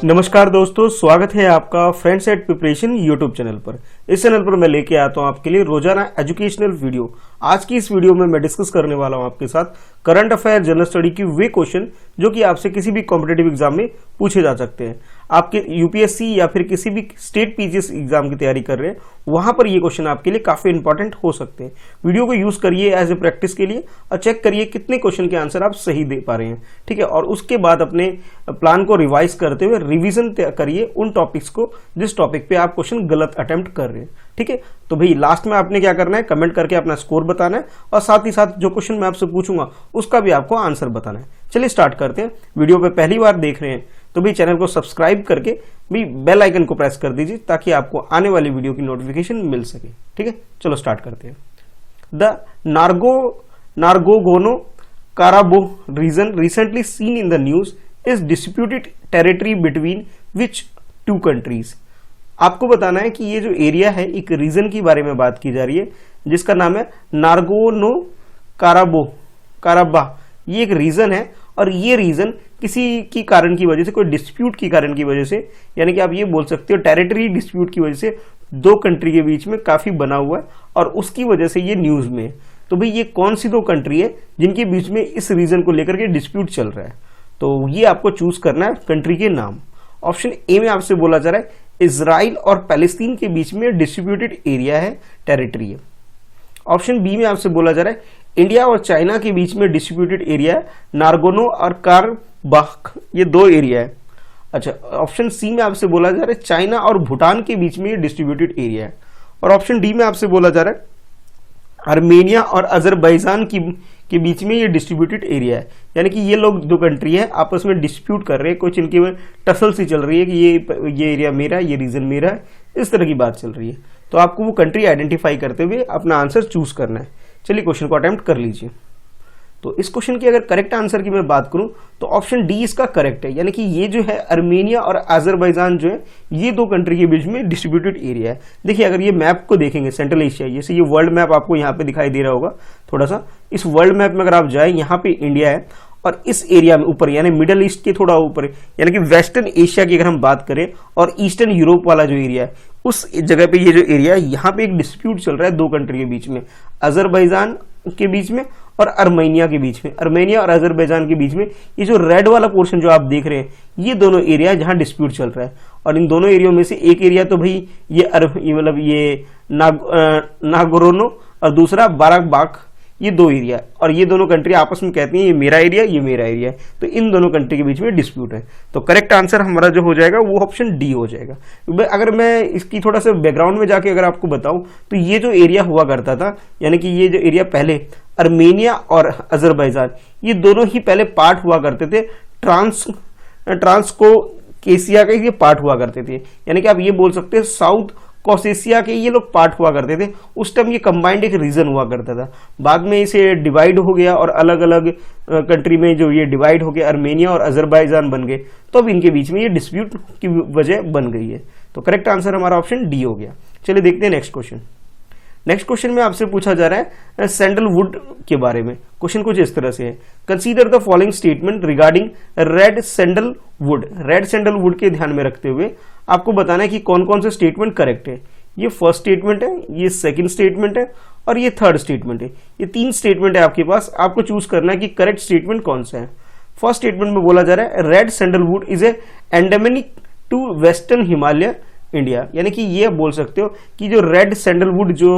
नमस्कार दोस्तों, स्वागत है आपका friends at preparation YouTube channel पर। इस चैनल पर मैं लेके आता हूं आपके लिए रोजाना एजुकेशनल वीडियो। आज की इस वीडियो में मैं डिस्कस करने वाला हूं आपके साथ करंट अफेयर जनरल स्टडी की वे क्वेश्चन जो कि आपसे किसी भी कॉम्पिटेटिव एग्जाम में पूछे जा सकते हैं। आपके यूपीएससी या फिर किसी भी स्टेट पीजीएस एग्जाम की तैयारी कर रहे हैं, वहां पर ये क्वेश्चन आपके लिए काफी इंपॉर्टेंट हो सकते हैं। वीडियो को यूज करिए एज ए प्रैक्टिस के लिए और चेक करिए कितने क्वेश्चन के आंसर आप सही दे पा रहे हैं, ठीक है। और उसके बाद अपने प्लान को रिवाइज करते हुए रिवीजन करिए उन टॉपिक्स को जिस टॉपिक पे आप क्वेश्चन गलत अटेम्प्ट कर रहे हैं, ठीक है। तो भाई लास्ट में आपने क्या करना है, कमेंट करके अपना स्कोर बताना है और साथ ही साथ जो क्वेश्चन मैं आपसे पूछूंगा उसका भी आपको आंसर बताना है। चलिए स्टार्ट करते हैं। वीडियो पे पहली बार देख रहे हैं तो भी चैनल को सब्सक्राइब करके भी बेल आइकन को प्रेस कर दीजिए ताकि आपको आने वाली वीडियो की नोटिफिकेशन मिल सके, ठीक है। चलो स्टार्ट करते हैं। The Nagorno Karabakh region recently seen in the news is disputed territory between which two countries. आपको बताना है कि ये जो एरिया है, एक रीजन की बारे में बात की जा रही है जिसका नाम है नारगोनो काराबा। ये एक रीजन है और ये रीजन किसी की कारण की वजह से, कोई डिस्प्यूट की कारण की वजह से, यानी कि आप ये बोल सकते हो टेरिटरी डिस्प्यूट की वजह से दो कंट्री के बीच में काफी बना हुआ है और उसकी वजह से ये न्यूज में है। तो भाई ये कौन सी दो कंट्री है जिनके बीच में इस रीजन को लेकर के डिस्प्यूट चल रहा है, तो ये आपको चूज करना है कंट्री के नाम। ऑप्शन ए में आपसे बोला जा रहा है इजराइल और पैलेस्तीन के बीच में डिस्ट्रीब्यूटेड एरिया है, टेरिटरी है। ऑप्शन बी में आपसे बोला जा रहा है इंडिया और चाइना के बीच में डिस्ट्रीब्यूटेड एरिया है, नारगोनो और कारबाख, ये दो एरिया है। अच्छा, ऑप्शन सी में आपसे बोला जा रहा है चाइना और भूटान के बीच में डिस्ट्रीब्यूटेड एरिया है। और ऑप्शन डी में आपसे बोला जा रहा है आर्मेनिया और अजरबैजान के बीच में ये डिस्ट्रीब्यूटेड एरिया है, यानी कि ये लोग दो कंट्री है आपस में डिस्प्यूट कर रहे हैं, कुछ इनकी टसल सी चल रही है कि ये एरिया मेरा है, ये रीजन मेरा है, इस तरह की बात चल रही है। तो आपको वो कंट्री आइडेंटिफाई करते हुए अपना आंसर चूज करना है। चलिए क्वेश्चन को अटेम्प्ट कर लीजिए। तो इस क्वेश्चन की अगर करेक्ट आंसर की मैं बात करूं तो ऑप्शन डी इसका करेक्ट है, यानी कि ये जो है आर्मेनिया और अजरबैजान जो है ये दो कंट्री के बीच में डिस्ट्रीब्यूटेड एरिया है। देखिए अगर ये मैप को देखेंगे सेंट्रल एशिया, जैसे ये वर्ल्ड मैप आपको यहाँ पे दिखाई दे रहा होगा थोड़ा सा, इस वर्ल्ड मैप में अगर आप जाए यहाँ पे इंडिया है और इस एरिया में ऊपर यानी मिडल ईस्ट के थोड़ा ऊपर यानी कि वेस्टर्न एशिया की अगर हम बात करें और ईस्टर्न यूरोप वाला जो एरिया है उस जगह पे ये जो एरिया है यहाँ पे एक डिस्प्यूट चल रहा है दो कंट्री के बीच में, अजरबैजान के बीच में और आर्मेनिया के बीच में। आर्मेनिया और अजरबैजान के बीच में ये जो रेड वाला पोर्शन जो आप देख रहे हैं ये दोनों एरिया जहां डिस्प्यूट चल रहा है। और इन दोनों एरिया में से एक एरिया तो भाई ये मतलब ये नागोरोनो और दूसरा बाराकबाक, ये दो एरिया और ये दोनों कंट्री आपस में कहती हैं ये मेरा एरिया ये मेरा एरिया है, तो इन दोनों कंट्री के बीच में डिस्प्यूट है। तो करेक्ट आंसर हमारा जो हो जाएगा वो ऑप्शन डी हो जाएगा। अगर मैं इसकी थोड़ा सा बैकग्राउंड में जाके अगर आपको बताऊं तो ये जो एरिया हुआ करता था, यानी कि ये जो एरिया पहले आर्मेनिया और अजरबैजान ये दोनों ही पहले पार्ट हुआ करते थे, ट्रांसकोकेशिया के ये पार्ट हुआ करते थे, यानी कि आप ये बोल सकते हैं साउथ कॉसेशिया के ये लोग पार्ट हुआ करते थे। उस टाइम ये कंबाइंड एक रीजन हुआ करता था, बाद में इसे डिवाइड हो गया और अलग अलग कंट्री में जो ये डिवाइड हो गया आर्मेनिया और अजरबैजान बन गए, तो अब इनके बीच में ये डिस्प्यूट की वजह बन गई है। तो करेक्ट आंसर हमारा ऑप्शन डी हो गया। चलिए देखते हैं नेक्स्ट क्वेश्चन। नेक्स्ट क्वेश्चन में आपसे पूछा जा रहा है सैंडलवुड के बारे में। क्वेश्चन कुछ इस तरह से है, consider the following statement regarding red sandalwood. Red sandalwood के ध्यान में रखते हुए आपको बताना है कि कौन कौन से स्टेटमेंट करेक्ट है। ये फर्स्ट स्टेटमेंट है, ये सेकंड स्टेटमेंट है और ये थर्ड स्टेटमेंट है। ये तीन स्टेटमेंट है आपके पास, आपको चूज करना है कि करेक्ट स्टेटमेंट कौन सा है। फर्स्ट स्टेटमेंट में बोला जा रहा है red sandalwood is a endemic to western Himalaya India, यानी कि ये बोल सकते हो कि जो रेड सैंडलवुड जो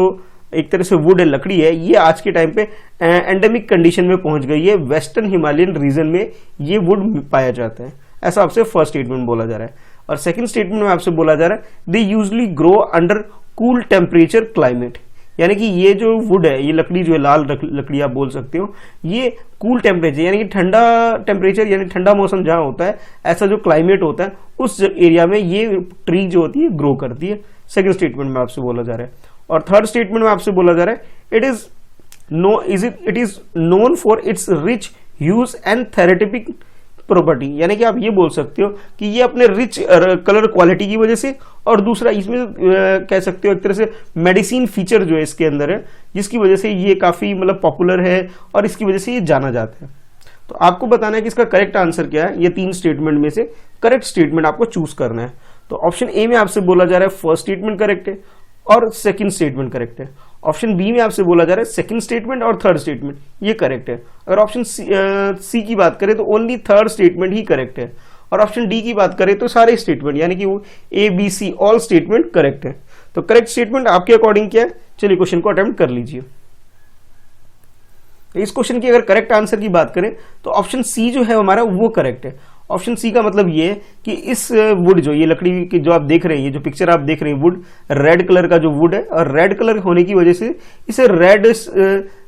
एक तरह से वुड है, लकड़ी है, ये आज के टाइम पे एंडेमिक कंडीशन में पहुंच गई है। वेस्टर्न हिमालयन रीजन में ये वुड पाया जाता है, ऐसा आपसे फर्स्ट स्टेटमेंट बोला जा रहा है। और सेकंड स्टेटमेंट में आपसे बोला जा रहा है they usually grow under cool temperature climate, यानी कि ये जो वुड है, ये लकड़ी जो है, लाल लकड़ी आप बोल सकते हो, ये कूल टेम्परेचर यानी कि ठंडा टेम्परेचर यानी ठंडा मौसम जहां होता है, ऐसा जो क्लाइमेट होता है उस एरिया में ये ट्री जो होती है ग्रो करती है। सेकंड स्टेटमेंट में आपसे बोला जा रहा है। और थर्ड स्टेटमेंट में आपसे बोला जा रहा है it is known for its rich hues and therapeutic property, यानी कि आप ये बोल सकते हो कि ये अपने रिच कलर क्वालिटी की वजह से और दूसरा इसमें कह सकते हो एक तरह से मेडिसिन फीचर जो है इसके अंदर है, जिसकी वजह से ये काफी मतलब पॉपुलर है और इसकी वजह से ये जाना जाता है। तो आपको बताना है कि इसका करेक्ट आंसर क्या है। ये 3 स्टेटमेंट में से करेक्ट स्टेटमेंट आपको चूज करना है। तो ऑप्शन ए में आपसे बोला जा रहा है फर्स्ट स्टेटमेंट करेक्ट है और सेकंड स्टेटमेंट करेक्ट है। ऑप्शन बी में आपसे बोला जा रहा है सेकंड स्टेटमेंट और थर्ड स्टेटमेंट ये करेक्ट है। अगर ऑप्शन सी की बात करें तो ओनली थर्ड स्टेटमेंट ही करेक्ट है। और ऑप्शन डी की बात करें तो सारे स्टेटमेंट यानी कि वो A B C all statement correct है। तो करेक्ट स्टेटमेंट आपके अकॉर्डिंग क्या है, चलिए क्वेश्चन को अटेम्प्ट कर लीजिए। इस क्वेश्चन की अगर करेक्ट आंसर की बात करें तो ऑप्शन सी जो है हमारा वो करेक्ट है। ऑप्शन सी का मतलब ये है कि इस वुड जो ये लकड़ी की जो आप देख रहे हैं, ये जो पिक्चर आप देख रहे हैं वुड रेड कलर का जो वुड है और रेड कलर होने की वजह से इसे रेड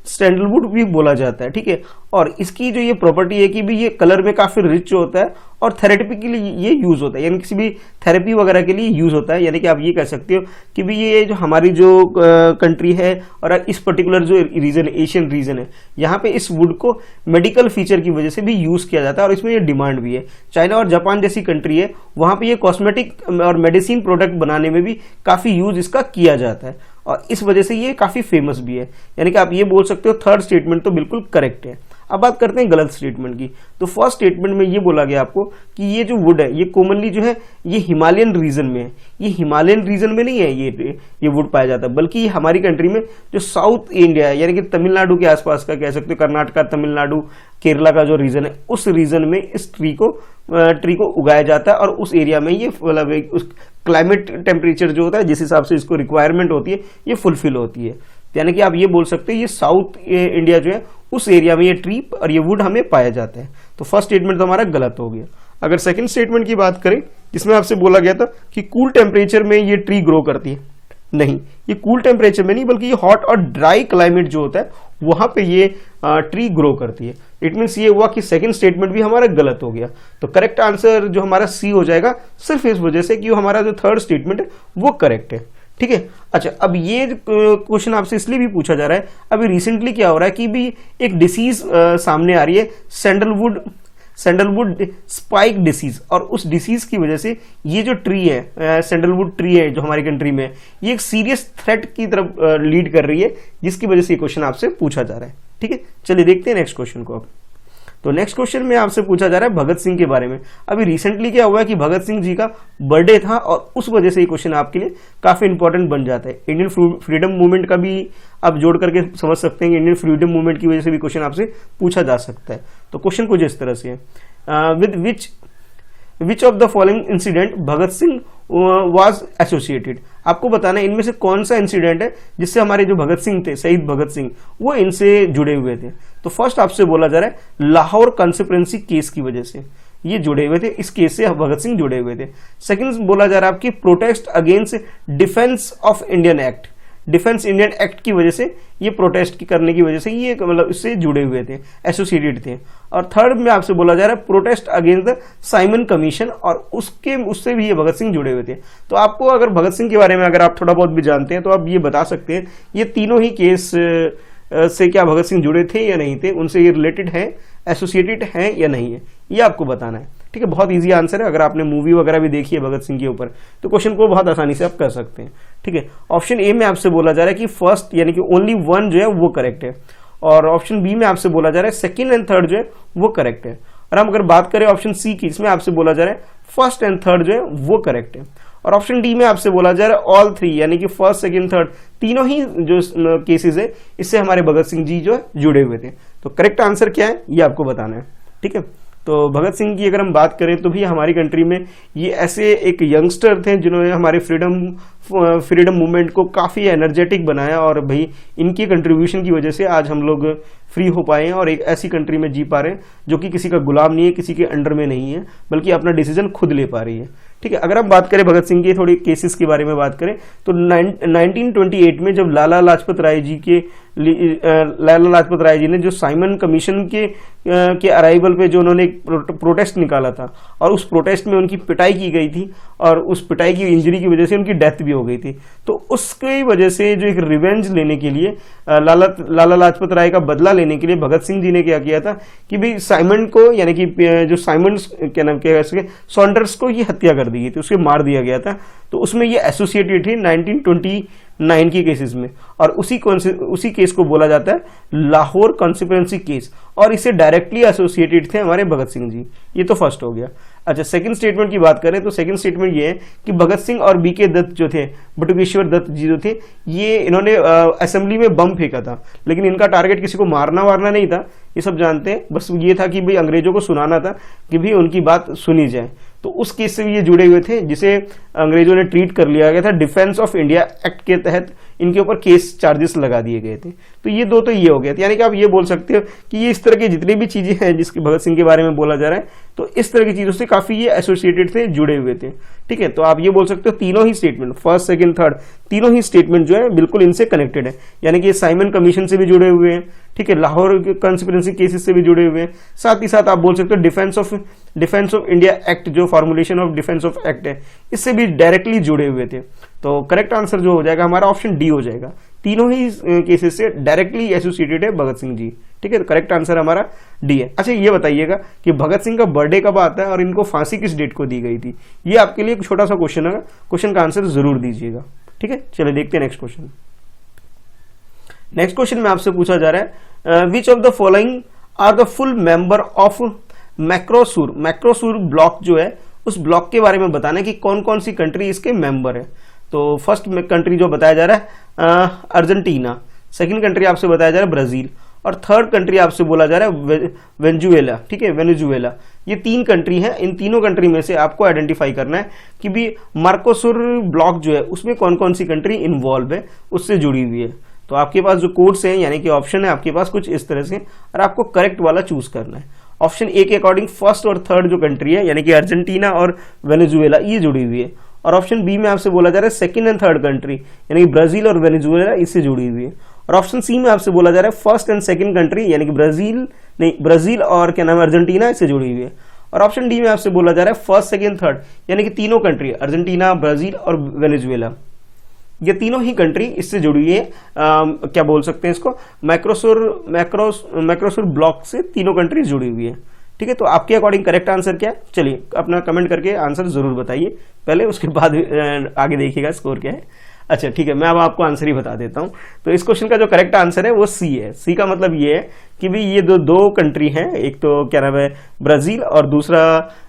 सैंडलवुड भी बोला जाता है, ठीक है। और इसकी जो ये प्रॉपर्टी है कि भी ये कलर में काफी रिच होता है और थेरेपी के लिए ये यूज होता है, यानी किसी भी थेरेपी वगैरह के लिए यूज होता है। यानी कि आप ये कह सकते हो कि भी ये जो हमारी जो कंट्री है और इस पर्टिकुलर जो रीजन एशियन रीजन है, यहाँ पे इस वुड को मेडिकल फीचर की वजह से भी यूज किया जाता है और इसमें ये डिमांड भी है। चाइना और जापान जैसी कंट्री है, वहां पे ये कॉस्मेटिक और मेडिसिन प्रोडक्ट बनाने में भी काफी यूज इसका किया जाता है और इस वजह से ये काफी फेमस भी है। यानी कि आप ये बोल सकते हो थर्ड स्टेटमेंट तो बिल्कुल करेक्ट है। अब बात करते हैं गलत स्टेटमेंट की। तो फर्स्ट स्टेटमेंट में ये बोला गया आपको कि ये जो वुड है ये कॉमनली जो है ये हिमालयन रीजन में है। ये हिमालयन रीजन में नहीं है ये वुड पाया जाता, बल्कि ये हमारी कंट्री में जो साउथ इंडिया है यानी कि तमिलनाडु के आसपास का कह सकते हो, कर्नाटका, तमिलनाडु, केरला का जो रीजन है उस रीजन में इस ट्री को उगाया जाता है और उस एरिया में ये मतलब उस क्लाइमेट टेम्परेचर जो होता है जिस हिसाब से इसको रिक्वायरमेंट होती है ये फुलफिल होती है। यानी कि आप ये बोल सकते हैं ये साउथ इंडिया जो है उस एरिया में ये ट्री और ये वुड हमें पाया जाता है। तो फर्स्ट स्टेटमेंट तो हमारा गलत हो गया। अगर सेकंड स्टेटमेंट की बात करें जिसमें आपसे बोला गया था कि कूल टेम्परेचर में ये ट्री ग्रो करती है, नहीं, ये कूल टेम्परेचर में नहीं बल्कि ये हॉट और ड्राई क्लाइमेट जो होता है वहां पे ये ट्री ग्रो करती है। इट मीन्स ये हुआ कि सेकंड स्टेटमेंट भी हमारा गलत हो गया। तो करेक्ट आंसर जो हमारा सी हो जाएगा सिर्फ इस वजह से कि हमारा जो थर्ड स्टेटमेंट है वो करेक्ट है, ठीक है। अच्छा, अब ये क्वेश्चन आपसे इसलिए भी पूछा जा रहा है, अभी रिसेंटली क्या हो रहा है कि भी एक डिसीज सामने आ रही है सैंडलवुड स्पाइक डिसीज, और उस डिसीज की वजह से ये जो ट्री है सैंडलवुड ट्री है जो हमारी कंट्री में है ये एक सीरियस थ्रेट की तरफ लीड कर रही है, जिसकी वजह से ये क्वेश्चन आपसे पूछा जा रहा है, ठीक है। चलिए देखते हैं नेक्स्ट क्वेश्चन को। अब तो नेक्स्ट क्वेश्चन में आपसे पूछा जा रहा है भगत सिंह के बारे में। अभी रिसेंटली क्या हुआ है कि भगत सिंह जी का बर्थडे था और उस वजह से ये क्वेश्चन आपके लिए काफी इंपॉर्टेंट बन जाता है। इंडियन फ्रीडम मूवमेंट का भी आप जोड़ करके समझ सकते हैं कि इंडियन फ्रीडम मूवमेंट की वजह से भी क्वेश्चन आपसे पूछा जा सकता है। तो क्वेश्चन कुछ इस तरह से है, with which of the following incident Bhagat Singh was associated. आपको बताना है इनमें से कौन सा इंसिडेंट है जिससे हमारे जो भगत सिंह थे, शहीद भगत सिंह, वो इनसे जुड़े हुए थे। तो फर्स्ट आपसे बोला जा रहा है लाहौर कॉन्स्पिरेंसी केस की वजह से ये जुड़े हुए थे, इस केस से भगत सिंह जुड़े हुए थे। सेकंड बोला जा रहा है आपकी protest against defence of Indian act, defence Indian act की वजह से ये प्रोटेस्ट करने की वजह से ये मतलब इससे जुड़े हुए थे, एसोसिएटेड थे। और थर्ड में आपसे बोला जा रहा है protest against the Simon commission, और उससे भी ये भगत सिंह जुड़े हुए थे। तो आपको अगर भगत सिंह के बारे में अगर आप थोड़ा बहुत भी जानते हैं तो आप ये बता सकते हैं ये तीनों ही केस से क्या भगत सिंह जुड़े थे या नहीं थे, उनसे ये रिलेटेड है, एसोसिएटेड है या नहीं है, ये आपको बताना है, ठीक है। बहुत इजी आंसर है। अगर आपने मूवी वगैरह भी देखी है भगत सिंह के ऊपर तो क्वेश्चन को बहुत आसानी से आप कर सकते हैं, ठीक है। ऑप्शन ए में आपसे बोला जा रहा है कि फर्स्ट यानी कि ओनली वन जो है वो करेक्ट है, और ऑप्शन बी में आपसे बोला जा रहा है सेकंड एंड थर्ड जो है वो करेक्ट है। और हम अगर बात करें ऑप्शन सी की, इसमें आपसे बोला जा रहा है फर्स्ट एंड थर्ड जो है वो करेक्ट है। और ऑप्शन डी में आपसे बोला जा रहा है ऑल थ्री यानी कि फर्स्ट सेकंड थर्ड तीनों ही जो केसेस है इससे हमारे भगत सिंह जी जो है जुड़े हुए थे। तो करेक्ट आंसर क्या है ये आपको बताना है, ठीक है। तो भगत सिंह की अगर हम बात करें तो भी हमारी कंट्री में ये ऐसे एक यंगस्टर थे जिन्होंने हमारे फ्रीडम मूवमेंट को काफ़ी एनर्जेटिक बनाया, और भाई इनकी कंट्रीब्यूशन की वजह से आज हम लोग फ्री हो पाए हैं और एक ऐसी कंट्री में जी पा रहे हैं जो कि किसी का गुलाम नहीं है, किसी के अंडर में नहीं है, बल्कि अपना डिसीजन खुद ले पा रही है, ठीक है। अगर हम बात करें भगत सिंह के थोड़ी केसेस के बारे में बात करें तो 1928 में जब लाला लाजपत राय जी ने जो साइमन कमीशन के अराइवल पे जो उन्होंने एक प्रोटेस्ट निकाला था और उस प्रोटेस्ट में उनकी पिटाई की गई थी और उस पिटाई की इंजरी की वजह से उनकी डेथ भी हो गई थी। तो उसकी वजह से जो एक रिवेंज लेने के लिए लाला लाजपत राय का बदला लेने के लिए भगत सिंह जी ने क्या किया था कि भाई साइमन को यानी कि जो साइमन क्या नाम क्या सॉन्डर्स को ये हत्या कर दी गई थी, उसको मार दिया गया था। तो उसमें ये एसोसिएटेड थी 1928 19 की केसेस में, और उसी केस को बोला जाता है लाहौर कॉन्स्पिरेसी केस, और इससे डायरेक्टली एसोसिएटेड थे हमारे भगत सिंह जी। ये तो फर्स्ट हो गया। अच्छा, सेकंड स्टेटमेंट की बात करें तो सेकंड स्टेटमेंट ये है कि भगत सिंह और बीके दत्त जो थे, बटुकेश्वर दत्त जी जो थे, ये इन्होंने असेंबली में बम फेंका था, लेकिन इनका टारगेट किसी को मारना वारना नहीं था, ये सब जानते हैं, बस ये था कि भाई अंग्रेजों को सुनाना था कि भाई उनकी बात सुनी जाए। तो उस केस से भी ये जुड़े हुए थे, जिसे अंग्रेजों ने ट्रीट कर लिया गया था। डिफेंस ऑफ इंडिया एक्ट के तहत इनके ऊपर केस चार्जेस लगा दिए गए थे। तो ये दो तो ये हो गए थे, यानी कि आप ये बोल सकते हो कि ये इस तरह की जितनी भी चीजें हैं जिसके भगत सिंह के बारे में बोला जा रहा है, तो इस तरह की चीजों से काफी ये एसोसिएटेड थे, जुड़े हुए थे। ठीक है, तो आप ये बोल सकते हो तीनों ही स्टेटमेंट, फर्स्ट सेकंड थर्ड, तीनों ही स्टेटमेंट जो है बिल्कुल इनसे कनेक्टेड है, यानी कि साइमन कमीशन से भी जुड़े हुए हैं, ठीक है, लाहौर कॉन्स्पिरेसी केसेस से भी जुड़े हुए हैं, साथ ही साथ आप बोल सकते हो डिफेंस ऑफ इंडिया एक्ट, जो formulation of defence of act है, इससे भी डायरेक्टली जुड़े हुए थे। तो करेक्ट आंसर जो हो जाएगा हमारा ऑप्शन डी हो जाएगा। तीनों ही केसेस से डायरेक्टली एसोसिएटेड है भगत सिंह जी। ठीक है, तो करेक्ट आंसर हमारा डी है। अच्छा, ये बताइएगा कि भगत सिंह का बर्थडे कब आता है और इनको फांसी किस डेट को दी गई थी? ये आपके लिए एक छोटा सा क्वेश्चन है, क्वेश्चन का आंसर जरूर दीजिएगा। ठीक है, चलिए देखते हैं नेक्स्ट क्वेश्चन। नेक्स्ट क्वेश्चन में आपसे पूछा जा रहा है which of the following are the full member of Mercosur. Mercosur bloc जो है, उस ब्लॉक के बारे में बताना है कि कौन कौन सी कंट्री इसके मेंबर है। तो फर्स्ट कंट्री जो बताया जा रहा है अर्जेंटीना, सेकंड कंट्री आपसे बताया जा रहा है ब्राजील, और थर्ड कंट्री आपसे बोला जा रहा है वेनेजुएला। ठीक है, वेनेजुएला। ये तीन कंट्री है, इन तीनों कंट्री में से आपको आइडेंटिफाई करना है कि भी मार्कोसुर ब्लॉक जो है उसमें कौन कौन सी कंट्री इन्वॉल्व है, उससे जुड़ी हुई है। तो आपके पास जो कोड्स हैं यानी कि ऑप्शन है आपके पास कुछ इस तरह से, और आपको करेक्ट वाला चूज करना है। ऑप्शन ए के अकॉर्डिंग फर्स्ट और थर्ड जो कंट्री है यानी कि अर्जेंटीना और वेनेजुएला, ये जुड़ी हुई है, और ऑप्शन बी में आपसे बोला जा रहा है सेकंड एंड थर्ड कंट्री यानी कि ब्राजील और वेनेजुएला, इससे जुड़ी हुई है। और ऑप्शन सी में आपसे बोला जा रहा है फर्स्ट एंड सेकंड कंट्री यानी कि ब्राजील और क्या नाम है अर्जेंटीना, इससे जुड़ी हुई है। और ऑप्शन डी में आपसे बोला जा रहा है फर्स्ट सेकंड थर्ड यानी कि तीनों कंट्री अर्जेंटीना, ब्राजील और वेनेजुएला, ये तीनों ही कंट्री इससे जुड़ी हुई है। क्या बोल सकते हैं इसको, मैक्रोसुर ब्लॉक से तीनों कंट्री जुड़ी हुई है। ठीक है, तो आपके अकॉर्डिंग करेक्ट आंसर क्या है? चलिए अपना कमेंट करके आंसर जरूर बताइए पहले, उसके बाद आगे देखिएगा स्कोर क्या है। अच्छा ठीक है, मैं अब आपको आंसर ही बता देता हूं। तो इस क्वेश्चन का जो करेक्ट आंसर है वो सी है। सी का मतलब ये है कि भाई ये दो कंट्री हैं, एक तो क्या नाम है ब्राजील और दूसरा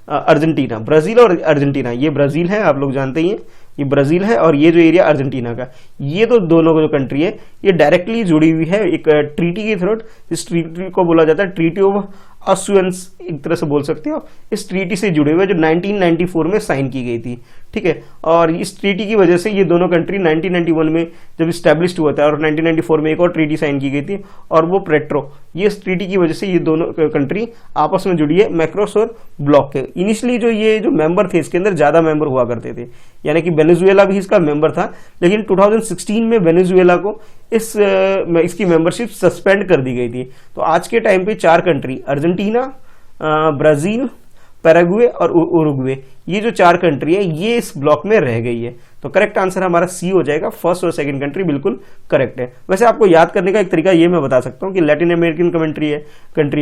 अर्जेंटीना। ब्राजील और अर्जेंटीना, ये ब्राजील है, आप लोग जानते ही हैं, ये ब्राजील है, और ये जो एरिया अर्जेंटीना का, ये तो दोनों जो कंट्री है ये डायरेक्टली जुड़ी हुई है एक ट्रीटी के थ्रू। इस ट्रीटी को बोला जाता है ट्रीटी ऑफ असुएंस, एक तरह से बोल सकते हो। इस ट्रीटी से जुड़े हुए जो 1994 में साइन की गई थी। ठीक है, और इस ट्रीटी की वजह से ये दोनों कंट्री 1991 में जब स्टैब्लिश्ड हुआ था, और 1994 में एक और ट्रीटी साइन की गई थी, और वो प्रेट्रो, ये इस ट्रीटी की वजह से ये दोनों कंट्री आपस में जुड़ी है मैक्रोसुर ब्लॉक के। इनिशियली ये जो मेंबर थे इसके अंदर ज्यादा मेंबर हुआ करते थे, यानी कि वेनेजुएला भी इसका मेंबर था, लेकिन 2016 में वेनेजुएला को इसकी मेंबरशिप सस्पेंड कर दी गई थी। तो आज के टाइम पे 4 कंट्री अर्जेंटीना, ब्राजील, पैराग्वे और उरुग्वे, ये जो 4 कंट्री है ये इस ब्लॉक में रह गई है। तो करेक्ट आंसर हमारा सी हो जाएगा, फर्स्ट और सेकंड कंट्री बिल्कुल करेक्ट है। वैसे आपको याद करने का एक तरीका ये मैं बता सकता हूँ कि लैटिन अमेरिकन कंट्री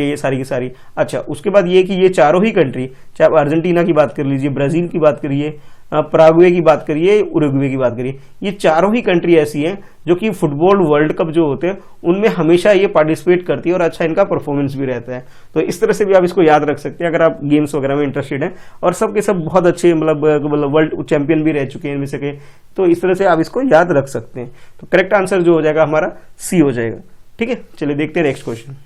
है ये सारी की सारी। अच्छा, उसके बाद ये कि ये चारों ही कंट्री, चाहे आप अर्जेंटीना की बात कर लीजिए, ब्राजील की बात करिए, पराग्वे की बात करिए, उरुग्वे की बात करिए, ये चारों ही कंट्री ऐसी हैं जो कि फुटबॉल वर्ल्ड कप जो होते हैं उनमें हमेशा ये पार्टिसिपेट करती है, और अच्छा इनका परफॉर्मेंस भी रहता है। तो इस तरह से भी आप इसको याद रख सकते हैं अगर आप गेम्स वगैरह में इंटरेस्टेड हैं, और सब के सब बहुत अच्छे मतलब वर्ल्ड चैंपियन भी रह चुके हैं इनमें से कई। तो इस तरह से आप इसको याद रख सकते हैं। तो करेक्ट आंसर जो हो जाएगा हमारा सी हो जाएगा। ठीक है, चलिए देखते हैं नेक्स्ट क्वेश्चन।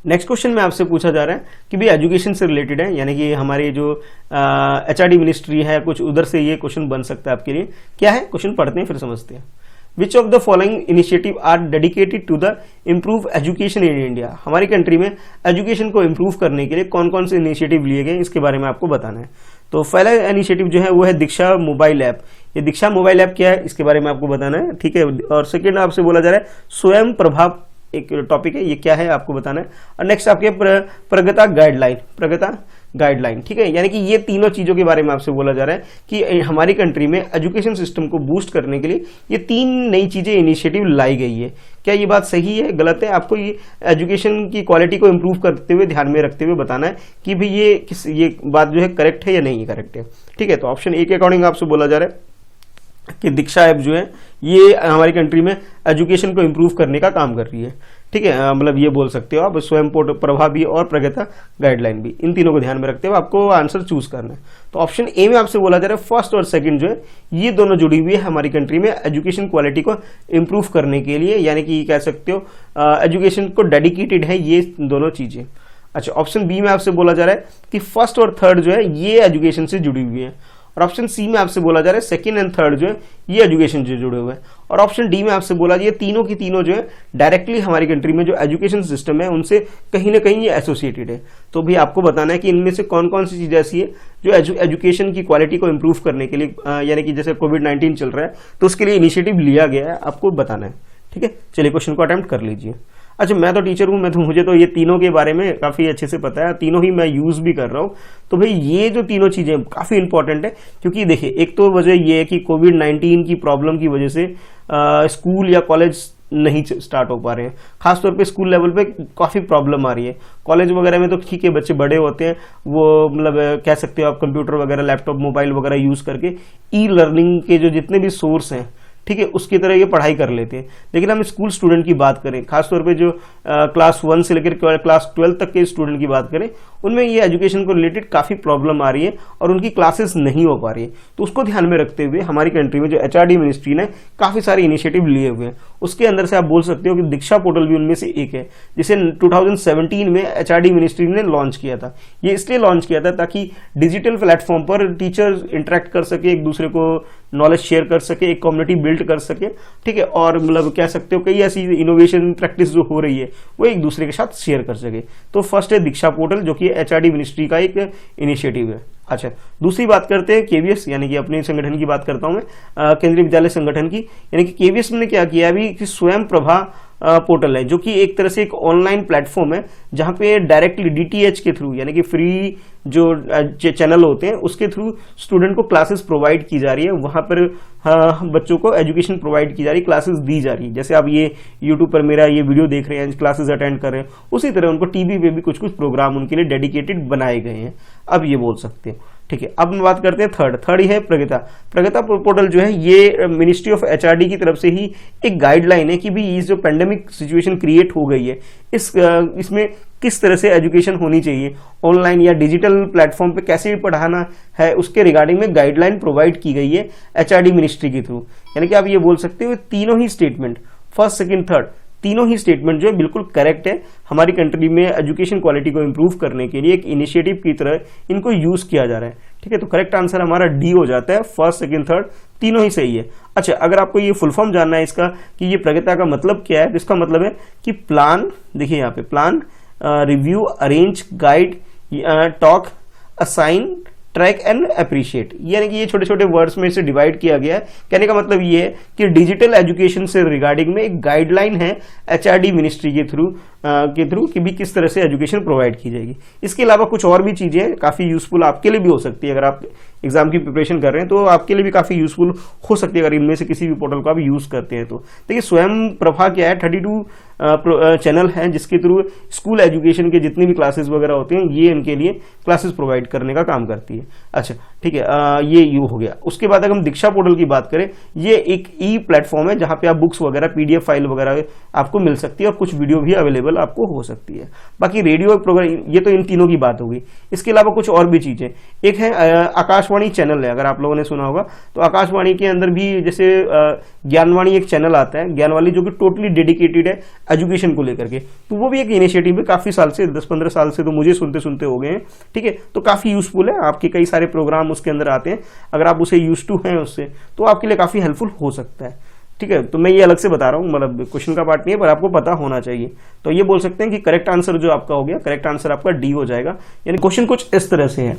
नेक्स्ट क्वेश्चन में आपसे पूछा जा रहा है कि भी एजुकेशन से रिलेटेड है, यानी कि हमारी जो एचआरडी मिनिस्ट्री है कुछ उधर से ये क्वेश्चन बन सकता है आपके लिए। क्या है क्वेश्चन, पढ़ते हैं फिर समझते हैं। Which of the following initiative are dedicated to the improve education in India. हमारी कंट्री में एजुकेशन को इम्प्रूव करने के लिए कौन कौन से इनिशिएटिव लिए गए इसके बारे में आपको बताना है। तो पहला इनिशिएटिव जो है वो है दीक्षा मोबाइल ऐप। ये दीक्षा मोबाइल ऐप क्या है इसके बारे में आपको बताना है। ठीक है, और सेकेंड आपसे बोला जा रहा है स्वयं प्रभाव, एक टॉपिक है, ये क्या है आपको बताना है। और नेक्स्ट आपके प्रगता गाइडलाइन। ठीक है, यानी कि ये तीनों चीजों के बारे में आपसे बोला जा रहा है कि हमारी कंट्री में एजुकेशन सिस्टम को बूस्ट करने के लिए ये 3 नई चीजें इनिशिएटिव लाई गई है। क्या ये बात सही है गलत है? आपको ये एजुकेशन की क्वालिटी को इंप्रूव करते हुए ध्यान में रखते हुए बताना है कि भाई ये बात जो है करेक्ट है या नहीं करेक्ट है। ठीक है, तो ऑप्शन ए के अकॉर्डिंग आपसे बोला जा रहा है कि दीक्षा ऐप जो है ये हमारी कंट्री में एजुकेशन को इम्प्रूव करने का काम कर रही है। ठीक है, मतलब ये बोल सकते हो आप। स्वयं प्रभा भी और प्रगता गाइडलाइन भी, इन तीनों को ध्यान में रखते हुए आपको आंसर चूज करना है। तो ऑप्शन ए में आपसे बोला जा रहा है फर्स्ट और सेकंड जो है ये दोनों जुड़ी हुई है हमारी कंट्री में एजुकेशन क्वालिटी को इम्प्रूव करने के लिए, यानी कि कह सकते हो एजुकेशन को डेडिकेटेड है ये दोनों चीजें। अच्छा, ऑप्शन बी में आपसे बोला जा रहा है कि फर्स्ट और थर्ड जो है ये एजुकेशन से जुड़ी हुई है, और ऑप्शन सी में आपसे बोला जा रहा है सेकंड एंड थर्ड जो है ये एजुकेशन से जुड़े हुए हैं, और ऑप्शन डी में आपसे बोला ये तीनों की तीनों जो है डायरेक्टली हमारी कंट्री में जो एजुकेशन सिस्टम है उनसे कहीं ना कहीं ये एसोसिएटेड है। तो भी आपको बताना है कि इनमें से कौन कौन सी चीजें ऐसी है जो एजुकेशन की क्वालिटी को इंप्रूव करने के लिए, यानी कि जैसे कोविड-19 चल रहा है तो उसके लिए इनिशिएटिव लिया गया है, आपको बताना है। ठीक है, चलिए क्वेश्चन को अटेम्प्ट कर लीजिए। अच्छा, मैं तो टीचर हूं, मुझे तो ये तीनों के बारे में काफी अच्छे से पता है, तीनों ही मैं यूज भी कर रहा हूं। तो भाई ये जो तीनों चीजें काफी इंपॉर्टेंट है, क्योंकि देखिए एक तो वजह ये है कि कोविड-19 की प्रॉब्लम की वजह से स्कूल या कॉलेज नहीं स्टार्ट हो पा रहे हैं, खासतौर पे स्कूल लेवल पे काफी प्रॉब्लम आ रही है। कॉलेज वगैरह में तो ठीक है, बच्चे बड़े होते हैं, वो मतलब कह सकते हो आप कंप्यूटर वगैरह, लैपटॉप, मोबाइल वगैरह यूज करके ई लर्निंग के जो जितने भी सोर्स हैं, ठीक है, उसकी तरह ये पढ़ाई कर लेते हैं। लेकिन हम स्कूल स्टूडेंट की बात करें, खासतौर पे जो क्लास 1 से लेकर क्लास 12 तक के स्टूडेंट की बात करें, उनमें ये एजुकेशन को रिलेटेड काफी प्रॉब्लम आ रही है और उनकी क्लासेस नहीं हो पा रही है। तो उसको ध्यान में रखते हुए हमारी कंट्री में जो एचआरडी मिनिस्ट्री ने काफी सारे इनिशिएटिव लिए हुए हैं। उसके अंदर से आप बोल सकते हो कि दीक्षा पोर्टल भी उनमें से एक है, जिसे 2017 में एचआरडी मिनिस्ट्री ने लॉन्च किया था। ये इसलिए लॉन्च किया था ताकि डिजिटल प्लेटफॉर्म पर टीचर इंटरेक्ट कर सके, एक दूसरे को नॉलेज शेयर कर सके, एक कम्युनिटी बिल्ड कर सके। ठीक है, और मतलब कह सकते हो कई ऐसी इनोवेशन प्रैक्टिस जो हो रही है वो एक दूसरे के साथ शेयर कर सके। तो फर्स्ट है दीक्षा पोर्टल, जो कि एचआरडी मिनिस्ट्री का एक इनिशिएटिव है। अच्छा, दूसरी बात करते हैं केवीएस, यानी कि अपने संगठन की बात करता हूं मैं, केंद्रीय विद्यालय संगठन की। यानी कि केवीएस ने क्या किया अभी कि स्वयं प्रभा पोर्टल है, जो कि एक तरह से एक ऑनलाइन प्लेटफॉर्म है जहां पे डायरेक्टली डीटीएच के थ्रू, यानी कि फ्री जो चैनल होते हैं उसके थ्रू स्टूडेंट को क्लासेस प्रोवाइड की जा रही है। वहां पर बच्चों को एजुकेशन प्रोवाइड की जा रही है, क्लासेस दी जा रही है। जैसे आप ये यूट्यूब पर मेरा ये वीडियो देख रहे हैं, क्लासेस अटेंड कर रहे हैं, उसी तरह उनको टीवी पे भी कुछ कुछ प्रोग्राम उनके लिए डेडिकेटेड बनाए गए हैं, अब ये बोल सकते हैं। ठीक है, अब हम बात करते हैं थर्ड ही है प्रगता पोर्टल जो है ये मिनिस्ट्री ऑफ एचआरडी की तरफ से ही एक गाइडलाइन है कि भी इस जो पेंडेमिक सिचुएशन क्रिएट हो गई है इसमें किस तरह से एजुकेशन होनी चाहिए, ऑनलाइन या डिजिटल प्लेटफॉर्म पे कैसे पढ़ाना है, उसके रिगार्डिंग में गाइडलाइन प्रोवाइड की गई है एचआरडी मिनिस्ट्री के थ्रू। यानी कि आप ये बोल सकते हो तीनों ही स्टेटमेंट, फर्स्ट सेकंड थर्ड, तीनों ही स्टेटमेंट जो है बिल्कुल करेक्ट है। हमारी कंट्री में एजुकेशन क्वालिटी को इंप्रूव करने के लिए एक इनिशिएटिव की तरह इनको यूज किया जा रहा है। ठीक है, तो करेक्ट आंसर हमारा डी हो जाता है, फर्स्ट सेकंड थर्ड तीनों ही सही है। अच्छा, अगर आपको ये फुल फॉर्म जानना है इसका कि ये प्रगता का मतलब क्या है, तो इसका मतलब है कि प्लान, देखिए यहाँ पे plan, review, arrange, guide, talk, assign, track and appreciate, यानी कि ये छोटे छोटे वर्ड्स में इसे डिवाइड किया गया है। कहने का मतलब ये है कि डिजिटल एजुकेशन से रिगार्डिंग में एक गाइडलाइन है एचआरडी मिनिस्ट्री के थ्रू कि भी किस तरह से एजुकेशन प्रोवाइड की जाएगी। इसके अलावा कुछ और भी चीजें काफी यूजफुल आपके लिए भी हो सकती है, अगर आप एग्जाम की प्रिपरेशन कर रहे हैं तो आपके लिए भी काफी यूजफुल हो सकती है अगर इनमें से किसी भी पोर्टल को आप यूज करते हैं तो। देखिए स्वयं प्रभा क्या है, 32 चैनल हैं जिसके थ्रू स्कूल एजुकेशन के जितनी भी क्लासेस वगैरह होते हैं ये इनके लिए क्लासेस प्रोवाइड करने का काम करती है। अच्छा ठीक है, ये यू हो गया। उसके बाद अगर हम दीक्षा पोर्टल की बात करें, ये एक ई प्लेटफॉर्म है जहां पे आप बुक्स वगैरह, पीडीएफ फाइल वगैरह आपको मिल सकती है और कुछ वीडियो भी अवेलेबल आपको हो सकती है। बाकी रेडियो प्रोग्राम, ये तो इन तीनों की बात होगी। इसके अलावा कुछ और भी चीजें, एक है आकाशवाणी चैनल है, अगर आप लोगों ने सुना होगा तो आकाशवाणी के अंदर भी जैसे ज्ञानवाणी एक चैनल आता है, ज्ञानवाणी, जो कि टोटली डेडिकेटेड है एजुकेशन को लेकर के, तो वो भी एक इनिशिएटिव है। काफी साल से, 10-15 साल से तो मुझे सुनते सुनते हो गए हैं। ठीक है, तो काफी यूजफुल है, आपके कई सारे प्रोग्राम उसके अंदर आते हैं, अगर आप उसे यूज टू हैं उससे तो आपके लिए काफी हेल्पफुल हो सकता है। ठीक है, तो मैं ये अलग से बता रहा हूँ, मतलब क्वेश्चन का पार्ट नहीं है पर आपको पता होना चाहिए। तो ये बोल सकते हैं कि करेक्ट आंसर जो आपका हो गया, करेक्ट आंसर आपका डी हो जाएगा। यानी क्वेश्चन कुछ इस तरह से है,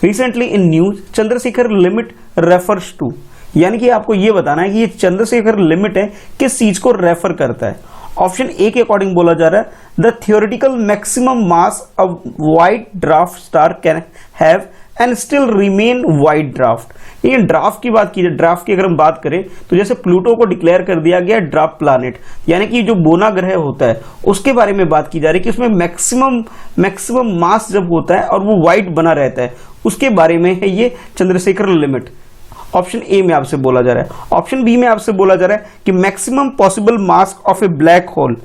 recently in news Chandrasekhar limit refers to, यानी कि आपको ये बताना है कि ये चंद्रशेखर लिमिट है किस चीज को रेफर करता है। ऑप्शन ए के अकॉर्डिंग बोला जा रहा है the theoretical maximum mass of white dwarf star can have and still remain white dwarf. ये ड्वार्फ की बात की जाए, ड्वार्फ की अगर हम बात करें तो जैसे प्लूटो को डिक्लेयर कर दिया गया ड्वार्फ प्लैनेट, यानी कि जो बोना ग्रह होता है उसके बारे में बात की जा रही है कि उसमें मैक्सिमम मास जब होता है और वो व्हाइट बना रहता है, उसके बारे में है ये चंद्रशेखर लिमिट। ऑप्शन ए में आपसे बोला जा रहा है। ऑप्शन बी में आपसे बोला जा रहा है कि maximum possible mass of a black hole.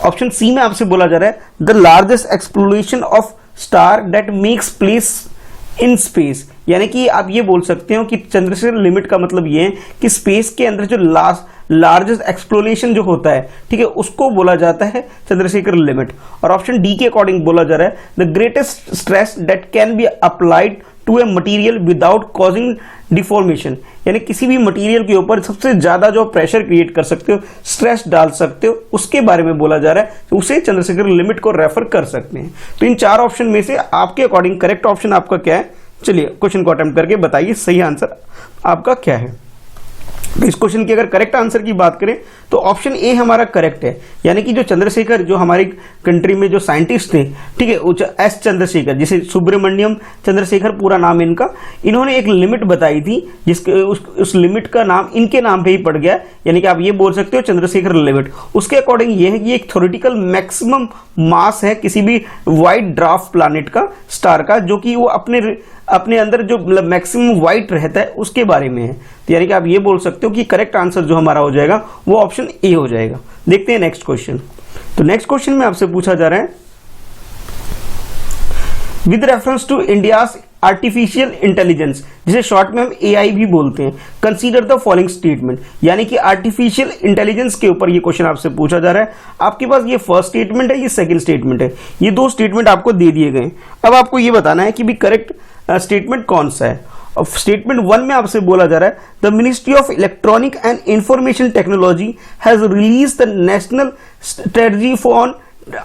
Option C में आपसे बोला जा रहा है the largest exploration of star that makes place in space, यानी कि आप ये बोल सकते हो कि चंद्रशेखर लिमिट का मतलब ये है कि स्पेस के अंदर जो लार्जेस्ट एक्सप्लोरेशन जो होता है, ठीक है, उसको बोला जाता है चंद्रशेखर लिमिट। और ऑप्शन डी के अकॉर्डिंग बोला जा रहा है the greatest stress that can be applied to a material without causing deformation, यानी किसी भी मटेरियल के ऊपर सबसे ज्यादा जो प्रेशर क्रिएट कर सकते हो, स्ट्रेस डाल सकते हो, उसके बारे में बोला जा रहा है, तो उसे चंद्रशेखर लिमिट को रेफर कर सकते हैं। तो इन चार ऑप्शन में से आपके अकॉर्डिंग करेक्ट ऑप्शन आपका क्या है? चलिए क्वेश्चन को अटेम्प्ट करके बताइए सही आंसर आपका क्या है। तो इस क्वेश्चन की अगर करेक्ट आंसर की बात करें तो ऑप्शन ए हमारा करेक्ट है, यानी कि जो चंद्रशेखर, जो हमारी कंट्री में जो साइंटिस्ट थे, ठीक है, एस चंद्रशेखर, जिसे सुब्रमण्यम चंद्रशेखर पूरा नाम इनका, इन्होंने एक लिमिट बताई थी जिसके उस लिमिट का नाम इनके नाम पे ही पड़ गया, यानी कि आप ये बोल सकते हो चंद्रशेखर लिमिट। उसके अकॉर्डिंग ये है कि एक थ्योरेटिकल मैक्सिमम मास है किसी भी वाइट ड्वार्फ प्लैनेट का, स्टार का, जो कि वो अपने अंदर जो मैक्सिमम वाइट रहता है उसके बारे में है। तो यानी कि आप ये बोल सकते हो कि करेक्ट आंसर जो हमारा हो जाएगा वो ऑप्शन ए हो जाएगा। देखते हैं नेक्स्ट क्वेश्चन। तो नेक्स्ट क्वेश्चन में आपसे पूछा जा रहा है with reference to India's artificial intelligence, जिसे शॉर्ट में हम एआई भी बोलते हैं, कंसीडर द फॉलोइंग स्टेटमेंट, यानी कि आर्टिफिशियल इंटेलिजेंस के ऊपर ये क्वेश्चन आपसे पूछा जा रहा है। आपके पास ये फर्स्ट स्टेटमेंट है, ये सेकंड स्टेटमेंट है, ये दो स्टेटमेंट आपको दे दिए गए। अब आपको ये बताना है कि भी करेक्ट स्टेटमेंट कौन सा है। स्टेटमेंट 1 में आपसे बोला जा रहा है the ministry of electronic and information technology has release the national strategy for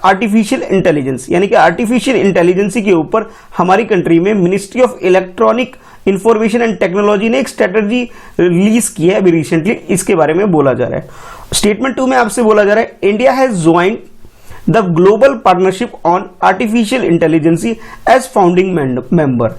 artificial intelligence, यानी कि आर्टिफिशियल इंटेलिजेंस के ऊपर हमारी कंट्री में ministry of electronic information and technology ने एक स्ट्रेटजी रिलीज की है अभी रिसेंटली, इसके बारे में बोला जा रहा है। स्टेटमेंट 2 में आपसे बोला जा रहा है India has joined the global partnership on artificial intelligence as founding member,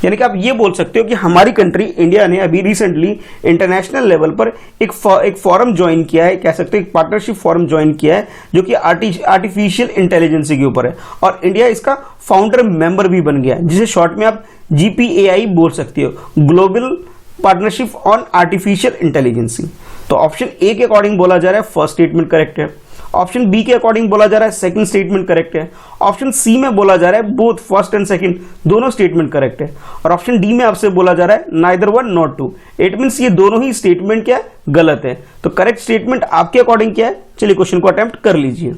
यानी कि आप ये बोल सकते हो कि हमारी कंट्री इंडिया ने अभी रिसेंटली इंटरनेशनल लेवल पर एक फोरम ज्वाइन किया है, कह सकते हैं एक पार्टनरशिप फोरम ज्वाइन किया है, जो कि आर्टिफिशियल इंटेलिजेंस के ऊपर है, और इंडिया इसका फाउंडर मेंबर भी बन गया है, जिसे शॉर्ट में आप GPAI बोल सकते हो, global partnership on artificial intelligence. तो ऑप्शन ए के अकॉर्डिंग बोला जा रहा है फर्स्ट स्टेटमेंट करेक्ट है, ऑप्शन बी के अकॉर्डिंग बोला जा रहा है सेकंड स्टेटमेंट करेक्ट है, ऑप्शन सी में बोला जा रहा है बोथ फर्स्ट एंड सेकंड दोनों स्टेटमेंट करेक्ट है, और ऑप्शन डी में आपसे बोला जा रहा है neither one not two. It means ये दोनों ही स्टेटमेंट क्या है? गलत है। तो करेक्ट स्टेटमेंट आपके अकॉर्डिंग क्या है? चलिए क्वेश्चन को अटेम्प्ट कर लीजिए।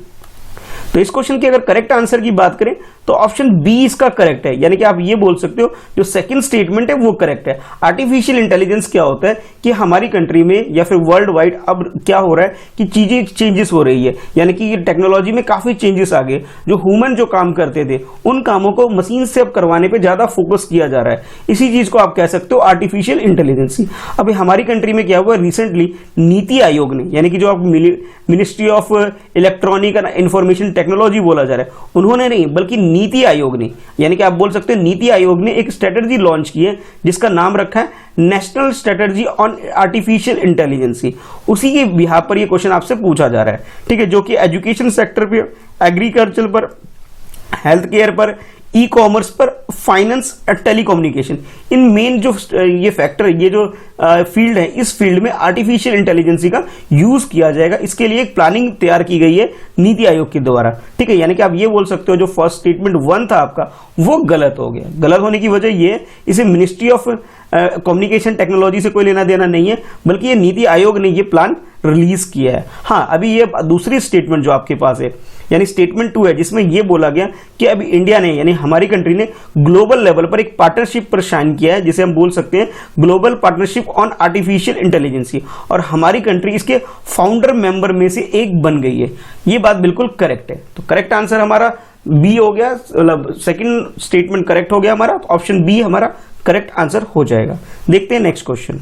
तो इस क्वेश्चन की अगर करेक्ट आंसर की बात करें तो ऑप्शन बी इसका करेक्ट है, यानी कि आप ये बोल सकते हो जो सेकंड स्टेटमेंट है वो करेक्ट है। आर्टिफिशियल इंटेलिजेंस क्या होता है कि हमारी कंट्री में या फिर वर्ल्ड वाइड अब क्या हो रहा है कि चीजें चेंजेस हो रही है, यानी कि टेक्नोलॉजी में काफी चेंजेस आ गए। जो ह्यूमन जो काम करते थे उन कामों को मशीन से अब करवाने पर ज्यादा फोकस किया जा रहा है, इसी चीज को आप कह सकते हो आर्टिफिशियल इंटेलिजेंस। अभी हमारी कंट्री में क्या हुआ रिसेंटली, नीति आयोग ने, यानी कि जो आप ministry of electronic and information technology बोला जा रहा है, उन्होंने नहीं बल्कि नीति आयोग ने, यानी कि आप बोल सकते हैं नीति आयोग ने एक स्ट्रेटजी लॉन्च की है जिसका नाम रखा है national strategy on artificial intelligence. उसी के बिहार पर ये क्वेश्चन आपसे पूछा जा रहा है, ठीक है, जो कि एजुकेशन सेक्टर पर, एग्रीकल्चर पर, हेल्थ केयर पर, ई कॉमर्स पर, फाइनेंस, टेलीकम्युनिकेशन, इन मेन जो ये फैक्टर, ये जो फील्ड है, इस फील्ड में आर्टिफिशियल इंटेलिजेंस का यूज किया जाएगा। इसके लिए एक प्लानिंग तैयार की गई है नीति आयोग के द्वारा, ठीक है। यानी कि आप ये बोल सकते हो जो फर्स्ट स्टेटमेंट 1 था आपका वो गलत हो गया। गलत होने की वजह ये है, इसे मिनिस्ट्री ऑफ कम्युनिकेशन टेक्नोलॉजी से कोई लेना देना नहीं है, बल्कि ये नीति आयोग ने ये प्लान रिलीज किया है। हाँ, अभी ये दूसरी स्टेटमेंट जो आपके पास है, यानी स्टेटमेंट 2 है, जिसमें यह बोला गया कि अभी इंडिया ने, यानी हमारी कंट्री ने ग्लोबल लेवल पर एक पार्टनरशिप पर साइन किया है, जिसे हम बोल सकते हैं global partnership on artificial intelligence, और हमारी कंट्री इसके फाउंडर मेंबर में से एक बन गई है। ये बात बिल्कुल करेक्ट है। तो करेक्ट आंसर हमारा बी हो गया, मतलब सेकंड स्टेटमेंट करेक्ट हो गया हमारा, ऑप्शन बी हमारा करेक्ट आंसर हो जाएगा। देखते हैं नेक्स्ट क्वेश्चन।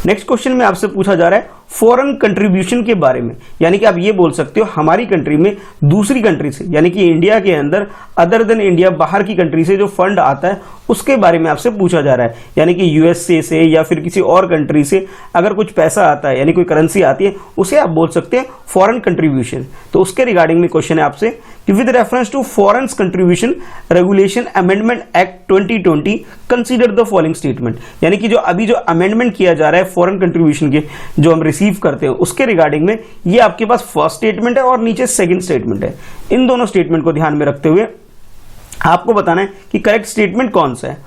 नेक्स्ट क्वेश्चन में आपसे पूछा जा रहा है फॉरेन कंट्रीब्यूशन के बारे में, यानी कि आप ये बोल सकते हो हमारी कंट्री में दूसरी कंट्री से, यानी कि इंडिया के अंदर अदर देन इंडिया बाहर की कंट्री से जो फंड आता है उसके बारे में आपसे पूछा जा रहा है। यानी कि यूएसए से या फिर किसी और कंट्री से अगर कुछ पैसा आता है, यानी कोई करेंसी आती है, उसे आप बोल सकते हैं फॉरेन कंट्रीब्यूशन। तो उसके रिगार्डिंग में क्वेश्चन है आपसे कि with reference to foreign contribution regulation amendment act 2020 consider the following statement, यानी कि जो अभी जो अमेंडमेंट किया जा रहा है फॉरेन कंट्रीब्यूशन के जो हम रिसीव करते हैं उसके रिगार्डिंग में, ये आपके पास फर्स्ट स्टेटमेंट है और नीचे सेकंड स्टेटमेंट है। इन दोनों स्टेटमेंट को ध्यान में रखते हुए आपको बताना है कि करेक्ट स्टेटमेंट कौन सा है।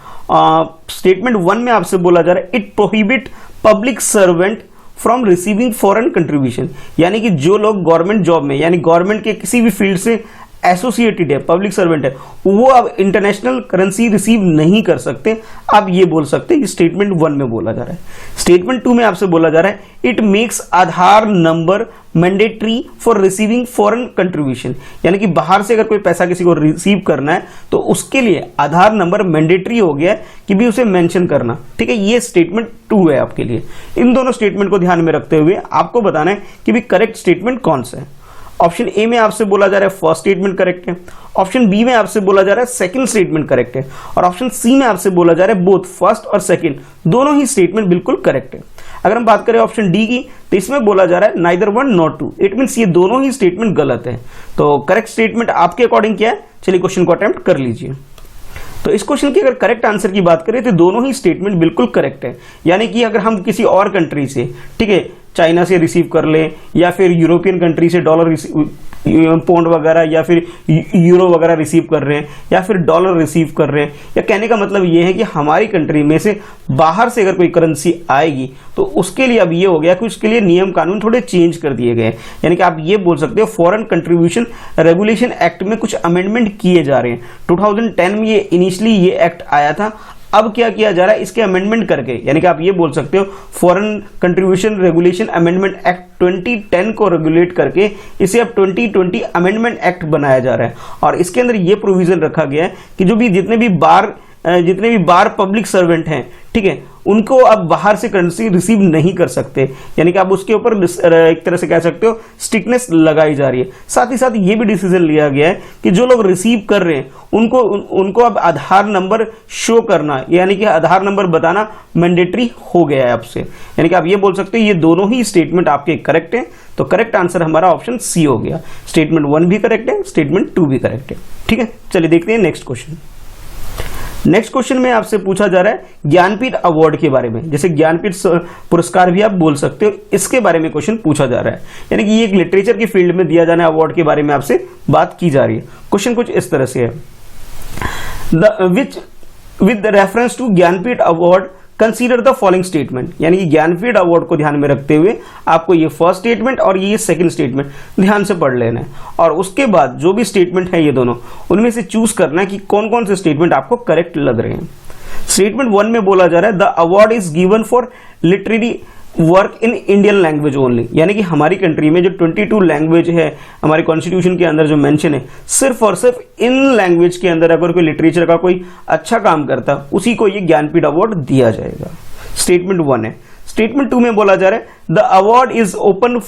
स्टेटमेंट 1 में आपसे बोला जा रहा है it prohibit public servant from receiving foreign contribution, यानी कि जो लोग गवर्नमेंट जॉब में यानी गवर्नमेंट के किसी भी फील्ड से एसोसिएटेड है, पब्लिक सर्वेंट है, वो अब इंटरनेशनल करेंसी रिसीव नहीं कर सकते। आप ये बोल सकते हैं कि स्टेटमेंट 1 में बोला जा रहा है। स्टेटमेंट 2 में आपसे बोला जा रहा है it makes Aadhaar number mandatory for receiving foreign contribution, यानी कि बाहर से अगर कोई पैसा किसी को रिसीव करना है तो उसके लिए आधार नंबर मैंडेटरी हो गया है कि भी उसे मेंशन करना। ठीक है, ये स्टेटमेंट 2 है आपके लिए। इन दोनों स्टेटमेंट को ध्यान में रखते हुए आपको बताना है कि भी करेक्ट स्टेटमेंट कौन सा है। ऑप्शन ए में आपसे बोला जा रहा है फर्स्ट स्टेटमेंट करेक्ट है, ऑप्शन बी में आपसे बोला जा रहा है सेकंड स्टेटमेंट करेक्ट है, और ऑप्शन सी में आपसे बोला जा रहा है बोथ फर्स्ट और सेकंड दोनों ही स्टेटमेंट बिल्कुल करेक्ट है। अगर हम बात करें ऑप्शन डी की तो इसमें बोला जा रहा है neither one not two, it means ये दोनों ही स्टेटमेंट गलत है। तो करेक्ट स्टेटमेंट आपके अकॉर्डिंग क्या है, चलिए क्वेश्चन को अटेम्प्ट कर लीजिए। तो इस क्वेश्चन की अगर करेक्ट आंसर की बात करें तो दोनों ही स्टेटमेंट बिल्कुल करेक्ट है, यानी कि अगर हम किसी और कंट्री से, ठीक है, चाइना से रिसीव कर ले या फिर यूरोपियन कंट्री से डॉलर पौंड वगैरह या फिर यूरो वगैरह रिसीव कर रहे हैं या फिर डॉलर रिसीव कर रहे हैं, या कहने का मतलब ये है कि हमारी कंट्री में से बाहर से अगर कोई करेंसी आएगी तो उसके लिए अब ये हो गया कि उसके लिए नियम कानून थोड़े चेंज कर दिए गए, यानी कि आप ये बोल सकते हो फॉरेन कंट्रीब्यूशन रेगुलेशन एक्ट में कुछ अमेंडमेंट किए जा रहे हैं। 2010 में ये इनिशियली ये एक्ट आया था, अब क्या किया जा रहा है इसके अमेंडमेंट करके, यानी कि आप ये बोल सकते हो foreign contribution regulation amendment act 2010 को रेगुलेट करके इसे अब 2020 अमेंडमेंट एक्ट बनाया जा रहा है। और इसके अंदर ये प्रोविजन रखा गया है कि जो भी जितने भी बार पब्लिक सर्वेंट हैं, ठीक है, उनको अब बाहर से करेंसी रिसीव नहीं कर सकते, यानी कि आप उसके ऊपर एक तरह से कह सकते हो स्ट्रिक्टनेस लगाई जा रही है। साथ ही साथ ये भी डिसीजन लिया गया है कि जो लोग रिसीव कर रहे हैं उनको अब आधार नंबर शो करना, यानी कि आधार नंबर बताना मैंडेटरी हो गया है आपसे, यानी कि आप ये बोल सकते हो ये दोनों ही स्टेटमेंट आपके करेक्ट है। तो करेक्ट आंसर हमारा ऑप्शन सी हो गया। स्टेटमेंट 1 भी करेक्ट है, स्टेटमेंट 2 भी करेक्ट है। ठीक है, चलिए देखते हैं नेक्स्ट क्वेश्चन। नेक्स्ट क्वेश्चन में आपसे पूछा जा रहा है ज्ञानपीठ अवार्ड के बारे में, जैसे ज्ञानपीठ पुरस्कार भी आप बोल सकते हो, इसके बारे में क्वेश्चन पूछा जा रहा है, यानी कि ये एक लिटरेचर की फील्ड में दिया जाने अवार्ड के बारे में आपसे बात की जा रही है। क्वेश्चन कुछ इस तरह से है, with reference to Jnanpith award consider the following statement, यानी कि ज्ञानपीठ अवार्ड को ध्यान में रखते हुए आपको ये फर्स्ट स्टेटमेंट और ये सेकंड स्टेटमेंट ध्यान से पढ़ लेना है, और उसके बाद जो भी स्टेटमेंट है ये दोनों उनमें से चूज करना है कि कौन कौन से स्टेटमेंट आपको करेक्ट लग रहे हैं। स्टेटमेंट 1 में बोला जा रहा है the award is given for literary work in Indian language only, यानी कि हमारी कंट्री में जो 22 लैंग्वेज है हमारे कॉन्स्टिट्यूशन के अंदर जो मेंशन है, सिर्फ और सिर्फ इन लैंग्वेज के अंदर अगर कोई लिटरेचर का कोई अच्छा काम करता उसी को ये ज्ञानपीठ अवार्ड दिया जाएगा। स्टेटमेंट 1 है। स्टेटमेंट 2 में बोला जा रहा है the award is open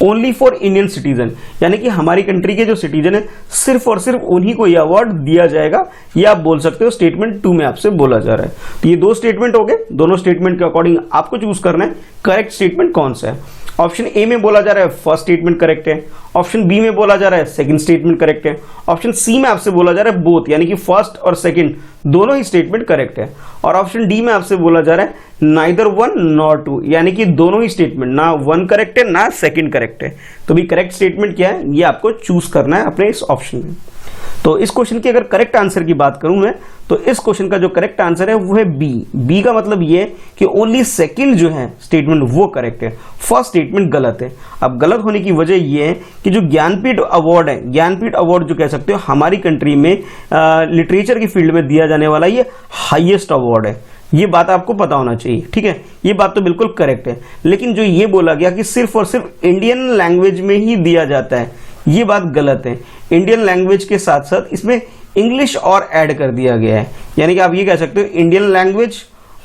only for Indian citizen, यानी कि हमारी कंट्री के जो सिटीजन है सिर्फ और सिर्फ उन्हीं को यह अवार्ड दिया जाएगा, ये आप बोल सकते हो स्टेटमेंट 2 में आपसे बोला जा रहा है। तो ये दो स्टेटमेंट हो गए, दोनों स्टेटमेंट के अकॉर्डिंग आपको चूज करना है करेक्ट स्टेटमेंट कौन सा है। ऑप्शन ए में बोला जा रहा है फर्स्ट स्टेटमेंट करेक्ट है, ऑप्शन बी में बोला जा रहा है सेकंड स्टेटमेंट करेक्ट है, ऑप्शन सी में आपसे बोला जा रहा है बोथ, यानी कि फर्स्ट और सेकंड दोनों ही स्टेटमेंट करेक्ट है, और ऑप्शन डी में आपसे बोला जा रहा है नाइदर वन नॉर टू, यानी कि दोनों ही स्टेटमेंट ना वन करेक्ट है ना सेकंड करेक्ट है। तो भी करेक्ट स्टेटमेंट क्या है ये आपको चूज करना है अपने इस ऑप्शन में। तो इस क्वेश्चन की अगर करेक्ट आंसर की बात करूं मैं, तो इस क्वेश्चन का जो करेक्ट आंसर है वो है बी। बी का मतलब ये है कि ओनली सेकंड जो है स्टेटमेंट वो करेक्ट है, फर्स्ट स्टेटमेंट गलत है। अब गलत होने की वजह ये है कि जो ज्ञानपीठ अवार्ड है, ज्ञानपीठ अवार्ड जो कह सकते हो हमारी कंट्री में लिटरेचर की फील्ड में दिया जाने वाला ये हाईएस्ट अवार्ड है, ये बात आपको पता होना चाहिए। ठीक है, ये बात तो बिल्कुल करेक्ट है, लेकिन जो ये बोला गया कि सिर्फ और सिर्फ इंडियन लैंग्वेज में ही दिया जाता है, ये बात गलत है। इंडियन लैंग्वेज के साथ साथ इसमें इंग्लिश और ऐड कर दिया गया है, यानी कि आप ये कह सकते हो इंडियन लैंग्वेज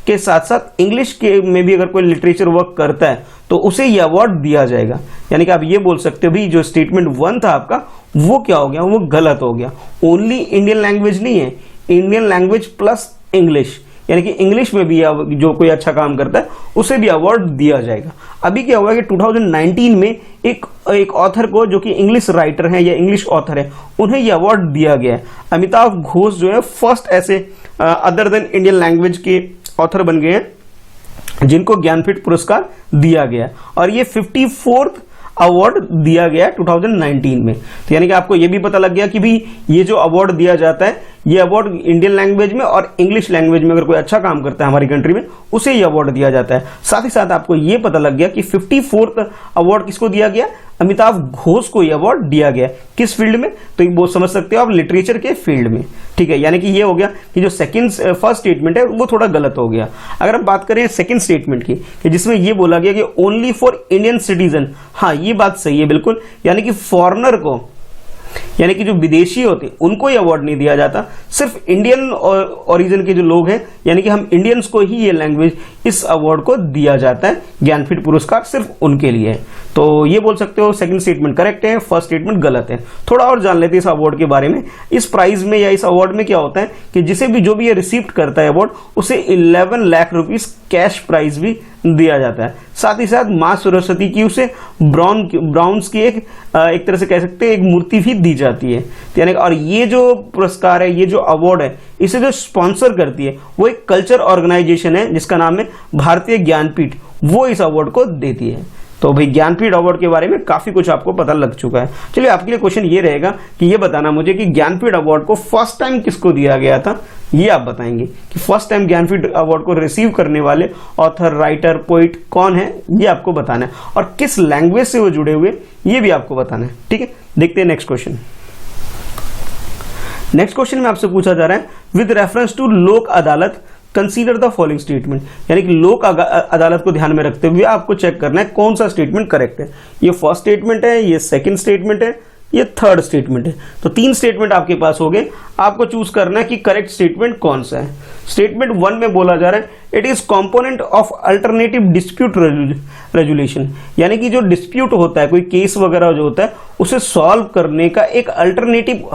के साथ साथ इंग्लिश के में भी अगर कोई लिटरेचर वर्क करता है तो उसे ये अवार्ड दिया जाएगा। यानी कि आप ये बोल सकते हो भी जो स्टेटमेंट 1 था आपका वो क्या हो गया, वो गलत हो गया। ओनली इंडियन लैंग्वेज नहीं है, इंडियन लैंग्वेज प्लस इंग्लिश, यानी कि इंग्लिश में भी जो कोई अच्छा काम करता है उसे भी अवार्ड दिया जाएगा। अभी क्या हुआ कि 2019 में एक ऑथर को, जो कि इंग्लिश राइटर हैं या इंग्लिश ऑथर है, उन्हें यह अवार्ड दिया गया है। अमिताभ घोष जो है फर्स्ट ऐसे अदर देन इंडियन लैंग्वेज के ऑथर बन गए हैं जिनको ज्ञानपीठ पुरस्कार दिया गया, और ये 54th अवार्ड दिया गया 2019 में। तो यानी कि आपको ये भी पता लग गया कि भी ये जो अवार्ड दिया जाता है, ये अवार्ड इंडियन लैंग्वेज में और इंग्लिश लैंग्वेज में अगर कोई अच्छा काम करता है हमारी कंट्री में, उसे ये अवार्ड दिया जाता है। साथ ही साथ आपको ये पता लग गया कि 54th अवार्ड किसको दिया गया, अमिताभ घोष को ये अवार्ड दिया गया। किस फील्ड में, तो वो समझ सकते हो आप, लिटरेचर के फील्ड में। ठीक है, यानी कि ये हो गया कि जो फर्स्ट स्टेटमेंट है वो थोड़ा गलत हो गया। अगर हम बात करें सेकंड स्टेटमेंट की, कि जिसमें ये बोला गया कि ओनली फॉर इंडियन सिटीजन, हाँ ये बात सही है बिल्कुल, यानी कि फॉरेनर को, यानी कि जो विदेशी होते उनको ये अवार्ड नहीं दिया जाता, सिर्फ इंडियन ओरिजिन के जो लोग हैं, यानी कि हम इंडियंस को ही ये लैंग्वेज, इस अवार्ड को दिया जाता है। ज्ञानपीठ पुरस्कार सिर्फ उनके लिए है। तो ये बोल सकते हो सेकंड स्टेटमेंट करेक्ट है, फर्स्ट स्टेटमेंट गलत है। थोड़ा और जान लेते हैं इस अवार्ड के बारे में। इस प्राइज में या इस अवार्ड में क्या होता है कि जिसे भी, जो भी ये रिसीव करता है अवार्ड, उसे 11 लाख रुपीस कैश प्राइज भी दिया जाता है। साथ ही साथ माँ सरस्वती की उसे ब्राउन्स की एक तरह से कह सकते हैं एक मूर्ति भी दी जाती है। यानी, और ये जो पुरस्कार है, ये जो अवार्ड है, इसे जो स्पॉन्सर करती है वो एक कल्चर ऑर्गेनाइजेशन है जिसका नाम है भारतीय ज्ञानपीठ, वो इस अवार्ड को देती है। तो भाई ज्ञानपीठ अवार्ड के बारे में काफी कुछ आपको पता लग चुका है। चलिए, आपके लिए क्वेश्चन ये रहेगा कि ये बताना मुझे कि ज्ञानपीठ अवार्ड को फर्स्ट टाइम किसको दिया गया था, ये आप बताएंगे कि फर्स्ट टाइम ज्ञानपीठ अवार्ड को रिसीव करने वाले ऑथर, राइटर, पोइट कौन है, ये आपको बताना है, और किस लैंग्वेज से वो जुड़े हुए, ये भी आपको बताना है। ठीक है, देखते हैं नेक्स्ट क्वेश्चन। नेक्स्ट क्वेश्चन में आपसे पूछा जा रहा है, विद रेफरेंस टू लोक अदालत कंसीडर द फॉलोइंग स्टेटमेंट, यानी कि लोक अदालत को ध्यान में रखते हुए आपको चेक करना है कौन सा स्टेटमेंट करेक्ट है। ये फर्स्ट स्टेटमेंट है, ये सेकंड स्टेटमेंट है, ये थर्ड स्टेटमेंट है। तो 3 स्टेटमेंट आपके पास हो गए, आपको चूज करना है कि करेक्ट स्टेटमेंट कौन सा है। स्टेटमेंट 1 में बोला जा रहा है, it is component of alternative dispute resolution, यानी कि जो डिस्प्यूट होता है, कोई केस वगैरह जो होता है, उसे सॉल्व करने का एक अल्टरनेटिव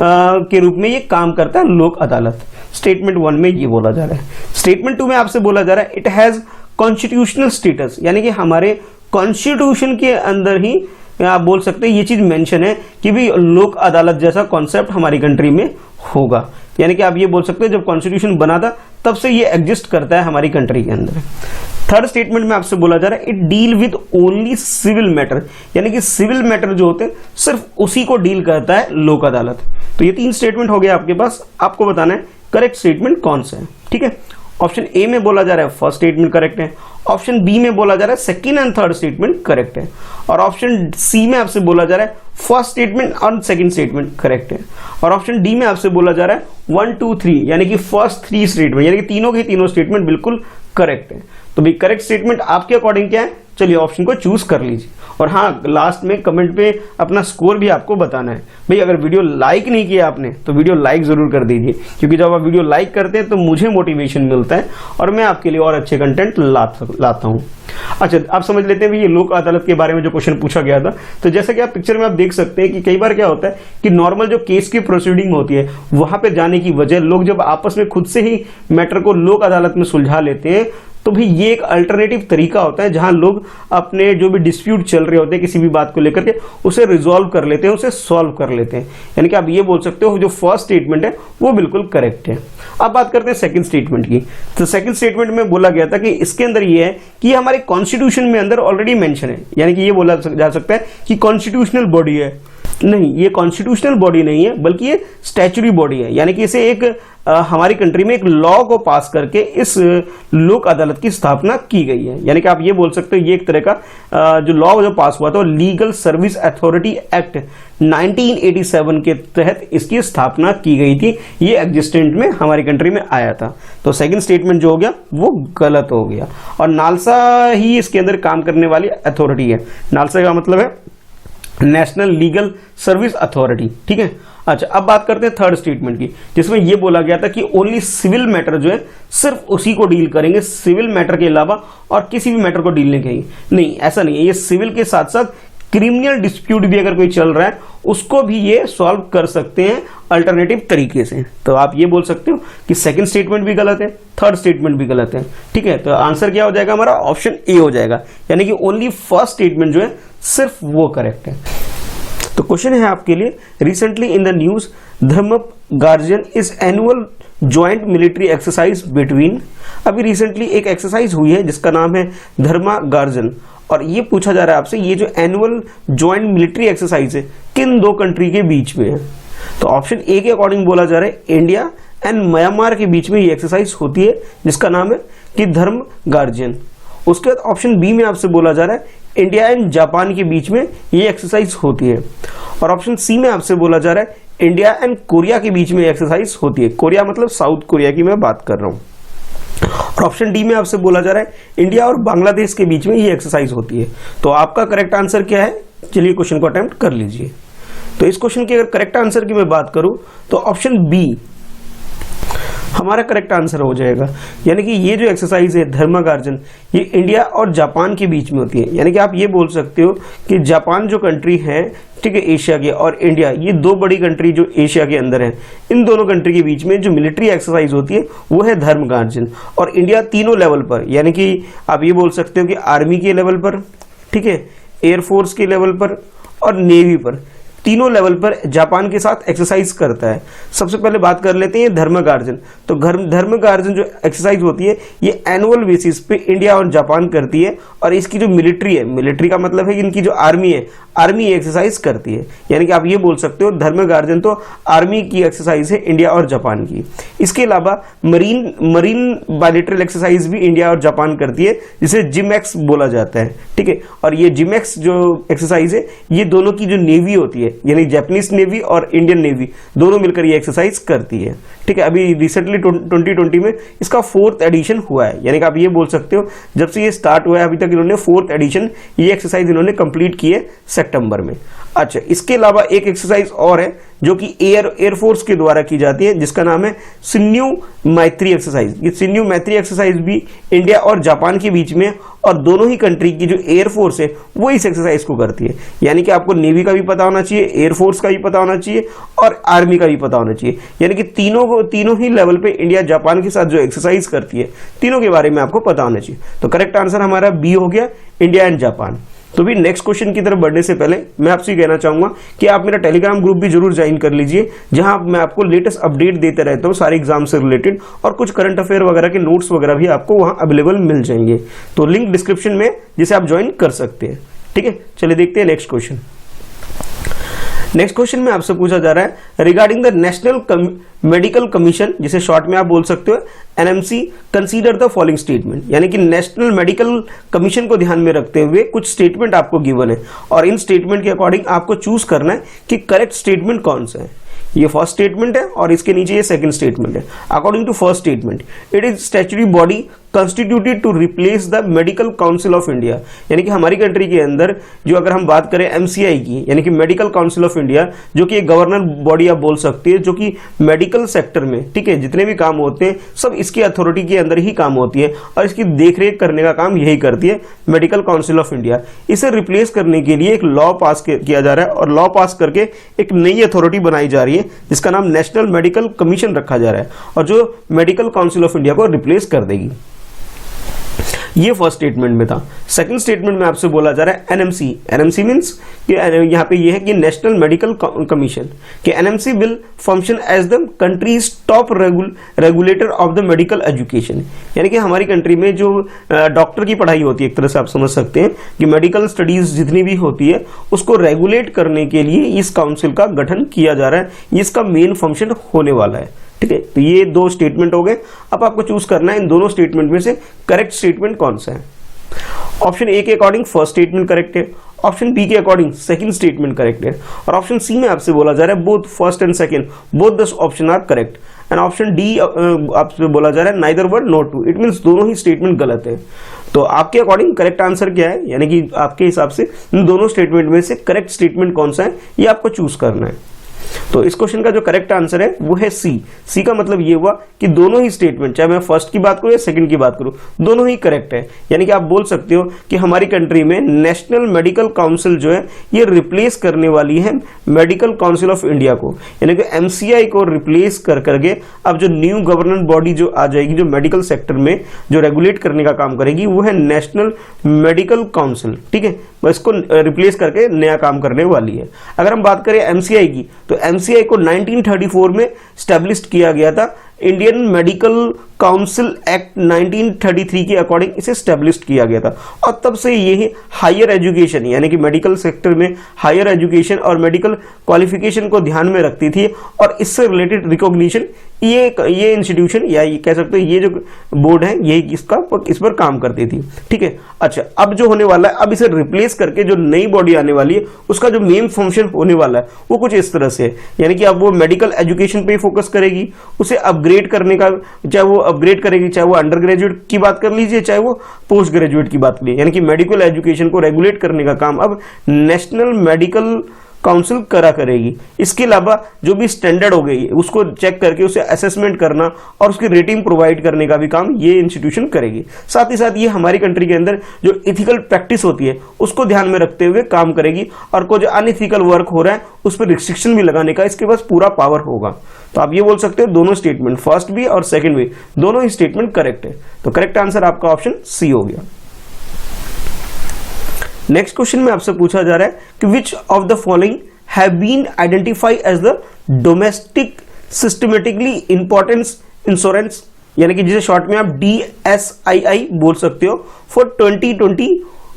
के रूप में ये काम करता है लोक अदालत। स्टेटमेंट 1 में ये बोला जा रहा है। स्टेटमेंट 2 में आपसे बोला जा रहा है, इट हैज कॉन्स्टिट्यूशनल स्टेटस, यानी कि हमारे कॉन्स्टिट्यूशन के अंदर ही आप बोल सकते हैं ये चीज मेंशन है कि भी लोक अदालत जैसा कॉन्सेप्ट हमारी कंट्री में होगा। यानी कि आप ये बोल सकते हैं जब कॉन्स्टिट्यूशन बना था तब से ये एग्जिस्ट करता है हमारी कंट्री के अंदर। थर्ड स्टेटमेंट में आपसे बोला जा रहा है, it deal with only civil matter, यानी कि सिविल मैटर जो होते हैं सिर्फ उसी को डील करता है लोक अदालत। तो ये 3 स्टेटमेंट हो गए आपके पास, आपको बताना है करेक्ट स्टेटमेंट कौन सा है। ठीक है, ऑप्शन ए में बोला जा रहा है फर्स्ट स्टेटमेंट करेक्ट है, ऑप्शन बी में बोला जा रहा है second and third statement correct है, और ऑप्शन सी में आपसे बोला जा रहा है फर्स्ट स्टेटमेंट और सेकंड स्टेटमेंट करेक्ट है, और ऑप्शन डी में आपसे बोला जा रहा है 1 2 3, यानी कि फर्स्ट 3 स्टेटमेंट, यानी कि तीनों के तीनों स्टेटमेंट बिल्कुल करेक्ट है। तो भाई करेक्ट स्टेटमेंट आपके अकॉर्डिंग क्या है, चलिए ऑप्शन को चूज कर लीजिए। और हाँ, लास्ट में कमेंट पे अपना स्कोर भी आपको बताना है। भाई अगर वीडियो लाइक नहीं किया आपने तो वीडियो लाइक जरूर कर दीजिए, क्योंकि जब आप वीडियो लाइक करते हैं तो मुझे मोटिवेशन मिलता है और मैं आपके लिए और अच्छे कंटेंट लाता हूँ। अच्छा, आप समझ लेते हैं ये लोक अदालत के बारे में जो क्वेश्चन पूछा गया था। तो जैसा कि आप पिक्चर में आप देख सकते हैं कि कई बार क्या होता है कि नॉर्मल जो केस की प्रोसीडिंग होती है वहां पे जाने की वजह लोग जब आपस में खुद से ही मैटर को लोक अदालत में सुलझा लेते हैं, तो भाई ये एक अल्टरनेटिव तरीका होता है जहां लोग अपने जो भी डिस्प्यूट चल रहे होते हैं किसी भी बात को लेकर के उसे रिजॉल्व कर लेते हैं, उसे सॉल्व कर लेते हैं। यानी कि आप ये बोल सकते हो जो फर्स्ट स्टेटमेंट है वो बिल्कुल करेक्ट है। अब बात करते हैं सेकंड स्टेटमेंट की। तो सेकंड स्टेटमेंट में बोला गया था कि इसके अंदर ये है कि हमारे कॉन्स्टिट्यूशन में अंदर ऑलरेडी मेंशन है, यानी कि ये बोला जा सकता है कि कॉन्स्टिट्यूशनल बॉडी है। नहीं, ये कॉन्स्टिट्यूशनल बॉडी नहीं है, बल्कि ये स्टैच्यूटरी बॉडी है। यानी कि इसे एक हमारी कंट्री में एक लॉ को पास करके इस लोक अदालत की स्थापना की गई है। यानी कि आप ये बोल सकते हो ये एक तरह का जो लॉ जो पास हुआ था, लीगल सर्विस अथॉरिटी एक्ट 1987 के तहत इसकी स्थापना की गई थी। ये एग्जिस्टेंट में हमारी कंट्री में आया था। तो सेकंड स्टेटमेंट जो हो गया वो गलत हो गया, और नालसा ही इसके अंदर काम करने वाली अथॉरिटी है। नालसा का मतलब है नेशनल लीगल सर्विस अथॉरिटी। ठीक है, अच्छा अब बात करते हैं थर्ड स्टेटमेंट की, जिसमें यह बोला गया था कि ओनली सिविल मैटर जो है सिर्फ उसी को डील करेंगे, सिविल मैटर के अलावा और किसी भी मैटर को डील नहीं करेंगे। नहीं, ऐसा नहीं है। ये सिविल के साथ साथ क्रिमिनल डिस्प्यूट भी अगर कोई चल रहा है उसको भी ये सॉल्व कर सकते हैं अल्टरनेटिव तरीके से। तो आप ये बोल सकते हो कि सेकंड स्टेटमेंट भी गलत है, थर्ड स्टेटमेंट भी गलत है। ठीक है, तो आंसर क्या हो जाएगा हमारा, ऑप्शन ए हो जाएगा, यानी कि ओनली फर्स्ट स्टेटमेंट जो है सिर्फ वो करेक्ट है। तो क्वेश्चन है आपके लिए, recently in the news Dharma Guardian is annual joint military exercise between. अभी रिसेंटली एक एक्सरसाइज हुई है जिसका नाम है धर्मगार्जन, और ये पूछा जा रहा है आपसे ये जो एनुअल ज्वाइंट मिलिट्री एक्सरसाइज है किन दो कंट्री के बीच में है। तो ऑप्शन ए के अकॉर्डिंग बोला जा रहा है इंडिया एंड म्यांमार के बीच में ये एक्सरसाइज होती है जिसका नाम है कि धर्मगार्जन। उसके बाद ऑप्शन बी में आपसे बोला जा रहा है इंडिया एंड जापान के बीच में ये एक्सरसाइज होती है, और ऑप्शन सी में आपसे बोला जा रहा है इंडिया एंड कोरिया के बीच में एक्सरसाइज होती है। कोरिया मतलब साउथ कोरिया की मैं बात कर रहा हूं। और ऑप्शन डी में आपसे बोला जा रहा है इंडिया और बांग्लादेश के बीच में ये एक्सरसाइज होती है। तो आपका करेक्ट आंसर क्या है, चलिए क्वेश्चन को अटेम्प्ट कर लीजिए। तो इस क्वेश्चन के अगर करेक्ट आंसर की मैं बात करूं तो ऑप्शन बी हमारा करेक्ट आंसर हो जाएगा, यानी कि ये जो एक्सरसाइज है धर्मगार्जन ये इंडिया और जापान के बीच में होती है। यानी कि आप ये बोल सकते हो कि जापान जो कंट्री है, ठीक है, एशिया के, और इंडिया, ये दो बड़ी कंट्री जो एशिया के अंदर है, इन दोनों कंट्री के बीच में जो मिलिट्री एक्सरसाइज होती है वो है धर्मगार्जन। और इंडिया तीनों लेवल पर, यानी कि आप ये बोल सकते हो कि आर्मी के लेवल पर, ठीक है, एयरफोर्स के लेवल पर और नेवी पर, तीनों लेवल पर जापान के साथ एक्सरसाइज करता है। सबसे पहले बात कर लेते हैं धर्मगार्जन। तो धर्मगार्जन जो एक्सरसाइज होती है ये एनुअल बेसिस पे इंडिया और जापान करती है, और इसकी जो मिलिट्री है, मिलिट्री का मतलब है कि इनकी जो आर्मी है, आर्मी एक्सरसाइज करती है। यानी कि आप ये बोल सकते हो धर्मगार्जन तो आर्मी की एक्सरसाइज है इंडिया और जापान की। इसके अलावा मरीन बायलैटरल एक्सरसाइज भी इंडिया और जापान करती है जिसे जिमैक्स बोला जाता है। ठीक है, और ये जिमैक्स जो एक्सरसाइज है ये दोनों की जो नेवी होती है, यानी जापानीज नेवी और इंडियन नेवी दोनों मिलकर ये एक्सरसाइज करती है। ठीक है, अभी रिसेंटली 2020 में इसका 4th एडिशन हुआ है। यानी कि आप ये बोल सकते हो जब से ये स्टार्ट हुआ है अभी तक इन्होंने 4th एडिशन ये एक्सरसाइज इन्होंने कंप्लीट की है सितंबर में। अच्छा, इसके अलावा एक एक्सरसाइज और है जो कि एयरफोर्स के द्वारा की जाती है जिसका नाम है सिन्यू मैत्री एक्सरसाइज। ये सिन्यू मैत्री एक्सरसाइज भी इंडिया और जापान के बीच में, और दोनों ही कंट्री की जो एयरफोर्स है वो इस एक्सरसाइज को करती है। यानी कि आपको नेवी का भी पता होना चाहिए, एयरफोर्स का भी पता होना चाहिए और आर्मी का भी पता होना चाहिए। यानी कि तीनों ही लेवल पे इंडिया जापान के साथ जो एक्सरसाइज करती है तीनों के बारे में आपको पता होना चाहिए। तो करेक्ट आंसर हमारा बी हो गया, इंडिया एंड जापान। तो भी नेक्स्ट क्वेश्चन की तरफ बढ़ने से पहले मैं आपसे कहना चाहूंगा कि आप मेरा टेलीग्राम ग्रुप भी जरूर ज्वाइन कर लीजिए, जहां मैं आपको लेटेस्ट अपडेट देते रहता हूं सारे एग्जाम से रिलेटेड, और कुछ करंट अफेयर वगैरह के नोट्स वगैरह भी आपको वहां अवेलेबल मिल जाएंगे। तो लिंक डिस्क्रिप्शन में जिसे आप ज्वाइन कर सकते हैं। ठीक है, चलिए देखते हैं नेक्स्ट क्वेश्चन। नेक्स्ट क्वेश्चन में आपसे पूछा जा रहा है regarding the national medical commission, जिसे शॉर्ट में आप बोल सकते हो NMC, consider the following statement. यानी कि नेशनल मेडिकल कमीशन को ध्यान में रखते हुए कुछ स्टेटमेंट आपको गिवन है, और इन स्टेटमेंट के अकॉर्डिंग आपको चूज करना है कि करेक्ट स्टेटमेंट कौन सा है। ये फर्स्ट स्टेटमेंट है और इसके नीचे ये सेकंड स्टेटमेंट है। According to first statement, it is statutory body constituted to replace the medical council of India. यानी कि हमारी कंट्री के अंदर जो अगर हम बात करें एमसीआई की, यानी कि मेडिकल काउंसिल ऑफ इंडिया, जो कि एक गवर्नर बॉडी आप बोल सकते हैं, जो कि मेडिकल सेक्टर में, ठीक है, जितने भी काम होते हैं सब इसकी अथॉरिटी के अंदर ही काम होती है, और इसकी देखरेख करने का काम यही करती है मेडिकल काउंसिल ऑफ इंडिया। इसे रिप्लेस करने के लिए एक लॉ पास किया जा रहा है, और लॉ पास करके एक नई अथॉरिटी बनाई जा रही है जिसका नाम नेशनल मेडिकल कमीशन रखा जा रहा है, और जो मेडिकल काउंसिल ऑफ इंडिया को रिप्लेस कर देगी। ये फर्स्ट स्टेटमेंट में था। सेकंड स्टेटमेंट में आपसे बोला जा रहा है एनएमसी। एनएमसी मींस कि यहाँ पे ये है कि नेशनल मेडिकल कमीशन, कि NMC will function as the country's top regulator of the medical education. यानी कि हमारी कंट्री में जो डॉक्टर की पढ़ाई होती है, एक तरह से आप समझ सकते हैं कि मेडिकल स्टडीज जितनी भी होती है उसको रेगुलेट करने के लिए इस काउंसिल का गठन किया जा रहा है। इसका मेन फंक्शन होने वाला है। ठीक है, तो ये दो स्टेटमेंट हो गए। अब आपको चूज करना है इन दोनों स्टेटमेंट में से करेक्ट स्टेटमेंट कौन सा है। ऑप्शन ए के अकॉर्डिंग फर्स्ट स्टेटमेंट करेक्ट है, ऑप्शन बी के अकॉर्डिंग सेकंड स्टेटमेंट करेक्ट है, और ऑप्शन सी में आपसे बोला जा रहा है both first and second both the option are correct, and option D आपसे बोला जा रहा है neither one not two, it means दोनों ही स्टेटमेंट गलत है। तो आपके अकॉर्डिंग करेक्ट आंसर क्या है, यानी कि आपके हिसाब से इन दोनों स्टेटमेंट में से करेक्ट स्टेटमेंट कौन सा है ये आपको चूज करना है। तो इस क्वेश्चन का जो करेक्ट आंसर है वो है सी। सी का मतलब ये हुआ कि दोनों ही स्टेटमेंट, चाहे मैं फर्स्ट की बात करूं या सेकंड की बात करूं, दोनों ही करेक्ट है। यानी कि आप बोल सकते हो कि हमारी कंट्री में नेशनल मेडिकल काउंसिल जो है ये रिप्लेस करने वाली है मेडिकल काउंसिल ऑफ इंडिया को, यानी कि एमसीआई को रिप्लेस कर करके अब जो न्यू गवर्नेंस बॉडी जो आ जाएगी जो मेडिकल सेक्टर में जो रेगुलेट करने का काम करेगी वो है नेशनल मेडिकल काउंसिल। ठीक है, इसको रिप्लेस करके नया काम करने वाली है। अगर हम बात करें एमसीआई की, तो एमसीआई को 1934 में स्टैब्लिश किया गया था। इंडियन मेडिकल काउंसिल एक्ट 1933 के अकॉर्डिंग इसे स्टैब्लिश किया गया था और तब से ये हायर एजुकेशन यानी कि मेडिकल सेक्टर में हायर एजुकेशन और मेडिकल क्वालिफिकेशन को ध्यान में रखती थी और इससे रिलेटेड रिकॉग्निशन ये इंस्टीट्यूशन या ये कह सकते हो ये जो बोर्ड है ये इस पर काम करती थी। ठीक है, अच्छा अब जो होने वाला है, अब इसे रिप्लेस करके जो नई बॉडी आने वाली है उसका जो मेन फंक्शन होने वाला है वो कुछ इस तरह से है, यानी कि अब वो मेडिकल एजुकेशन पे फोकस करेगी, उसे अपग्रेड करने का, चाहे वो अपग्रेड करेगी, चाहे वो अंडर ग्रेजुएट की बात कर लीजिए चाहे वो पोस्ट ग्रेजुएट की बात कर लीजिए, यानी कि मेडिकल एजुकेशन को रेगुलेट करने का काम अब नेशनल मेडिकल काउंसिल करेगी। इसके अलावा जो भी स्टैंडर्ड हो गई उसको चेक करके उसे असेसमेंट करना और उसकी रेटिंग प्रोवाइड करने का भी काम ये इंस्टीट्यूशन करेगी। साथ ही साथ ये हमारी कंट्री के अंदर जो इथिकल प्रैक्टिस होती है उसको ध्यान में रखते हुए काम करेगी और कोई जो अनइथिकल वर्क हो रहा है उस पर रिस्ट्रिक्शन भी लगाने का इसके पास पूरा पावर होगा। तो आप ये बोल सकते हो दोनों स्टेटमेंट, फर्स्ट भी और सेकेंड भी, दोनों ही स्टेटमेंट करेक्ट है। तो करेक्ट आंसर आपका ऑप्शन सी हो गया। नेक्स्ट क्वेश्चन में आपसे पूछा जा रहा है कि which of the following have been identified as the domestic systematically importance insurance, यानी कि जिसे शॉर्ट में आप DSII बोल सकते हो फॉर 2020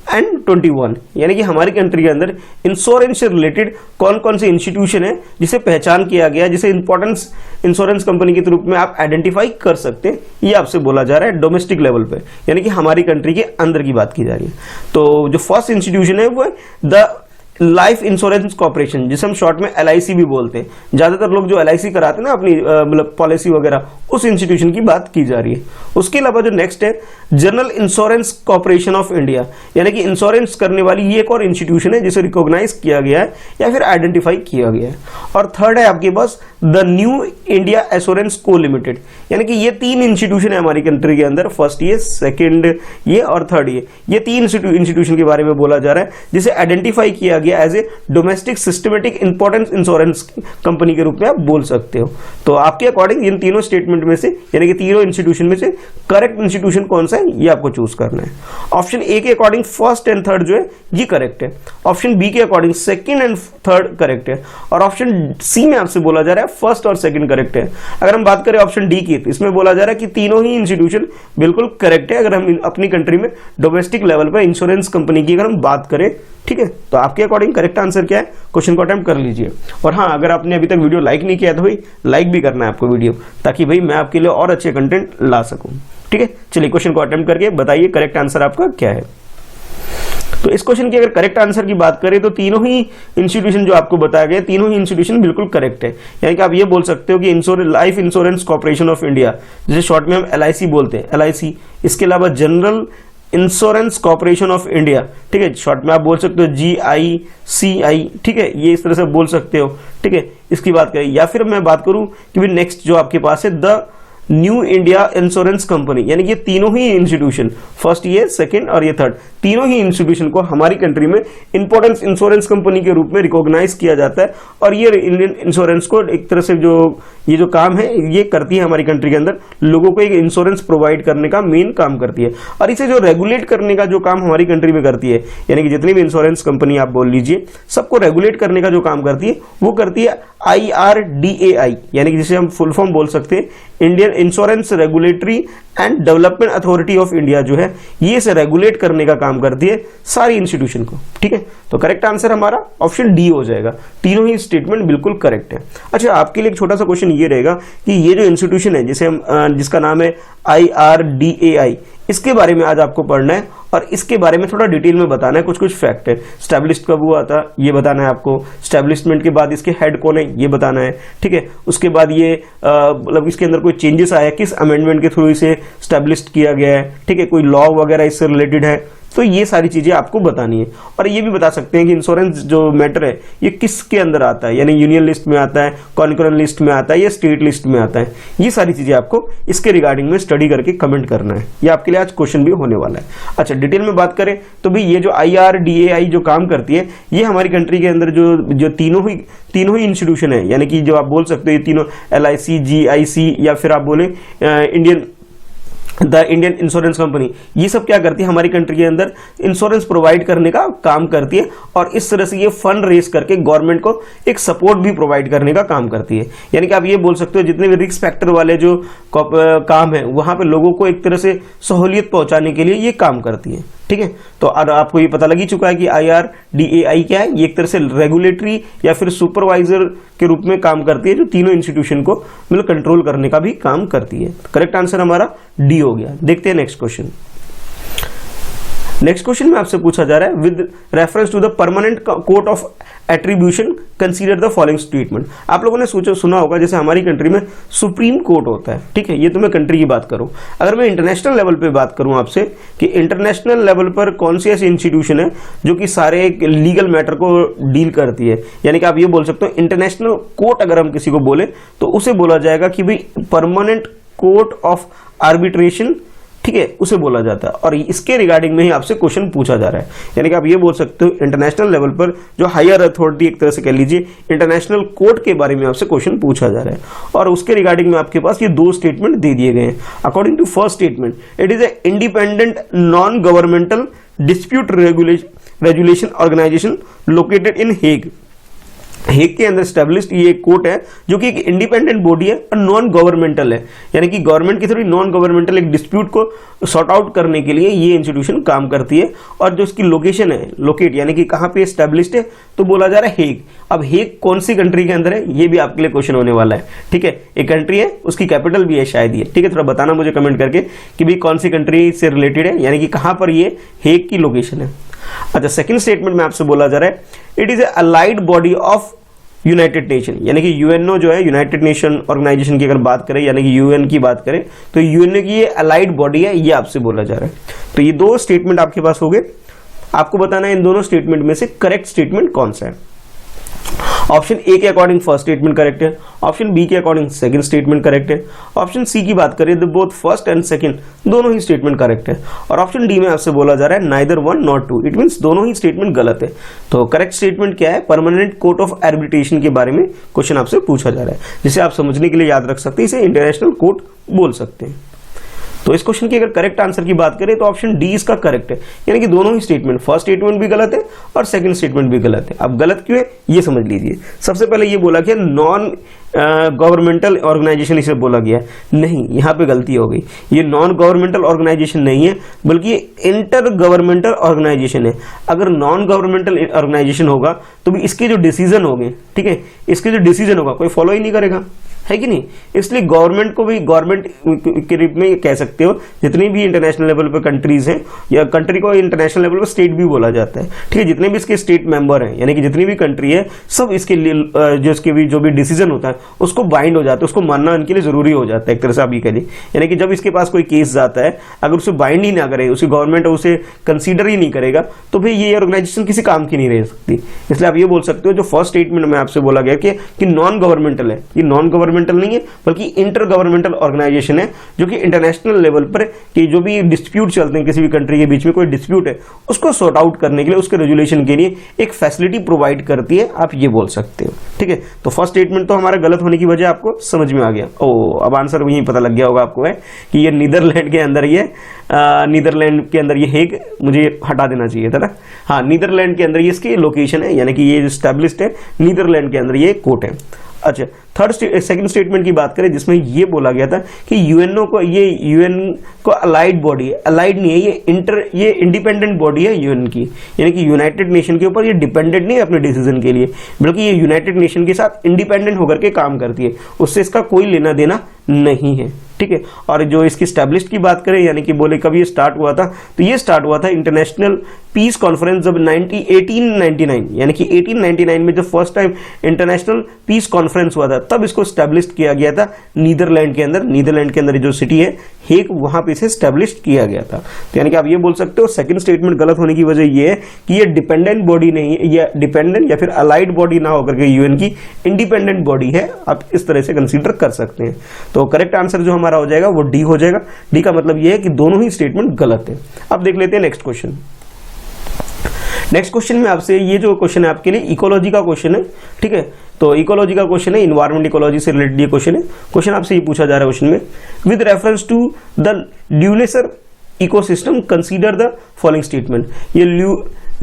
एंड 21, यानी कि हमारी कंट्री के अंदर इंश्योरेंस से रिलेटेड कौन कौन से इंस्टीट्यूशन है जिसे पहचान किया गया, जिसे इंपॉर्टेंस इंश्योरेंस कंपनी के रूप में आप आइडेंटिफाई कर सकते हैं, ये आपसे बोला जा रहा है डोमेस्टिक लेवल पे, यानी कि हमारी कंट्री के अंदर की बात की जा रही है। तो जो फर्स्ट इंस्टीट्यूशन है वो है द लाइफ इंश्योरेंस कॉर्पोरेशन, जिसे हम शॉर्ट में LIC भी बोलते हैं। ज्यादातर लोग जो LIC कराते हैं ना अपनी मतलब पॉलिसी वगैरह, उस इंस्टीट्यूशन की बात की जा रही है। उसके अलावा जो नेक्स्ट है general insurance corporation of India, यानी कि इंश्योरेंस करने वाली ये एक और इंस्टीट्यूशन है जिसे रिकॉग्नाइज किया गया है या फिर आइडेंटिफाई किया गया है। और थर्ड है आपके पास द न्यू इंडिया एश्योरेंस को लिमिटेड, यानी कि ये तीन इंस्टीट्यूशन है हमारी कंट्री के अंदर, फर्स्ट ये, सेकेंड ये और थर्ड ये तीन इंस्टीट्यूशन के बारे में बोला जा रहा है जिसे आइडेंटिफाई किया as a domestic systematic importance insurance company के रूप में आप बोल सकते हो। तो आपके अकॉर्डिंग इन तीनों स्टेटमेंट में से यानी कि तीनों इंस्टीट्यूशन में से करेक्ट इंस्टीट्यूशन कौन सा है ये आपको चूज करना है। ऑप्शन ए के अकॉर्डिंग फर्स्ट एंड थर्ड जो है ये करेक्ट है, ऑप्शन बी के according second and third correct है और ऑप्शन सी में आपसे बोला जा रहा है फर्स्ट और सेकंड करेक्ट है। अगर हम बात करें ऑप्शन डी की, तो इसमें बोला जा रहा है कि तीनों ही इंस्टीट्यूशन बिल्कुल करेक्ट है अगर हम अपनी कंट्री में डोमेस्टिक लेवल पर इंश्योरेंस कंपनी की अगर हम बात करें। ठीक है, तो आपके अकॉर्डिंग करेक्ट आंसर क्या है, क्वेश्चन को अटेम्प्ट कर लीजिए। और हाँ, अगर आपने अभी तक वीडियो लाइक नहीं किया तो भाई लाइक भी करना है आपको वीडियो, ताकि भाई मैं आपके लिए और अच्छे कंटेंट ला सकूं। ठीक है, चलिए क्वेश्चन को अटेम्प्ट करके बताइए करेक्ट आंसर आपका क्या है। तो इस क्वेश्चन की अगर करेक्ट आंसर की बात करें तो तीनों ही इंस्टीट्यूशन जो आपको बताया गया तीनों ही इंस्टीट्यूशन बिल्कुल करेक्ट है। यानी कि आप ये बोल सकते हो कि life insurance corporation of India, जिसे शॉर्ट में हम LIC बोलते हैं, LIC, इसके अलावा general insurance corporation of India, ठीक है, शॉर्ट में आप बोल सकते हो GICI, ठीक है, ये इस तरह से बोल सकते हो। ठीक है, इसकी बात करें या फिर मैं बात करूं कि नेक्स्ट जो आपके पास है the new India insurance company, यानी कि ये तीनों ही इंस्टीट्यूशन, फर्स्ट ये, सेकंड और ये थर्ड, तीनों ही इंस्टीट्यूशन को हमारी कंट्री में इंपॉर्टेंस इंश्योरेंस कंपनी के रूप में रिकॉग्नाइज किया जाता है और ये इंडियन इंश्योरेंस को एक तरह से ये जो काम है ये करती है हमारी कंट्री के अंदर, लोगों को एक इंश्योरेंस प्रोवाइड करने का मेन काम करती है। और इसे जो रेगुलेट करने का जो काम हमारी कंट्री में करती है, यानी कि जितनी भी इंश्योरेंस कंपनी आप बोल लीजिए, सबको रेगुलेट करने का जो काम करती है वो करती है IRDAI, यानी कि जिसे हम फुल फॉर्म बोल सकते हैं Indian insurance regulatory and development authority of India, जो है ये से रेगुलेट करने का काम करती है सारी इंस्टीट्यूशन को। ठीक है, तो करेक्ट आंसर हमारा ऑप्शन डी हो जाएगा, तीनों ही स्टेटमेंट बिल्कुल करेक्ट है। अच्छा, आपके लिए एक छोटा सा क्वेश्चन ये रहेगा कि ये जो इंस्टीट्यूशन है जिसे हम जिसका नाम है IRDAI, इसके बारे में आज आपको पढ़ना है और इसके बारे में थोड़ा डिटेल में बताना है, कुछ कुछ फैक्ट है। स्टैब्लिश कब हुआ था ये बताना है आपको, स्टैब्लिशमेंट के बाद इसके हेड कौन है ये बताना है। ठीक है, उसके बाद ये मतलब इसके अंदर कोई चेंजेस आया, किस अमेंडमेंट के थ्रू इसे स्टैब्लिश किया गया है। ठीक है, कोई लॉ वगैरह इससे रिलेटेड है, तो ये सारी चीजें आपको बतानी है। और ये भी बता सकते हैं कि इंश्योरेंस जो मैटर है ये किसके अंदर आता है, यानी यूनियन लिस्ट में आता है, कॉन्करेंट लिस्ट में आता है या स्टेट लिस्ट में आता है। ये सारी चीजें आपको इसके रिगार्डिंग में स्टडी करके कमेंट करना है। ये आपके लिए आज क्वेश्चन भी होने वाला है। अच्छा, डिटेल में बात करें तो भी ये जो IRDAI जो काम करती है, ये हमारी कंट्री के अंदर जो तीनों ही इंस्टीट्यूशन है, यानी कि जो आप बोल सकते हो ये तीनों LIC, GIC या फिर आप बोले द इंडियन इंश्योरेंस कंपनी, ये सब क्या करती है, हमारी कंट्री के अंदर इंश्योरेंस प्रोवाइड करने का काम करती है। और इस तरह से ये फंड रेस करके गवर्नमेंट को एक सपोर्ट भी प्रोवाइड करने का काम करती है। यानी कि आप ये बोल सकते हो जितने भी रिस्क फैक्टर वाले जो काम है वहां पे लोगों को एक तरह से सहूलियत पहुंचाने के लिए ये काम करती है। ठीक है, तो अब आपको ये पता लग ही चुका है कि IRDAI क्या है। ये एक तरह से रेगुलेटरी या फिर सुपरवाइजर के रूप में काम करती है, जो तीनों इंस्टीट्यूशन को मतलब कंट्रोल करने का भी काम करती है। करेक्ट आंसर हमारा डी हो गया। देखते हैं नेक्स्ट क्वेश्चन। नेक्स्ट क्वेश्चन में आपसे पूछा जा रहा है, with reference to the permanent court of attribution consider the following statement. आप लोगों ने सुना होगा जैसे हमारी कंट्री में सुप्रीम कोर्ट होता है। ठीक है, ये तो मैं कंट्री की बात करूं। अगर मैं इंटरनेशनल लेवल पे बात करूं आपसे कि इंटरनेशनल लेवल पर कौन सी ऐसी इंस्टीट्यूशन है जो कि सारे लीगल मैटर को डील करती है, यानी कि आप ये बोल सकते हो इंटरनेशनल कोर्ट अगर हम किसी को बोले तो उसे बोला जाएगा कि भाई परमानेंट कोर्ट ऑफ आर्बिट्रेशन, ठीक है, उसे बोला जाता है। और इसके रिगार्डिंग में ही आपसे क्वेश्चन पूछा जा रहा है। यानी कि आप ये बोल सकते हो इंटरनेशनल लेवल पर जो हायर अथॉरिटी, एक तरह से कह लीजिए इंटरनेशनल कोर्ट के बारे में आपसे क्वेश्चन पूछा जा रहा है। और उसके रिगार्डिंग में आपके पास ये दो स्टेटमेंट दे दिए गए हैं। According to first statement, it is a independent non governmental dispute resolution organisation located in Hague. Hague के अंदर स्टैब्लिश्ड ये एक कोर्ट है जो कि एक इंडिपेंडेंट बॉडी है और नॉन गवर्नमेंटल है, यानी कि गवर्नमेंट की थोड़ी नॉन गवर्नमेंटल एक डिस्प्यूट को सॉर्ट आउट करने के लिए ये इंस्टीट्यूशन काम करती है। और जो इसकी लोकेशन है, लोकेट यानी कि कहाँ पे स्टैब्लिश्ड है, तो बोला जा रहा है हेग। अब हेग कौन सी कंट्री के अंदर है, ये भी आपके लिए क्वेश्चन होने वाला है। ठीक है, एक कंट्री है, उसकी कैपिटल भी है शायद ये। ठीक है, थोड़ा बताना मुझे कमेंट करके कि भाई कौन सी कंट्री से रिलेटेड है, यानी कि कहाँ पर ये हेग की लोकेशन है। अच्छा, सेकंड स्टेटमेंट में आपसे बोला जा रहा है, it is A allied body of United nation, यानी कि यूएनओ जो है, यूनाइटेड नेशन ऑर्गेनाइजेशन की अगर बात करें, यानी कि यूएन की बात करें तो यूएनओ की ये अलाइड बॉडी है, ये आपसे बोला जा रहा है। तो ये दो स्टेटमेंट आपके पास हो गए। आपको बताना है इन दोनों स्टेटमेंट में से करेक्ट स्टेटमेंट कौन सा है। ऑप्शन ए के अकॉर्डिंग फर्स्ट स्टेटमेंट करेक्ट है, ऑप्शन बी के अकॉर्डिंग सेकंड स्टेटमेंट करेक्ट है, ऑप्शन सी की बात करें तो बोथ फर्स्ट एंड सेकंड दोनों ही स्टेटमेंट करेक्ट है, और ऑप्शन डी में आपसे बोला जा रहा है neither one not two, it means दोनों ही स्टेटमेंट गलत है। तो करेक्ट स्टेटमेंट क्या है, परमानेंट कोर्ट ऑफ आर्बिट्रेशन के बारे में क्वेश्चन आपसे पूछा जा रहा है, जिसे आप समझने के लिए याद रख सकते हैं, इसे इंटरनेशनल कोर्ट बोल सकते हैं। तो इस क्वेश्चन की अगर करेक्ट आंसर की बात करें तो ऑप्शन डी इसका करेक्ट है, यानी कि दोनों ही स्टेटमेंट, फर्स्ट स्टेटमेंट भी गलत है और सेकंड स्टेटमेंट भी गलत है। अब गलत क्यों है ये समझ लीजिए। सबसे पहले ये बोला गया नॉन गवर्नमेंटल ऑर्गेनाइजेशन इसे बोला गया, नहीं, यहाँ पे गलती हो गई। ये नॉन गवर्नमेंटल ऑर्गेनाइजेशन नहीं है, बल्कि ये इंटर गवर्नमेंटल ऑर्गेनाइजेशन है। अगर नॉन गवर्नमेंटल ऑर्गेनाइजेशन होगा तो भी इसके जो डिसीजन होंगे, ठीक है, इसके जो डिसीजन होगा कोई फॉलो ही नहीं करेगा, है कि नहीं। इसलिए गवर्नमेंट को भी गवर्नमेंट के रूप में कह सकते हो, जितनी भी इंटरनेशनल लेवल पे कंट्रीज हैं, या कंट्री को इंटरनेशनल लेवल पे स्टेट भी बोला जाता है, ठीक है। जितने भी इसके स्टेट मेंबर हैं, यानी कि जितनी भी कंट्री है, सब इसके लिए जो इसके भी जो भी डिसीजन होता है उसको बाइंड हो जाता है, उसको मानना इनके लिए जरूरी हो जाता है एक तरह से आप ये कहिए। यानी कि जब इसके पास कोई केस जाता है, अगर उसे बाइंड ही ना करे, उसी गवर्नमेंट उसे कंसीडर ही नहीं करेगा, तो फिर ये ऑर्गेनाइजेशन किसी काम की नहीं रह सकती। इसलिए आप ये बोल सकते हो जो फर्स्ट स्टेटमेंट में आपसे बोला गया कि नॉन गवर्नमेंटल है, ये नॉन गवर्नमेंटल नहीं है बल्कि इंटर गवर्नमेंटल ऑर्गेनाइजेशन है, जो कि इंटरनेशनल लेवल पर कि जो भी डिस्प्यूट चलते हैं, किसी भी कंट्री के बीच में कोई डिस्प्यूट है, उसको सॉर्ट आउट करने के लिए, उसके रेजुलेशन के लिए एक फैसिलिटी प्रोवाइड करती है, आप ये बोल सकते हो, ठीक है। तो फर्स्ट स्टेटमेंट तो हमारा गलत होने की वजह आपको समझ में आ गया। अब आंसर वही पता लग गया होगा आपको, है कि ये नीदरलैंड के अंदर, ये नीदरलैंड के अंदर ये हेग, मुझे हटा देना चाहिए था ना, हाँ, नीदरलैंड के अंदर ये इसकी लोकेशन है, यानी कि ये स्टैब्लिश्ड है, नीदरलैंड के अंदर ये कोर्ट है। अच्छा, सेकंड स्टेटमेंट की बात करें जिसमें ये बोला गया था कि यूएनओ को, ये यूएन को अलाइड बॉडी है, अलाइड नहीं है, ये इंडिपेंडेंट बॉडी है यूएन की, यानी कि यूनाइटेड नेशन के ऊपर ये डिपेंडेंट नहीं है अपने डिसीजन के लिए, बल्कि ये यूनाइटेड नेशन के साथ इंडिपेंडेंट होकर के काम करती है, उससे इसका कोई लेना देना नहीं है, ठीक है। और जो इसकी स्टैब्लिश्ड की बात करें, यानी कि बोले कब ये स्टार्ट हुआ था, तो ये स्टार्ट हुआ था इंटरनेशनल पीस कॉन्फ्रेंस जब 1899, यानी कि 1899 में जब first time international piece conference हुआ था, तब इसको स्टैब्लिश्ड किया गया था नीदरलैंड के अंदर। नीदरलैंड के अंदर जो सिटी है हेग वहां पे इसे स्टैब्लिश किया गया था। तो यानी कि आप ये बोल सकते हो सेकंड स्टेटमेंट गलत होने की वजह ये है कि ये डिपेंडेंट बॉडी नहीं है, या डिपेंडेंट या फिर अलाइड बॉडी ना होकर के यूएन की इंडिपेंडेंट बॉडी है, आप इस तरह से कंसीडर कर सकते हैं। तो करेक्ट आंसर जो हमारा हो जाएगा वो डी हो जाएगा। डी का मतलब ये है कि दोनों ही स्टेटमेंट गलत है। अब देख लेते हैं नेक्स्ट क्वेश्चन। नेक्स्ट क्वेश्चन में आपसे, ये जो क्वेश्चन है आपके लिए इकोलॉजी का क्वेश्चन है, ठीक है। तो इकोलॉजी का क्वेश्चन है, इन्वायरमेंट इकोलॉजी से रिलेटेड ये क्वेश्चन है। क्वेश्चन आपसे ये पूछा जा रहा है क्वेश्चन में, with reference to the Leuser ecosystem consider the following statement. ये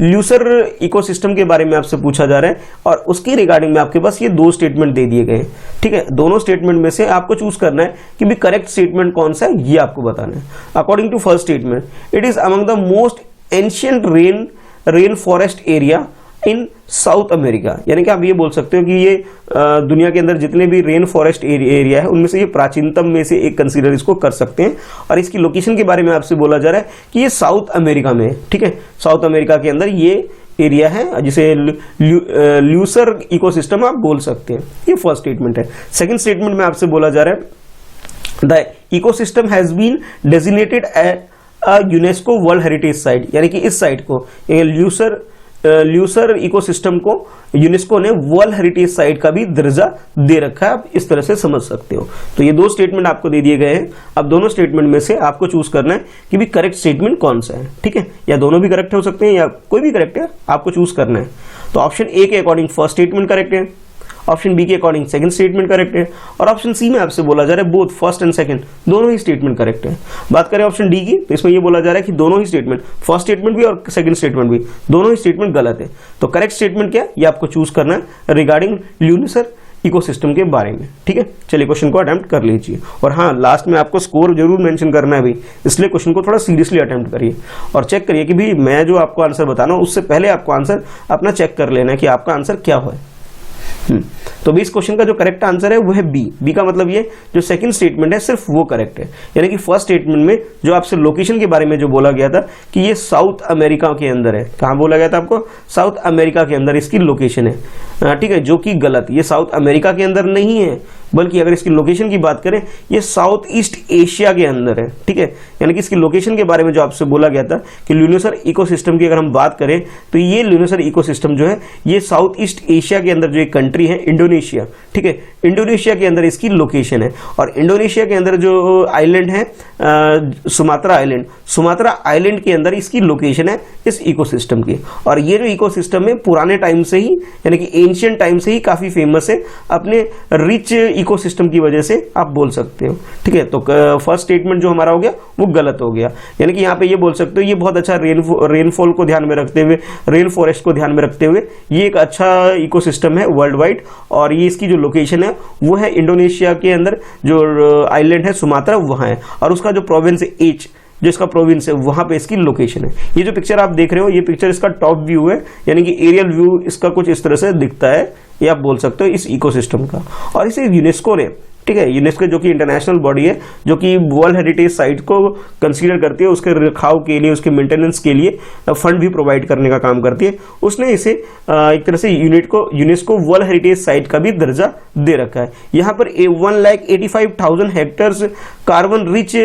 ल्यूसर इकोसिस्टम के बारे में आपसे पूछा जा रहा है और उसके रिगार्डिंग में आपके पास ये दो स्टेटमेंट दे दिए गए हैं, ठीक है। दोनों स्टेटमेंट में से आपको चूज करना है कि भी करेक्ट स्टेटमेंट कौन सा है, ये आपको बताना है। According to first statement, it is among the most ancient rain forest area in South America. यानी कि आप ये बोल सकते हो कि ये दुनिया के अंदर जितने भी रेन फॉरेस्ट एरिया है उनमें से ये प्राचीनतम में से एक कंसीडर इसको कर सकते हैं। और इसकी लोकेशन के बारे में आपसे बोला जा रहा है कि ये साउथ अमेरिका में है, ठीक है। साउथ अमेरिका के अंदर ये एरिया है जिसे ल्यूसर इकोसिस्टम आप बोल सकते हैं। ये फर्स्ट स्टेटमेंट है। सेकेंड स्टेटमेंट में आपसे बोला जा रहा है the ecosystem has been designated UNESCO world heritage site. यानी कि इस साइट को, ल्यूसर इकोसिस्टम को यूनेस्को ने वर्ल्ड हेरिटेज साइट का भी दर्जा दे रखा है, आप इस तरह से समझ सकते हो। तो ये दो स्टेटमेंट आपको दे दिए गए हैं। अब दोनों स्टेटमेंट में से आपको चूज करना है कि भी करेक्ट स्टेटमेंट कौन सा है, ठीक है। या दोनों भी करेक्ट हो सकते हैं या कोई भी करेक्ट है, आपको चूज करना है। तो ऑप्शन ए के अकॉर्डिंग फर्स्ट स्टेटमेंट करेक्ट है, ऑप्शन बी के अकॉर्डिंग सेकंड स्टेटमेंट करेक्ट है, और ऑप्शन सी में आपसे बोला जा रहा है बोथ फर्स्ट एंड सेकंड दोनों ही स्टेटमेंट करेक्ट है। बात करें ऑप्शन डी की, तो इसमें ये बोला जा रहा है कि दोनों ही स्टेटमेंट, फर्स्ट स्टेटमेंट भी और सेकंड स्टेटमेंट भी, दोनों ही स्टेटमेंट गलत है। तो करेक्ट स्टेटमेंट क्या है ये आपको चूज करना है रिगार्डिंग ल्यूनेसर इकोसिस्टम के बारे में, ठीक है। चलिए क्वेश्चन को अटेम्प्ट कर लीजिए, और हाँ लास्ट में आपको स्कोर जरूर मेंशन करना है भाई, इसलिए क्वेश्चन को थोड़ा सीरियसली अटेम्प्ट करिए और चेक करिए कि भाई मैं जो आपको आंसर बता रहा हूँ उससे पहले आपको आंसर अपना चेक कर लेना है कि आपका आंसर क्या है। तो भी इस क्वेश्चन का जो करेक्ट आंसर है वो है बी। बी का मतलब ये जो सेकंड स्टेटमेंट है सिर्फ वो करेक्ट है। यानी कि फर्स्ट स्टेटमेंट में जो आपसे लोकेशन के बारे में जो बोला गया था कि ये साउथ अमेरिका के अंदर है, कहां बोला गया था आपको, साउथ अमेरिका के अंदर इसकी लोकेशन है, ठीक है, जो कि गलत, ये साउथ अमेरिका के अंदर नहीं है, बल्कि अगर इसकी लोकेशन की बात करें ये साउथ ईस्ट एशिया के अंदर है, ठीक है। यानी कि इसकी लोकेशन के बारे में जो आपसे बोला गया था कि ल्यूनेसर इकोसिस्टम की अगर हम बात करें तो ये ल्यूनेसर इकोसिस्टम जो है ये साउथ ईस्ट एशिया के अंदर जो एक कंट्री है इंडोनेशिया, ठीक है, इंडोनेशिया के अंदर इसकी लोकेशन है। और इंडोनेशिया के अंदर जो आइलैंड है सुमात्रा आइलैंड, सुमात्रा आइलैंड के अंदर इसकी लोकेशन है इस इकोसिस्टम की। और ये जो इकोसिस्टम है पुराने टाइम से ही, यानी कि एंशिएंट टाइम से ही काफी फेमस है अपने रिच इकोसिस्टम की वजह से, आप बोल सकते हो, ठीक है। तो फर्स्ट स्टेटमेंट जो हमारा हो गया वो गलत हो गया। यानी कि यहाँ पे ये बोल सकते हो ये बहुत अच्छा रेनफॉल को ध्यान में रखते हुए, रेन फॉरेस्ट को ध्यान में रखते हुए ये एक अच्छा इकोसिस्टम है वर्ल्ड वाइड, और ये इसकी जो लोकेशन है वो है इंडोनेशिया के अंदर जो आइलैंड है सुमात्रा वहाँ है, और उसका जो प्रोविंस है एच, जो इसका प्रोविंस है वहां पे इसकी लोकेशन है। ये जो पिक्चर आप देख रहे हो ये पिक्चर इसका टॉप व्यू है, यानी कि एरियल व्यू इसका कुछ इस तरह से दिखता है, ये आप बोल सकते हो इस इकोसिस्टम का। और इसे यूनेस्को ने, ठीक है, यूनेस्को जो कि इंटरनेशनल बॉडी है जो कि वर्ल्ड हेरिटेज साइट को कंसीडर करती है, उसके रखाव के लिए, उसके मेंटेनेंस के लिए फंड भी प्रोवाइड करने का काम करती है, उसने इसे एक तरह से यूनेस्को वर्ल्ड हेरिटेज साइट का भी दर्जा दे रखा है। यहाँ पर 1,85,000 हेक्टर्स कार्बन रिच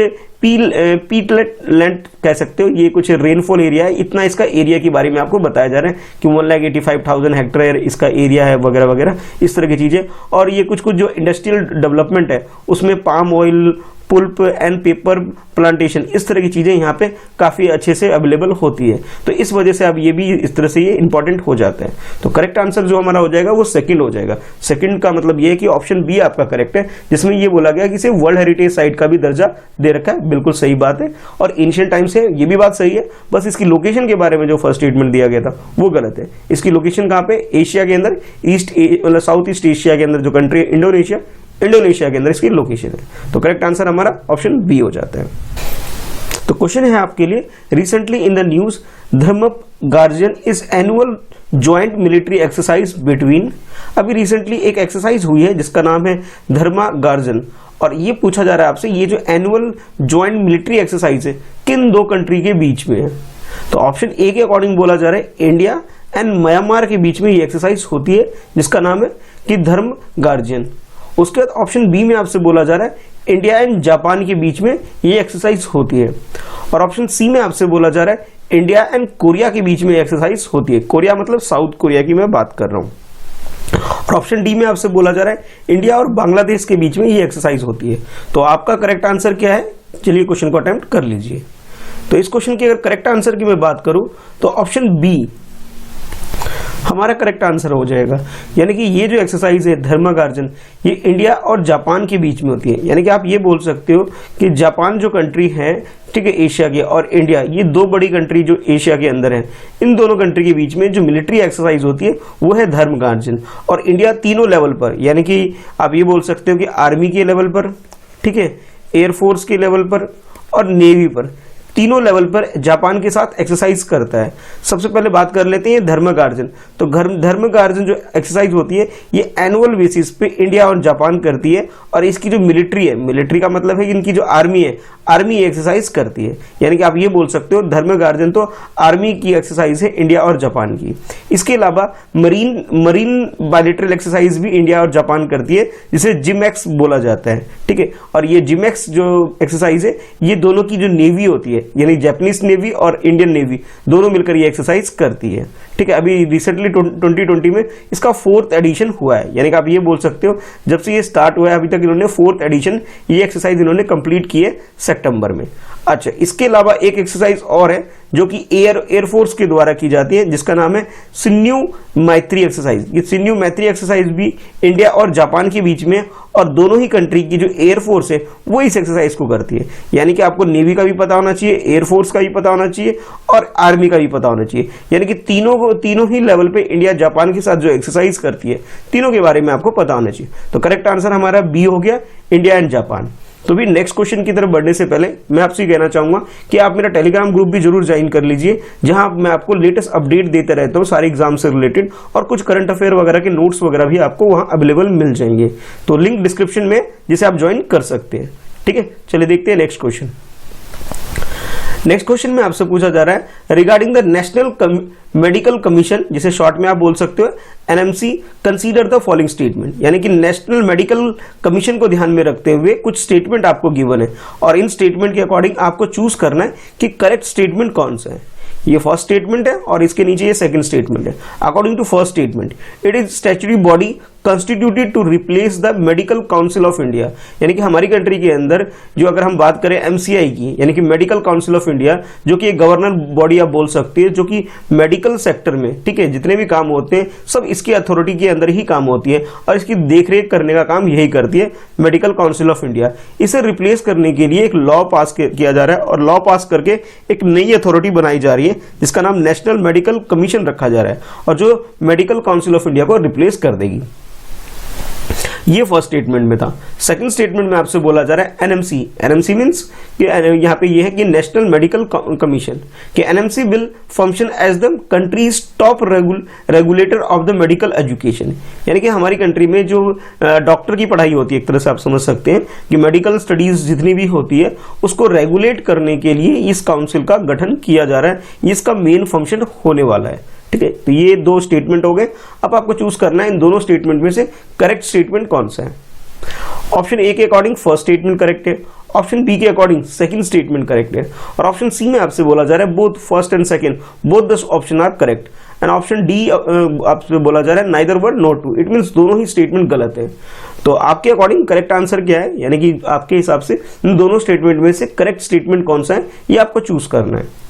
पीटलेट लैंड कह सकते हो, ये कुछ रेनफॉल एरिया है, इतना इसका एरिया के बारे में आपको बताया जा रहा है कि 1,85,000 हेक्टेयर इसका एरिया है वगैरह वगैरह इस तरह की चीजें। और ये कुछ जो इंडस्ट्रियल डेवलपमेंट है उसमें palm oil, pulp and paper plantation, इस तरह की चीजें यहाँ पे काफी अच्छे से अवेलेबल होती है। तो इस वजह से अब ये भी इस तरह से ये इंपॉर्टेंट हो जाता है। तो करेक्ट आंसर जो हमारा हो जाएगा वो सेकंड हो जाएगा। सेकंड का मतलब ये है कि ऑप्शन बी आपका करेक्ट है, जिसमें ये बोला गया कि इसे वर्ल्ड हेरिटेज साइट का भी दर्जा दे रखा है, बिल्कुल सही बात है। और एंशिएंट टाइम से ये भी बात सही है, बस इसकी लोकेशन के बारे में जो फर्स्ट स्टेटमेंट दिया गया था वो गलत है। इसकी लोकेशन कहाँ पे, एशिया के अंदर, मतलब साउथ ईस्ट एशिया के अंदर जो कंट्री है इंडोनेशिया, इंडोनेशिया के अंदर इसकी लोकेशन है। तो करेक्ट आंसर हमारा ऑप्शन बी हो जाता है। तो क्वेश्चन है आपके लिए, recently in the news Dharma Guardian is annual joint military exercise between, अभी रिसेंटली एक एक्सरसाइज हुई है जिसका नाम है धर्मगार्जन, और ये पूछा जा रहा है आपसे ये जो एनुअल ज्वाइंट मिलिट्री एक्सरसाइज है किन दो कंट्री के बीच में है। तो ऑप्शन ए के अकॉर्डिंग बोला जा रहा है इंडिया एंड म्यांमार के बीच में ये एक्सरसाइज होती है जिसका नाम है कि धर्मगार्जन। उसके बाद ऑप्शन बी में आपसे बोला जा रहा है इंडिया एंड जापान के बीच में ये एक्सरसाइज होती है। और ऑप्शन सी में आपसे बोला जा रहा है इंडिया एंड कोरिया के बीच में एक्सरसाइज होती है। कोरिया मतलब साउथ कोरिया की मैं बात कर रहा हूं। और ऑप्शन डी में आपसे बोला जा रहा है इंडिया और बांग्लादेश के बीच में ये एक्सरसाइज होती है। तो आपका करेक्ट आंसर क्या है, चलिए क्वेश्चन को अटेम्प्ट कर लीजिए। तो इस क्वेश्चन के अगर करेक्ट आंसर की मैं बात करूं तो ऑप्शन बी हमारा करेक्ट आंसर हो जाएगा। यानी कि ये जो एक्सरसाइज है धर्मगार्जन, ये इंडिया और जापान के बीच में होती है। यानी कि आप ये बोल सकते हो कि जापान जो कंट्री है, ठीक है, एशिया के, और इंडिया, ये दो बड़ी कंट्री जो एशिया के अंदर है, इन दोनों कंट्री के बीच में जो मिलिट्री एक्सरसाइज होती है वो है धर्मगार्जन। और इंडिया तीनों लेवल पर, यानी कि आप ये बोल सकते हो कि आर्मी के लेवल पर, ठीक है, एयरफोर्स के लेवल पर और नेवी पर, तीनों लेवल पर जापान के साथ एक्सरसाइज करता है। सबसे पहले बात कर लेते हैं धर्मगार्जन। तो धर्मगार्जन जो एक्सरसाइज होती है ये एनुअल बेसिस पे इंडिया और जापान करती है। और इसकी जो मिलिट्री है, मिलिट्री का मतलब है कि इनकी जो आर्मी है, आर्मी एक्सरसाइज करती है। यानी कि आप ये बोल सकते हो धर्मगार्जन तो आर्मी की एक्सरसाइज है इंडिया और जापान की। इसके अलावा मरीन बायलैटरल एक्सरसाइज भी इंडिया और जापान करती है, जिसे जिमैक्स बोला जाता है, ठीक है। और ये जिमैक्स जो एक्सरसाइज है ये दोनों की जो नेवी होती है, यानी जापानीज नेवी और इंडियन नेवी, दोनों मिलकर ये एक्सरसाइज करती है, ठीक है। अभी रिसेंटली 2020 में इसका 4th एडिशन हुआ है। यानी कि आप ये बोल सकते हो जब से ये स्टार्ट हुआ है अभी तक इन्होंने 4th एडिशन ये एक्सरसाइज इन्होंने कंप्लीट की है सितंबर में। अच्छा, इसके अलावा एक एक्सरसाइज और है जो कि एयरफोर्स के द्वारा की जाती है, जिसका नाम है सिन्यू मैत्री एक्सरसाइज। ये सिन्यू मैत्री एक्सरसाइज भी इंडिया और जापान के बीच में, और दोनों ही कंट्री की जो एयरफोर्स है वो इस एक्सरसाइज को करती है। यानी कि आपको नेवी का भी पता होना चाहिए, एयरफोर्स का भी पता होना चाहिए और आर्मी का भी पता होना चाहिए। यानी कि तीनों ही लेवल पे इंडिया जापान के साथ जो एक्सरसाइज करती है, तीनों के बारे में आपको पता होना चाहिए। तो करेक्ट आंसर हमारा बी हो गया, इंडिया एंड जापान। तो भी नेक्स्ट क्वेश्चन की तरफ बढ़ने से पहले मैं आपसे कहना चाहूंगा कि आप मेरा टेलीग्राम ग्रुप भी जरूर ज्वाइन कर लीजिए, जहां मैं आपको लेटेस्ट अपडेट देते रहता हूं सारे एग्जाम से रिलेटेड, और कुछ करंट अफेयर वगैरह के नोट्स वगैरह भी आपको वहां अवेलेबल मिल जाएंगे। तो लिंक डिस्क्रिप्शन में, जिसे आप ज्वाइन कर सकते हैं, ठीक है। चलिए देखते हैं नेक्स्ट क्वेश्चन। नेक्स्ट क्वेश्चन में आपसे पूछा जा रहा है regarding the national medical commission, जिसे शॉर्ट में आप बोल सकते हो NMC, consider the following statement. यानी कि नेशनल मेडिकल कमीशन को ध्यान में रखते हुए कुछ स्टेटमेंट आपको गिवन है, और इन स्टेटमेंट के अकॉर्डिंग आपको चूज करना है कि करेक्ट स्टेटमेंट कौन सा है। ये फर्स्ट स्टेटमेंट है और इसके नीचे ये सेकंड स्टेटमेंट है। According to first statement, it is statutory body constituted to replace the medical council of India. यानी कि हमारी कंट्री के अंदर जो अगर हम बात करें एमसीआई की, यानी कि मेडिकल काउंसिल ऑफ इंडिया, जो कि एक गवर्नर बॉडी आप बोल सकते हैं, जो कि मेडिकल सेक्टर में, ठीक है, जितने भी काम होते हैं सब इसकी अथॉरिटी के अंदर ही काम होती है, और इसकी देखरेख करने का काम यही करती है मेडिकल काउंसिल ऑफ इंडिया। इसे रिप्लेस करने के लिए एक लॉ पास किया जा रहा है, और लॉ पास करके एक नई अथॉरिटी बनाई जा रही है जिसका नाम नेशनल मेडिकल कमीशन रखा जा रहा है, और जो मेडिकल काउंसिल ऑफ इंडिया को रिप्लेस कर देगी। ये फर्स्ट स्टेटमेंट में था। सेकंड स्टेटमेंट में आपसे बोला जा रहा है एनएमसी। एनएमसी मींस कि यहाँ पे ये है कि नेशनल मेडिकल कमीशन, कि NMC will function as the country's top regulator of the medical education. यानी कि हमारी कंट्री में जो डॉक्टर की पढ़ाई होती है, एक तरह से आप समझ सकते हैं कि मेडिकल स्टडीज जितनी भी होती है उसको रेगुलेट करने के लिए इस काउंसिल का गठन किया जा रहा है। इसका मेन फंक्शन होने वाला है, ठीक है। तो ये दो स्टेटमेंट हो गए। अब आपको चूज करना है इन दोनों स्टेटमेंट में से करेक्ट स्टेटमेंट कौन सा है। ऑप्शन ए के अकॉर्डिंग फर्स्ट स्टेटमेंट करेक्ट है, ऑप्शन बी के अकॉर्डिंग सेकंड स्टेटमेंट करेक्ट है, और ऑप्शन सी में आपसे बोला जा रहा है both first and second, both the option are correct, and option D आपसे बोला जा रहा है neither one not two, it means दोनों ही स्टेटमेंट गलत है। तो आपके अकॉर्डिंग करेक्ट आंसर क्या है, यानी कि आपके हिसाब से इन दोनों स्टेटमेंट में से करेक्ट स्टेटमेंट कौन सा है, ये आपको चूज करना है।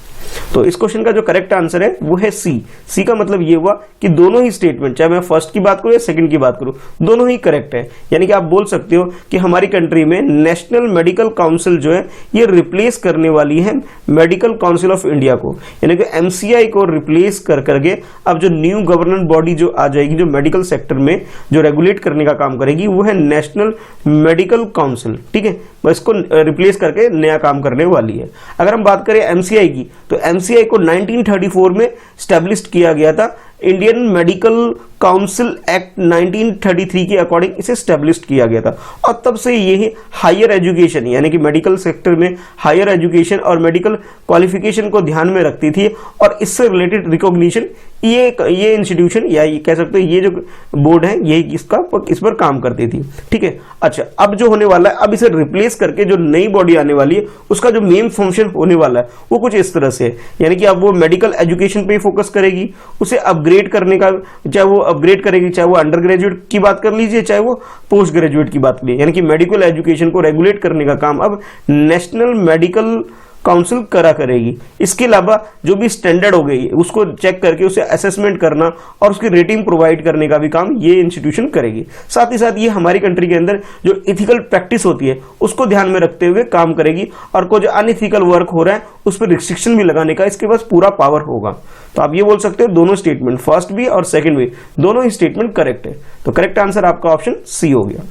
तो इस क्वेश्चन का जो करेक्ट आंसर है वो है सी। सी का मतलब ये हुआ कि दोनों ही स्टेटमेंट, चाहे मैं फर्स्ट की बात करूं या सेकंड की बात करूं, दोनों ही करेक्ट है। यानी कि आप बोल सकते हो कि हमारी कंट्री में नेशनल मेडिकल काउंसिल जो है ये रिप्लेस करने वाली है मेडिकल काउंसिल ऑफ इंडिया को, यानी कि एमसीआई को रिप्लेस कर करके अब जो न्यू गवर्नर बॉडी जो आ जाएगी, जो मेडिकल सेक्टर में जो रेगुलेट करने का काम करेगी, वो है नेशनल मेडिकल काउंसिल, ठीक है। इसको रिप्लेस करके नया काम करने वाली है। अगर हम बात करें एमसीआई की, तो एमसीआई को 1934 में स्टैब्लिश किया गया था इंडियन मेडिकल काउंसिल एक्ट 1933 के अकॉर्डिंग इसे स्टैब्लिश किया गया था। और तब से ये हायर एजुकेशन यानी कि मेडिकल सेक्टर में हायर एजुकेशन और मेडिकल क्वालिफिकेशन को ध्यान में रखती थी और इससे रिलेटेड रिकॉग्निशन ये इंस्टीट्यूशन या ये कह सकते हैं ये जो बोर्ड है ये इस पर काम करती थी। ठीक है, अच्छा अब जो होने वाला है, अब इसे रिप्लेस करके जो नई बॉडी आने वाली है उसका जो मेन फंक्शन होने वाला है वो कुछ इस तरह से है, यानी कि अब वो मेडिकल एजुकेशन पे ही फोकस करेगी, उसे अपग्रेड करने का, चाहे वो अपग्रेड करेगी, चाहे वो अंडर ग्रेजुएट की बात कर लीजिए, चाहे वो पोस्ट ग्रेजुएट की बात लीजिए, यानी कि मेडिकल एजुकेशन को रेगुलेट करने का काम अब नेशनल मेडिकल काउंसिल करेगी। इसके अलावा जो भी स्टैंडर्ड हो गई उसको चेक करके उसे असेसमेंट करना और उसकी रेटिंग प्रोवाइड करने का भी काम ये इंस्टीट्यूशन करेगी। साथ ही साथ ये हमारी कंट्री के अंदर जो इथिकल प्रैक्टिस होती है उसको ध्यान में रखते हुए काम करेगी और कोई जो अनइथिकल वर्क हो रहा है उस पर रिस्ट्रिक्शन भी लगाने का इसके पास पूरा पावर होगा। तो आप ये बोल सकते हो दोनों स्टेटमेंट, फर्स्ट भी और सेकेंड भी, दोनों ही स्टेटमेंट करेक्ट है। तो करेक्ट आंसर आपका ऑप्शन सी हो गया।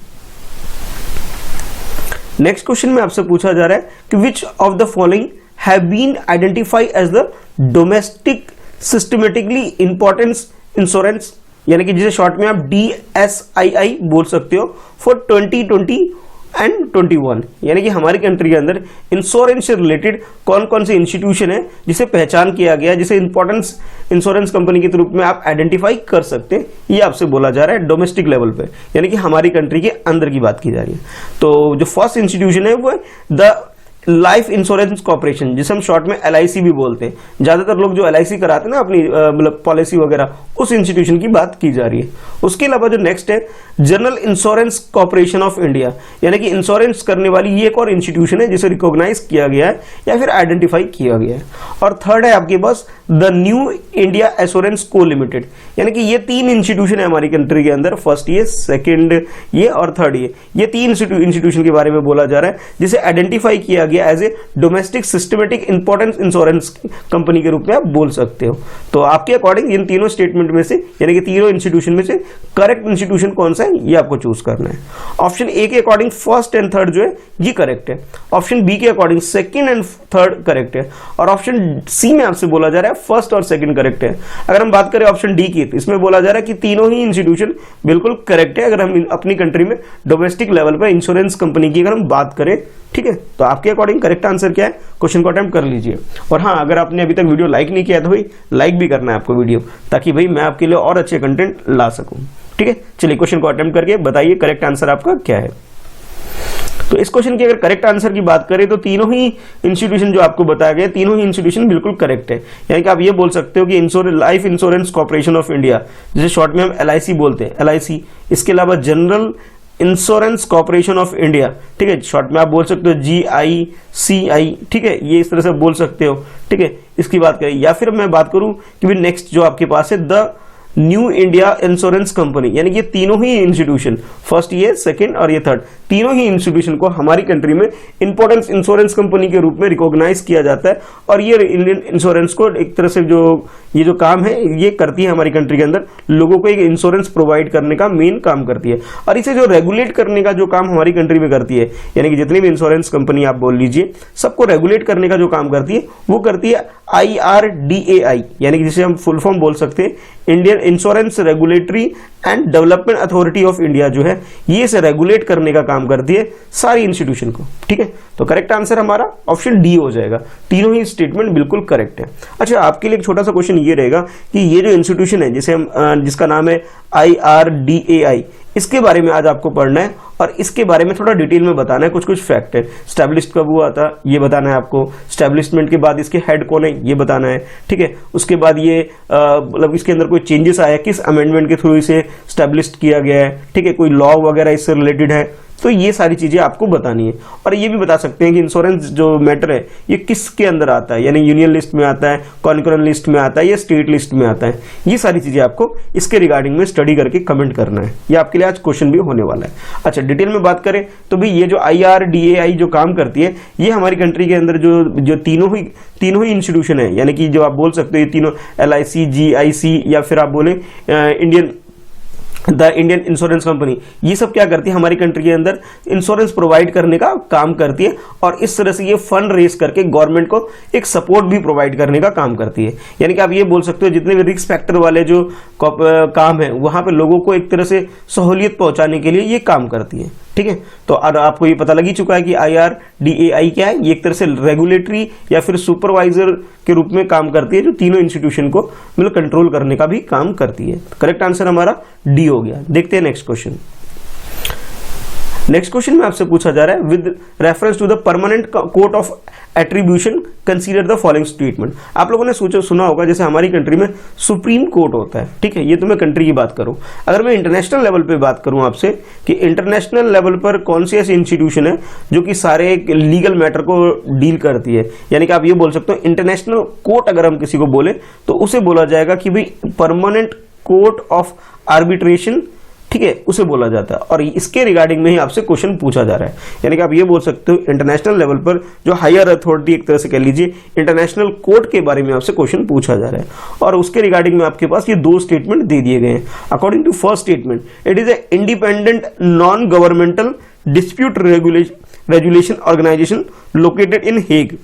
नेक्स्ट क्वेश्चन में आपसे पूछा जा रहा है कि which of the following have been identified as the domestic systematically importance insurance, यानी कि जिसे शॉर्ट में आप DSII बोल सकते हो, फॉर 2020 एंड 21, यानी कि हमारी कंट्री के अंदर इंश्योरेंस से रिलेटेड कौन कौन से इंस्टीट्यूशन है जिसे पहचान किया गया, जिसे इंपॉर्टेंस इंश्योरेंस कंपनी के रूप में आप आइडेंटिफाई कर सकते हैं, ये आपसे बोला जा रहा है डोमेस्टिक लेवल पे, यानी कि हमारी कंट्री के अंदर की बात की जा रही है। तो जो फर्स्ट इंस्टीट्यूशन है वो है द लाइफ इंश्योरेंस कॉर्पोरेशन, जिसे हम शॉर्ट में LIC भी बोलते हैं। ज्यादातर लोग जो LIC कराते हैं ना अपनी मतलब पॉलिसी वगैरह, उस इंस्टीट्यूशन की बात की जा रही है। उसके अलावा जो नेक्स्ट है general insurance corporation of India, यानी कि इंश्योरेंस करने वाली ये एक और इंस्टीट्यूशन है जिसे रिकॉग्नाइज किया गया है या फिर आइडेंटिफाई किया गया है। और थर्ड है आपके पास द न्यू इंडिया एश्योरेंस को लिमिटेड, यानी कि ये तीन इंस्टीट्यूशन है हमारी कंट्री के अंदर, फर्स्ट ये, सेकेंड ये और थर्ड ये तीन इंस्टीट्यूशन के बारे में बोला जा रहा है जिसे आइडेंटिफाई किया गया as a domestic systematic importance insurance company के रूप में आप बोल सकते हो। तो आपके अकॉर्डिंग इन तीनों स्टेटमेंट में से, यानी कि तीनों इंस्टीट्यूशन में से करेक्ट इंस्टीट्यूशन कौन सा है ये आपको चूज करना है। ऑप्शन ए के अकॉर्डिंग फर्स्ट एंड थर्ड जो है ये करेक्ट है, ऑप्शन बी के according second and third correct है, और ऑप्शन सी में आपसे बोला जा रहा है फर्स्ट और सेकंड करेक्ट है। अगर हम बात करें ऑप्शन डी की, तो इसमें बोला जा रहा है कि तीनों ही इंस्टीट्यूशन बिल्कुल करेक्ट है अगर हम अपनी कंट्री में डोमेस्टिक लेवल पर इंश्योरेंस कंपनी की अगर हम बात करें। ठीक है, तो आपके अकॉर्डिंग करेक्ट आंसर क्या है, क्वेश्चन को अटेम्प्ट कर लीजिए। और हाँ, अगर आपने अभी तक वीडियो लाइक नहीं किया तो भाई लाइक भी करना है आपको वीडियो, ताकि भाई मैं आपके लिए और अच्छे कंटेंट ला सकूं। ठीक है, चलिए क्वेश्चन को अटेम्प्ट करके बताइए करेक्ट आंसर आपका क्या है। तो इस क्वेश्चन की अगर करेक्ट आंसर की बात करें तो तीनों ही इंस्टीट्यूशन जो आपको बताया गया, तीनों ही इंस्टीट्यूशन बिल्कुल करेक्ट है। यानी कि आप ये बोल सकते हो कि life insurance corporation of India, जिसे शॉर्ट में हम LIC बोलते हैं, LIC, इसके अलावा general insurance corporation of India, ठीक है, शॉर्ट में आप बोल सकते हो GICI, ठीक है, ये इस तरह से बोल सकते हो। ठीक है, इसकी बात करें, या फिर मैं बात करूं कि भी नेक्स्ट जो आपके पास है the new India insurance company, यानी कि तीनों ही इंस्टीट्यूशन, फर्स्ट ये, सेकंड और ये थर्ड, तीनों ही इंस्टीट्यूशन को हमारी कंट्री में इंपॉर्टेंस इंश्योरेंस कंपनी के रूप में रिकॉग्नाइज किया जाता है। और ये इंडियन इंश्योरेंस को एक तरह से ये जो काम है ये करती है हमारी कंट्री के अंदर, लोगों को एक इंश्योरेंस प्रोवाइड करने का मेन काम करती है। और इसे जो रेगुलेट करने का जो काम हमारी कंट्री में करती है, यानी कि जितनी भी इंश्योरेंस कंपनी आप बोल लीजिए, सबको रेगुलेट करने का जो काम करती है वो करती है IRDAI, यानी कि जिसे हम फुल फॉर्म बोल सकते हैं Indian insurance regulatory and development authority of India, जो है ये इसे रेगुलेट करने का काम करती है सारी इंस्टीट्यूशन को। ठीक है, तो करेक्ट आंसर हमारा ऑप्शन डी हो जाएगा। तीनों ही स्टेटमेंट बिल्कुल करेक्ट है। अच्छा, आपके लिए एक छोटा सा क्वेश्चन ये रहेगा कि ये जो इंस्टीट्यूशन है जिसे हम जिसका नाम है IRDAI, इसके बारे में आज आपको पढ़ना है और इसके बारे में थोड़ा डिटेल में बताना है। कुछ फैक्ट है, स्टैब्लिश कब हुआ था ये बताना है आपको, स्टैब्लिशमेंट के बाद इसके हेड कौन है ये बताना है। ठीक है, उसके बाद ये मतलब इसके अंदर कोई चेंजेस आया, किस अमेंडमेंट के थ्रू इसे स्टैब्लिश किया गया है। ठीक है, कोई लॉ वगैरह इससे रिलेटेड है, तो ये सारी चीजें आपको बतानी है। और ये भी बता सकते हैं कि इंश्योरेंस जो मैटर है ये किसके अंदर आता है, यानी यूनियन लिस्ट में आता है, कॉन्करेंट लिस्ट में आता है या स्टेट लिस्ट में आता है। ये सारी चीजें आपको इसके रिगार्डिंग में स्टडी करके कमेंट करना है। ये आपके लिए आज क्वेश्चन भी होने वाला है। अच्छा, डिटेल में बात करें तो भी ये जो IRDAI जो काम करती है, ये हमारी कंट्री के अंदर जो तीनों ही इंस्टीट्यूशन है, यानी कि जो आप बोल सकते हो ये तीनों LIC, GIC या फिर आप बोले Indian the Indian insurance company, ये सब क्या करती है, हमारी कंट्री के अंदर इंश्योरेंस प्रोवाइड करने का काम करती है और इस तरह से ये फंड रेस करके गवर्नमेंट को एक सपोर्ट भी प्रोवाइड करने का काम करती है। यानी कि आप ये बोल सकते हो जितने भी रिस्क फैक्टर वाले जो काम है वहां पे लोगों को एक तरह से सहूलियत पहुंचाने के लिए ये काम करती है। ठीक है, तो आपको ये पता लग ही चुका है कि IRDAI क्या है, ये एक तरह से रेगुलेटरी या फिर सुपरवाइजर के रूप में काम करती है जो तीनों इंस्टीट्यूशन को मतलब कंट्रोल करने का भी काम करती है। करेक्ट आंसर हमारा डी हो गया। देखते हैं नेक्स्ट क्वेश्चन। नेक्स्ट क्वेश्चन में आपसे पूछा जा रहा है with reference to the permanent court of attribution consider the following statement. आप लोगों ने सुना होगा जैसे हमारी कंट्री में सुप्रीम कोर्ट होता है, ठीक है, ये तो मैं कंट्री की बात करूं। अगर मैं इंटरनेशनल लेवल पे बात करूं आपसे कि इंटरनेशनल लेवल पर कौन सी ऐसी इंस्टीट्यूशन है जो कि सारे लीगल मैटर को डील करती है, यानी कि आप ये बोल सकते हो इंटरनेशनल कोर्ट अगर हम किसी को बोले तो उसे बोला जाएगा कि भाई परमानेंट कोर्ट ऑफ आर्बिट्रेशन, ठीक है, उसे बोला जाता है। और इसके रिगार्डिंग में ही आपसे क्वेश्चन पूछा जा रहा है, यानी कि आप ये बोल सकते हो इंटरनेशनल लेवल पर जो हायर अथॉरिटी एक तरह से कह लीजिए इंटरनेशनल कोर्ट के बारे में आपसे क्वेश्चन पूछा जा रहा है। और उसके रिगार्डिंग में आपके पास ये दो स्टेटमेंट दे दिए गए हैं। According to first statement, it is a independent non governmental dispute resolution organisation located in Hague.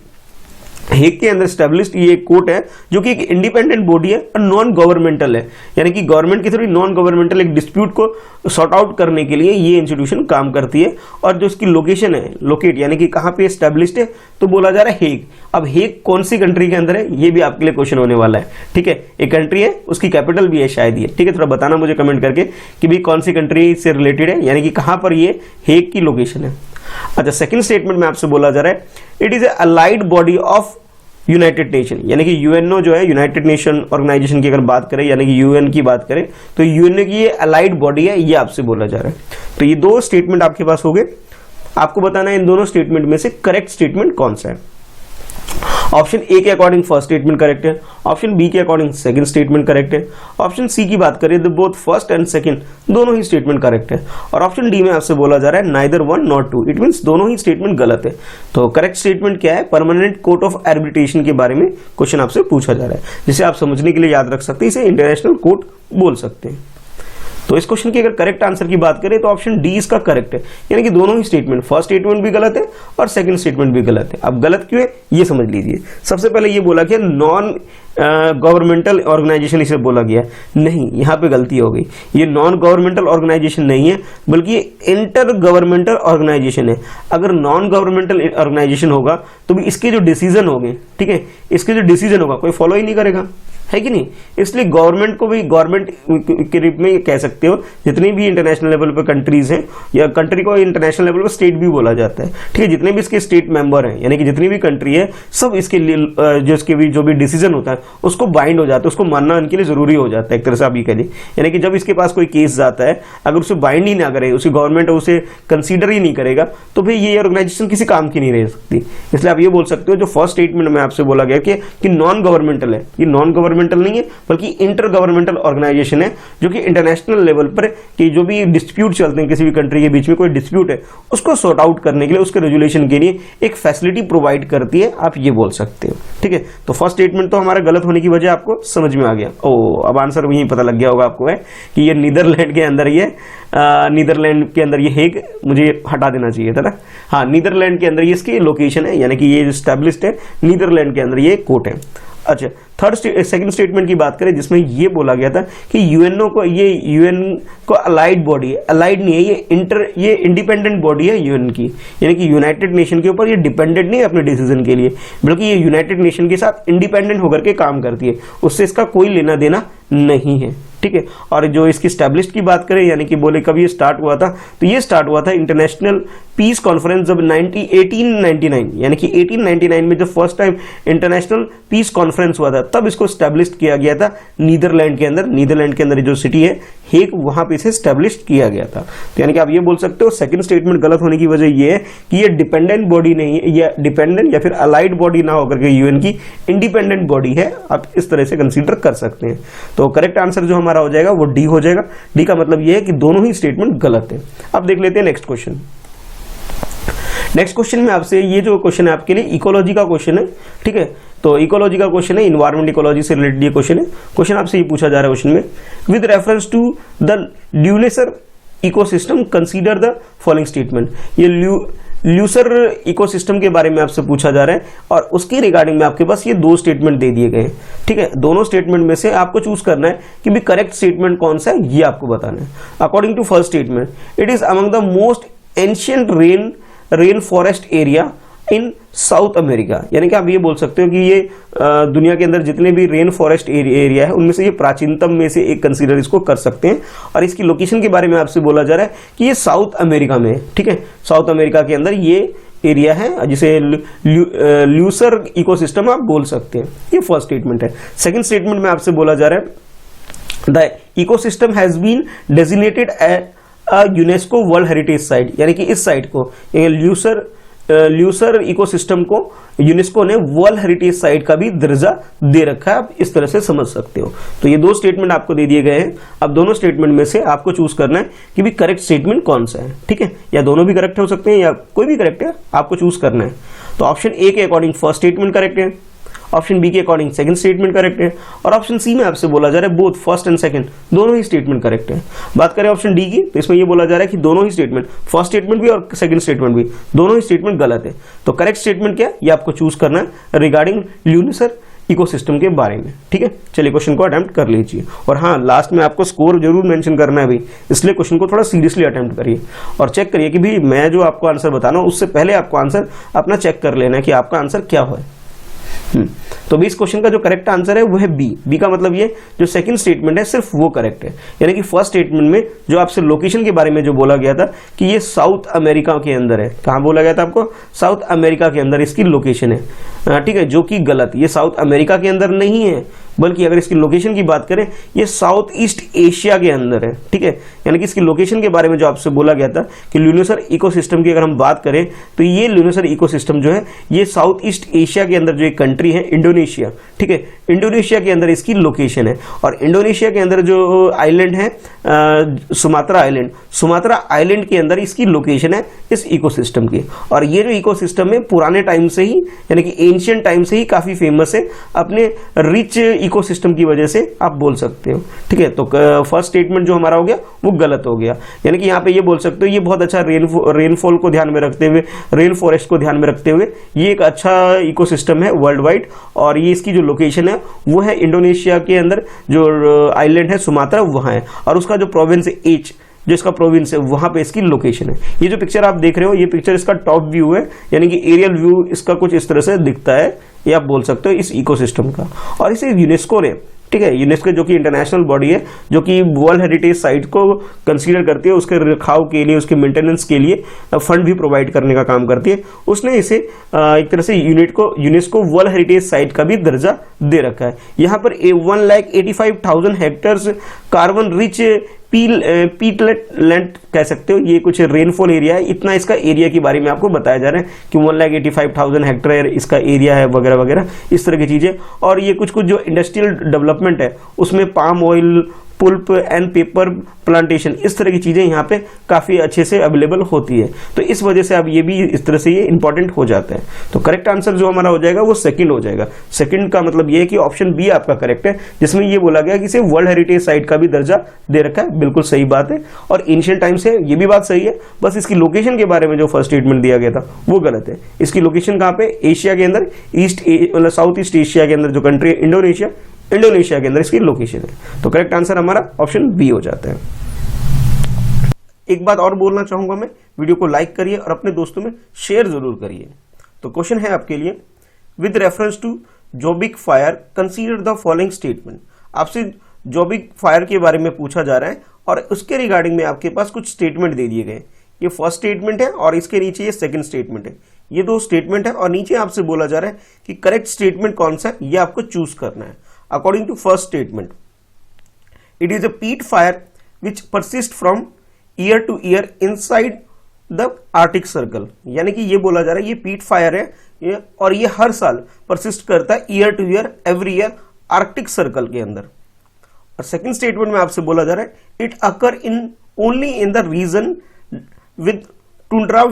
Hague के अंदर स्टैब्लिश्ड ये एक कोर्ट है जो कि एक इंडिपेंडेंट बॉडी है और नॉन गवर्नमेंटल है, यानी कि गवर्नमेंट की थोड़ी नॉन गवर्नमेंटल एक डिस्प्यूट को सॉर्ट आउट करने के लिए ये इंस्टीट्यूशन काम करती है। और जो इसकी लोकेशन है, लोकेट यानी कि कहाँ पे स्टैब्लिश्ड है, तो बोला जा रहा है हेग। अब हेग कौन सी कंट्री के अंदर है, ये भी आपके लिए क्वेश्चन होने वाला है। ठीक है, एक कंट्री है, उसकी कैपिटल भी है शायद ये। ठीक है, थोड़ा बताना मुझे कमेंट करके कि भाई कौन सी कंट्री से रिलेटेड है, यानी कि कहाँ पर ये हेग की लोकेशन है। अच्छा, सेकंड स्टेटमेंट में आपसे बोला जा रहा है it is A allied body of United nation, यानी कि यूएनओ जो है यूनाइटेड नेशन ऑर्गेनाइजेशन की अगर बात करें, यानी कि यूएन की बात करें तो यूएनओ की ये अलाइड बॉडी है, ये आपसे बोला जा रहा है। तो ये दो स्टेटमेंट आपके पास हो गए, आपको बताना है इन दोनों स्टेटमेंट में से करेक्ट स्टेटमेंट कौन सा है। ऑप्शन ए के अकॉर्डिंग फर्स्ट स्टेटमेंट करेक्ट है, ऑप्शन बी के अकॉर्डिंग सेकंड स्टेटमेंट करेक्ट है, ऑप्शन सी की बात करें तो बोथ फर्स्ट एंड सेकंड दोनों ही स्टेटमेंट करेक्ट है, और ऑप्शन डी में आपसे बोला जा रहा है neither one not two, it means दोनों ही स्टेटमेंट गलत है। तो करेक्ट स्टेटमेंट क्या है, परमानेंट कोर्ट ऑफ आर्बिट्रेशन के बारे में क्वेश्चन आपसे पूछा जा रहा है, जिसे आप समझने के लिए याद रख सकते हैं, इसे इंटरनेशनल कोर्ट बोल सकते हैं। तो इस क्वेश्चन की अगर करेक्ट आंसर की बात करें तो ऑप्शन डी इसका करेक्ट है, यानी कि दोनों ही स्टेटमेंट, फर्स्ट स्टेटमेंट भी गलत है और सेकंड स्टेटमेंट भी गलत है। अब गलत क्यों है ये समझ लीजिए। सबसे पहले ये बोला गया नॉन गवर्नमेंटल ऑर्गेनाइजेशन, इसे बोला गया नहीं, यहाँ पे गलती हो गई। ये नॉन गवर्नमेंटल ऑर्गेनाइजेशन नहीं है बल्कि ये इंटर गवर्नमेंटल ऑर्गेनाइजेशन है। अगर नॉन गवर्नमेंटल ऑर्गेनाइजेशन होगा तो भी इसके जो डिसीजन होंगे, ठीक है, इसके जो डिसीजन होगा कोई फॉलो ही नहीं करेगा, है कि नहीं। इसलिए गवर्नमेंट को भी गवर्नमेंट के रूप में कह सकते हो, जितनी भी इंटरनेशनल लेवल पर कंट्रीज हैं या कंट्री को इंटरनेशनल लेवल पर स्टेट भी बोला जाता है, ठीक है, जितने भी इसके स्टेट मेंबर हैं, यानी कि जितनी भी कंट्री है सब इसके लिए जो इसके भी जो भी डिसीजन होता है उसको बाइंड हो जाता है, उसको मानना उनके लिए जरूरी हो जाता है एक तरह से आप ये कहिए। यानी कि जब इसके पास कोई केस जाता है, अगर उसे बाइंड ही ना करे, उसी गवर्नमेंट उसे कंसीडर ही नहीं करेगा, तो फिर ये ऑर्गेनाइजेशन किसी काम की नहीं रह सकती। इसलिए आप ये बोल सकते हो जो फर्स्ट स्टेटमेंट में आपसे बोला गया कि नॉन गवर्नमेंटल है, ये नॉन गवर्नमेंटल नहीं है बल्कि इंटर गवर्नमेंटल ऑर्गेनाइजेशन है, जो कि इंटरनेशनल लेवल पर कि जो भी डिस्प्यूट चलते हैं किसी भी कंट्री के बीच में, कोई डिस्प्यूट है उसको सॉर्ट आउट करने के लिए, उसके रेजुलेशन के लिए एक फैसिलिटी प्रोवाइड करती है, आप ये बोल सकते हो। ठीक है, तो फर्स्ट स्टेटमेंट तो हमारा गलत होने की वजह आपको समझ में आ गया। अब आंसर वही पता लग गया होगा आपको है कि ये नीदरलैंड के अंदर नीदरलैंड के अंदर ये हेग, मुझे हटा देना चाहिए था ना, हाँ, नीदरलैंड के अंदर ये इसकी लोकेशन है, यानी कि ये स्टैब्लिश्ड है नीदरलैंड के अंदर ये कोर्ट है। अच्छा, सेकंड स्टेटमेंट की बात करें जिसमें ये बोला गया था कि यूएनओ को, ये यूएन को अलाइड बॉडी है, अलाइड नहीं है, ये इंडिपेंडेंट बॉडी है यूएन की, यानी कि यूनाइटेड नेशन के ऊपर ये डिपेंडेंट नहीं है अपने डिसीजन के लिए, बल्कि ये यूनाइटेड नेशन के साथ इंडिपेंडेंट होकर के काम करती है, उससे इसका कोई लेना देना नहीं है। ठीक है, और जो इसकी स्टैब्लिश्ड की बात करें, यानी कि बोले कब ये स्टार्ट हुआ था, तो ये स्टार्ट हुआ था इंटरनेशनल पीस कॉन्फ्रेंस जब 1899, यानी कि 1899 में जब first time international piece conference हुआ था, तब इसको स्टैब्लिश्ड किया गया था नीदरलैंड के अंदर। नीदरलैंड के अंदर जो सिटी है हेग, वहां पे इसे स्टैब्लिश्ड किया गया था। तो यानी कि आप ये बोल सकते हो सेकंड स्टेटमेंट गलत होने की वजह ये है कि ये डिपेंडेंट बॉडी नहीं है, या डिपेंडेंट या फिर अलाइड बॉडी ना होकर के यूएन की इंडिपेंडेंट बॉडी है, आप इस तरह से कंसीडर कर सकते हैं। तो करेक्ट आंसर जो हमारा हो जाएगा वो डी हो जाएगा। डी का मतलब ये है कि दोनों ही स्टेटमेंट गलत है। अब देख लेते हैं नेक्स्ट क्वेश्चन। नेक्स्ट क्वेश्चन में आपसे, ये जो क्वेश्चन है आपके लिए इकोलॉजी का क्वेश्चन है, ठीक है, तो इकोलॉजी का क्वेश्चन है, इन्वायरमेंट इकोलॉजी से रिलेटेड ये क्वेश्चन है। क्वेश्चन आपसे ये पूछा जा रहा है क्वेश्चन में, with reference to the Leuser ecosystem consider the following statement. ये ल्यूसर इकोसिस्टम के बारे में आपसे पूछा जा रहा है और उसके रिगार्डिंग में आपके पास ये दो स्टेटमेंट दे दिए गए हैं, ठीक है। दोनों स्टेटमेंट में से आपको चूज करना है कि भी करेक्ट स्टेटमेंट कौन सा है, ये आपको बताना है। According to first statement, it is among the most ancient rain forest area in South America. यानी कि आप ये बोल सकते हो कि ये दुनिया के अंदर जितने भी रेन फॉरेस्ट एरिया है उनमें से ये प्राचीनतम में से एक कंसीडर इसको कर सकते हैं। और इसकी लोकेशन के बारे में आपसे बोला जा रहा है कि ये साउथ अमेरिका में है, ठीक है। साउथ अमेरिका के अंदर ये एरिया है जिसे ल्यूसर इकोसिस्टम आप बोल सकते हैं। ये फर्स्ट स्टेटमेंट है। सेकंड स्टेटमेंट में आपसे बोला जा रहा है, the ecosystem has been designated as UNESCO world heritage site. यानी कि इस साइट को ल्यूसर इकोसिस्टम को यूनेस्को ने वर्ल्ड हेरिटेज साइट का भी दर्जा दे रखा है, आप इस तरह से समझ सकते हो। तो ये दो स्टेटमेंट आपको दे दिए गए हैं। अब दोनों स्टेटमेंट में से आपको चूज करना है कि भी करेक्ट स्टेटमेंट कौन सा है, ठीक है। या दोनों भी करेक्ट हो सकते हैं या कोई भी करेक्ट है, आपको चूज करना है। तो ऑप्शन ए के अकॉर्डिंग फर्स्ट स्टेटमेंट करेक्ट है, ऑप्शन बी के अकॉर्डिंग सेकंड स्टेटमेंट करेक्ट है, और ऑप्शन सी में आपसे बोला जा रहा है बोथ फर्स्ट एंड सेकंड दोनों ही स्टेटमेंट करेक्ट है। बात करें ऑप्शन डी की, तो इसमें ये बोला जा रहा है कि दोनों ही स्टेटमेंट, फर्स्ट स्टेटमेंट भी और सेकंड स्टेटमेंट भी, दोनों ही स्टेटमेंट गलत है। तो करेक्ट स्टेटमेंट क्या है ये आपको चूज करना है रिगार्डिंग ल्यूनेसर इकोसिस्टम के बारे में, ठीक है। चलिए क्वेश्चन को अटेम्प्ट कर लीजिए, और हाँ लास्ट में आपको स्कोर जरूर मेंशन करना है भाई, इसलिए क्वेश्चन को थोड़ा सीरियसली अटेम्प्ट करिए और चेक करिए कि भाई मैं जो आपको आंसर बता रहा हूँ उससे पहले आपको आंसर अपना चेक कर लेना है कि आपका आंसर क्या है। तो भी इस क्वेश्चन का जो करेक्ट आंसर है वो है बी। बी का मतलब ये जो सेकंड स्टेटमेंट है सिर्फ वो करेक्ट है। यानी कि फर्स्ट स्टेटमेंट में जो आपसे लोकेशन के बारे में जो बोला गया था कि ये साउथ अमेरिका के अंदर है, कहाँ बोला गया था आपको, साउथ अमेरिका के अंदर इसकी लोकेशन है, ठीक है, जो कि गलत, ये साउथ अमेरिका के अंदर नहीं है, बल्कि अगर इसकी लोकेशन की बात करें ये साउथ ईस्ट एशिया के अंदर है, ठीक है। यानी कि इसकी लोकेशन के बारे में जो आपसे बोला गया था कि ल्यूनेसर इकोसिस्टम की अगर हम बात करें तो ये ल्यूनेसर इकोसिस्टम जो है ये साउथ ईस्ट एशिया के अंदर जो एक कंट्री है इंडोनेशिया, ठीक है, इंडोनेशिया के अंदर इसकी लोकेशन है। और इंडोनेशिया के अंदर जो आइलैंड है सुमात्रा आइलैंड, सुमात्रा आइलैंड के अंदर इसकी लोकेशन है इस इकोसिस्टम की। और ये जो इकोसिस्टम है पुराने टाइम से ही यानी कि एंशिएंट टाइम से ही काफी फेमस है अपने रिच इकोसिस्टम की वजह से आप बोल सकते हो, ठीक है। तो फर्स्ट स्टेटमेंट जो हमारा हो गया वो गलत हो गया। यानी कि यहाँ पे ये बोल सकते हो ये बहुत अच्छा रेनफॉल को ध्यान में रखते हुए, रेन फॉरेस्ट को ध्यान में रखते हुए ये एक अच्छा इकोसिस्टम है वर्ल्ड वाइड, और ये इसकी जो लोकेशन है वो है इंडोनेशिया के अंदर जो आइलैंड है सुमात्रा वहाँ है, और उसका जो प्रोविंस है एच जो इसका प्रोविंस है वहां पे इसकी लोकेशन है। ये जो पिक्चर आप देख रहे हो ये पिक्चर इसका टॉप व्यू है, यानी कि एरियल व्यू इसका कुछ इस तरह से दिखता है, ये आप बोल सकते हो इस इकोसिस्टम का। और इसे यूनेस्को ने, ठीक है, यूनेस्को जो कि इंटरनेशनल बॉडी है जो कि वर्ल्ड हेरिटेज साइट को कंसीडर करती है, उसके रखाव के लिए, उसके मेंटेनेंस के लिए फंड भी प्रोवाइड करने का काम करती है, उसने इसे एक तरह से यूनेस्को वर्ल्ड हेरिटेज साइट का भी दर्जा दे रखा है। यहाँ पर 1,85,000 हेक्टेयर्स कार्बन रिच पीटलैंड कह सकते हो, ये कुछ रेनफॉल एरिया है, इतना इसका एरिया के बारे में आपको बताया जा रहा है कि 1,85,000 हेक्टेयर इसका एरिया है वगैरह वगैरह इस तरह की चीजें। और ये कुछ जो इंडस्ट्रियल डेवलपमेंट है उसमें palm oil, pulp and paper plantation, इस तरह की चीजें यहाँ पे काफी अच्छे से अवेलेबल होती है। तो इस वजह से अब ये भी इस तरह से ये इंपॉर्टेंट हो जाता है। तो करेक्ट आंसर जो हमारा हो जाएगा वो सेकंड हो जाएगा। सेकंड का मतलब ये है कि ऑप्शन बी आपका करेक्ट है, जिसमें ये बोला गया कि इसे वर्ल्ड हेरिटेज साइट का भी दर्जा दे रखा है, बिल्कुल सही बात है। और एंशिएंट टाइम से ये भी बात सही है, बस इसकी लोकेशन के बारे में जो फर्स्ट स्टेटमेंट दिया गया था वो गलत है। इसकी लोकेशन कहाँ पे, एशिया के अंदर, मतलब साउथ ईस्ट एशिया के अंदर जो कंट्री है इंडोनेशिया के अंदर इसकी लोकेशन है। तो करेक्ट आंसर हमारा ऑप्शन बी हो जाता है। एक बात और बोलना चाहूंगा मैं, वीडियो को लाइक करिए और अपने दोस्तों में शेयर जरूर करिए। तो क्वेश्चन है आपके लिए, विद रेफरेंस टू जोबिक fire consider the following statement. आपसे जोबिक फायर के बारे में पूछा जा रहा है और उसके रिगार्डिंग में आपके पास कुछ स्टेटमेंट दे दिए गए। ये फर्स्ट स्टेटमेंट है और इसके नीचे ये सेकंड स्टेटमेंट है। ये दो स्टेटमेंट है और नीचे आपसे बोला जा रहा है कि करेक्ट स्टेटमेंट कौन सा है ये आपको चूज करना है। According to first statement, it is a peat fire which persists from year to year inside the Arctic Circle। यानी कि ये बोला जा रहा है ये पीट फायर है और ये हर साल परसिस्ट करता है year two year, every year Arctic circle के अंदर। और सेकंड स्टेटमेंट में आपसे बोला जा रहा है it occur in only in the region with tundra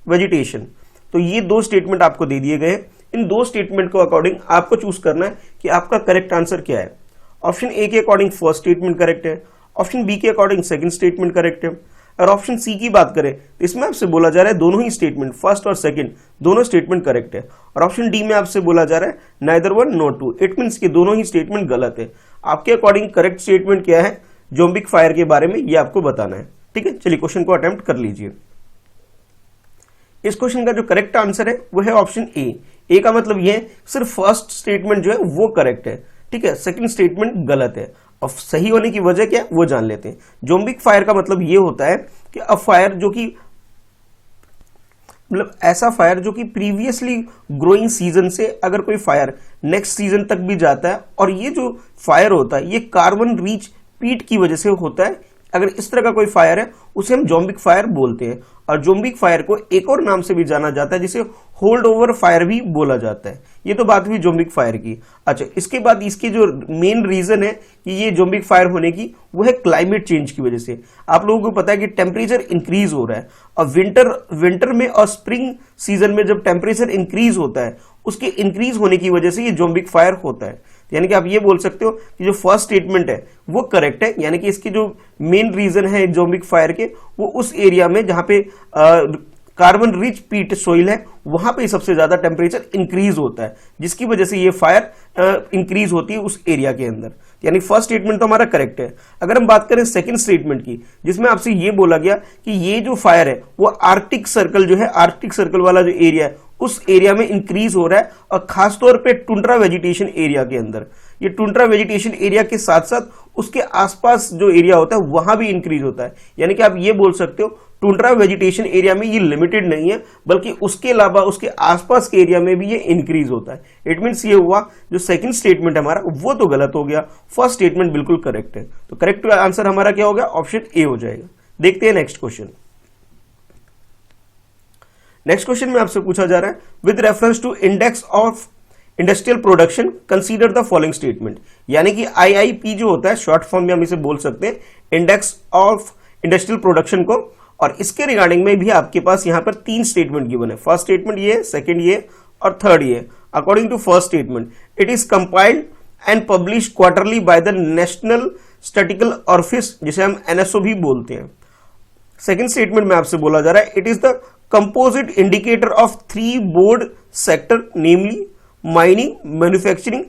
vegetation. तो ये दो स्टेटमेंट आपको दे दिए गए। इन दो स्टेटमेंट को अकॉर्डिंग आपको चूज करना है कि आपका करेक्ट आंसर क्या है। ऑप्शन ए के अकॉर्डिंग फर्स्ट स्टेटमेंट करेक्ट है, ऑप्शन बी के अकॉर्डिंग सेकंड स्टेटमेंट करेक्ट है। और ऑप्शन सी की बात करें तो इसमें आपसे बोला जा रहा है दोनों ही स्टेटमेंट, फर्स्ट और सेकंड दोनों स्टेटमेंट करेक्ट है। और ऑप्शन डी में आपसे बोला जा रहा है neither one not two, it means कि दोनों ही स्टेटमेंट गलत है। आपके अकॉर्डिंग करेक्ट स्टेटमेंट क्या है जोम्बिक फायर के बारे में, ये आपको बताना है। ठीक है, चलिए क्वेश्चन को अटेम्प्ट कर लीजिए। इस क्वेश्चन का जो करेक्ट आंसर है वो है ऑप्शन ए का मतलब ये है सिर्फ फर्स्ट स्टेटमेंट जो है वो करेक्ट है। ठीक है, सेकंड स्टेटमेंट गलत है। और सही होने की वजह क्या है वो जान लेते हैं। जोम्बिक फायर का मतलब ये होता है कि अ फायर जो कि मतलब ऐसा फायर जो कि प्रीवियसली ग्रोइंग सीजन से अगर कोई फायर नेक्स्ट सीजन तक भी जाता है, और ये जो फायर होता है ये कार्बन रिच पीट की वजह से होता है। अगर इस तरह का कोई फायर है उसे हम जोम्बिक फायर बोलते हैं। और जोम्बिक फायर को एक और नाम से भी जाना जाता है जिसे होल्ड ओवर फायर भी बोला जाता है। ये तो बात हुई जोम्बिक फायर की। अच्छा, इसके बाद इसकी जो मेन रीजन है कि ये जोम्बिक फायर होने की वो है क्लाइमेट चेंज की वजह से। आप लोगों को पता है कि टेम्परेचर इंक्रीज हो रहा है, और विंटर में और स्प्रिंग सीजन में जब टेम्परेचर इंक्रीज होता है उसके इंक्रीज होने की वजह से ये जोम्बिक फायर होता है। यानी कि आप ये बोल सकते हो कि जो फर्स्ट स्टेटमेंट है वो करेक्ट है, यानी कि इसकी जो मेन रीजन है जोम्बिक फायर के वो उस एरिया में जहां पे कार्बन रिच पीट सोइल है वहां पे सबसे ज्यादा टेम्परेचर इंक्रीज होता है, जिसकी वजह से ये फायर इंक्रीज होती है उस एरिया के अंदर। यानी फर्स्ट स्टेटमेंट तो हमारा करेक्ट है। अगर हम बात करें सेकंड स्टेटमेंट की, जिसमें आपसे ये बोला गया कि ये जो फायर है वो आर्कटिक सर्कल जो है, आर्कटिक सर्कल वाला जो एरिया है उस एरिया में इंक्रीज हो रहा है, और खासतौर पे टुंड्रा वेजिटेशन एरिया के अंदर। ये टुंड्रा वेजिटेशन एरिया के साथ साथ उसके आसपास जो एरिया होता है वहां भी इंक्रीज होता है। यानी कि आप ये बोल सकते हो टुंड्रा वेजिटेशन एरिया में ये लिमिटेड नहीं है, बल्कि उसके अलावा उसके आसपास के एरिया में भी ये इंक्रीज होता है। इट मीन्स ये हुआ जो सेकंड स्टेटमेंट हमारा वो तो गलत हो गया, फर्स्ट स्टेटमेंट बिल्कुल करेक्ट है। तो करेक्ट आंसर हमारा क्या हो गया, ऑप्शन ए हो जाएगा। देखते हैं नेक्स्ट क्वेश्चन। नेक्स्ट क्वेश्चन में आपसे पूछा जा रहा है with reference to index of industrial production consider the following statement. यानी कि आईआईपी जो होता है शॉर्ट फॉर्म में हम इसे बोल सकते हैं इंडेक्स ऑफ इंडस्ट्रियल प्रोडक्शन को, और इसके रिगार्डिंग में भी आपके पास यहां पर तीन स्टेटमेंट गिवन है। फर्स्ट स्टेटमेंट ये, सेकंड ये और थर्ड ये। According to first statement it is compiled and publish quarterly by the national statistical office, जिसे हम एनएसओ भी बोलते हैं। सेकंड स्टेटमेंट में आपसे बोला जा रहा है it is the composite indicator of three board sector namely mining, manufacturing,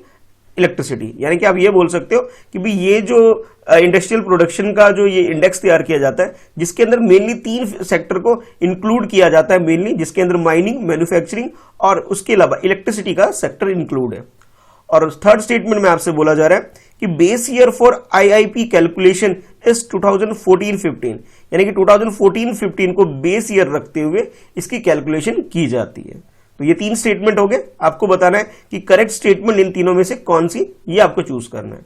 electricity. यानी कि आप ये बोल सकते हो कि भी ये जो इंडस्ट्रियल प्रोडक्शन का जो ये इंडेक्स तैयार किया जाता है जिसके अंदर मेनली तीन सेक्टर को इंक्लूड किया जाता है मेनली, जिसके अंदर माइनिंग, मैन्युफैक्चरिंग और उसके अलावा इलेक्ट्रिसिटी का सेक्टर इंक्लूड है। और थर्ड स्टेटमेंट में आपसे बोला जा रहा है कि base year for IIP calculation is 2014-15, यानी कि 2014-15 को बेस ईयर रखते हुए इसकी कैलकुलेशन की जाती है। तो ये तीन स्टेटमेंट हो गए, आपको बताना है कि करेक्ट स्टेटमेंट इन तीनों में से कौन सी, ये आपको चूज करना है।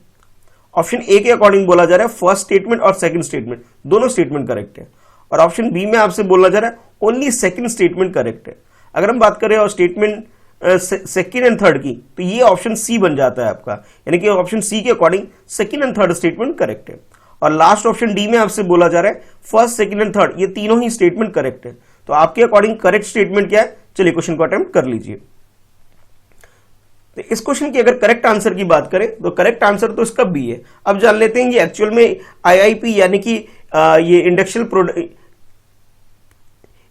ऑप्शन ए के अकॉर्डिंग बोला जा रहा है फर्स्ट स्टेटमेंट और सेकंड स्टेटमेंट दोनों स्टेटमेंट करेक्ट है, और ऑप्शन बी में आपसे बोला जा रहा है ओनली सेकंड स्टेटमेंट करेक्ट है। अगर हम बात करें और स्टेटमेंट सेकंड एंड थर्ड की, तो ये ऑप्शन सी बन जाता है आपका, यानी कि ऑप्शन सी के according second and third statement correct है। और लास्ट ऑप्शन डी में आपसे बोला जा रहा है फर्स्ट, सेकंड एंड थर्ड ये तीनों ही स्टेटमेंट करेक्ट है। तो आपके अकॉर्डिंग करेक्ट स्टेटमेंट क्या है, चलिए क्वेश्चन को अटेम्प्ट कर लीजिए। तो इस क्वेश्चन की अगर करेक्ट आंसर की बात करें तो करेक्ट आंसर तो इसका बी है। अब जान लेते हैं ये एक्चुअल में आईआईपी यानी कि ये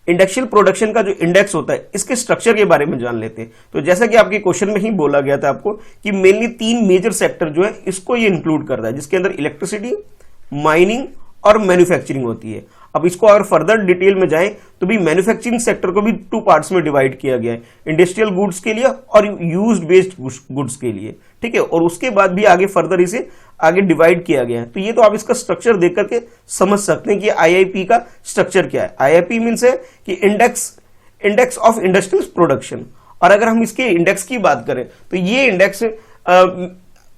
इंडस्ट्रियल प्रोडक्शन का जो इंडेक्स होता है इसके स्ट्रक्चर के बारे में जान लेते हैं। तो जैसा कि आपके क्वेश्चन में ही बोला गया था आपको कि मेनली तीन मेजर सेक्टर जो है इसको ये इंक्लूड करता है, जिसके अंदर इलेक्ट्रिसिटी, माइनिंग और मैन्युफैक्चरिंग होती है। अब इसको अगर फर्दर डिटेल में जाएं तो भी मैन्युफैक्चरिंग सेक्टर को भी टू पार्ट्स में डिवाइड किया गया है, इंडस्ट्रियल गुड्स के लिए और यूज्ड बेस्ड गुड्स के लिए, ठीक है। और उसके बाद भी आगे फर्दर इसे आगे डिवाइड किया गया है। तो ये तो आप इसका स्ट्रक्चर देख करके समझ सकते हैं कि आईआईपी का स्ट्रक्चर क्या है। आईआईपी मीन्स है कि इंडेक्स ऑफ इंडस्ट्रियल प्रोडक्शन। और अगर हम इसके इंडेक्स की बात करें तो ये इंडेक्स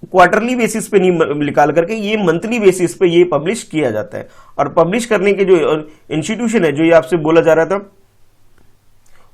क्वार्टरली बेसिस पे नहीं निकाल करके ये मंथली बेसिस पे ये पब्लिश किया जाता है। और पब्लिश करने के जो इंस्टीट्यूशन है जो ये आपसे बोला जा रहा था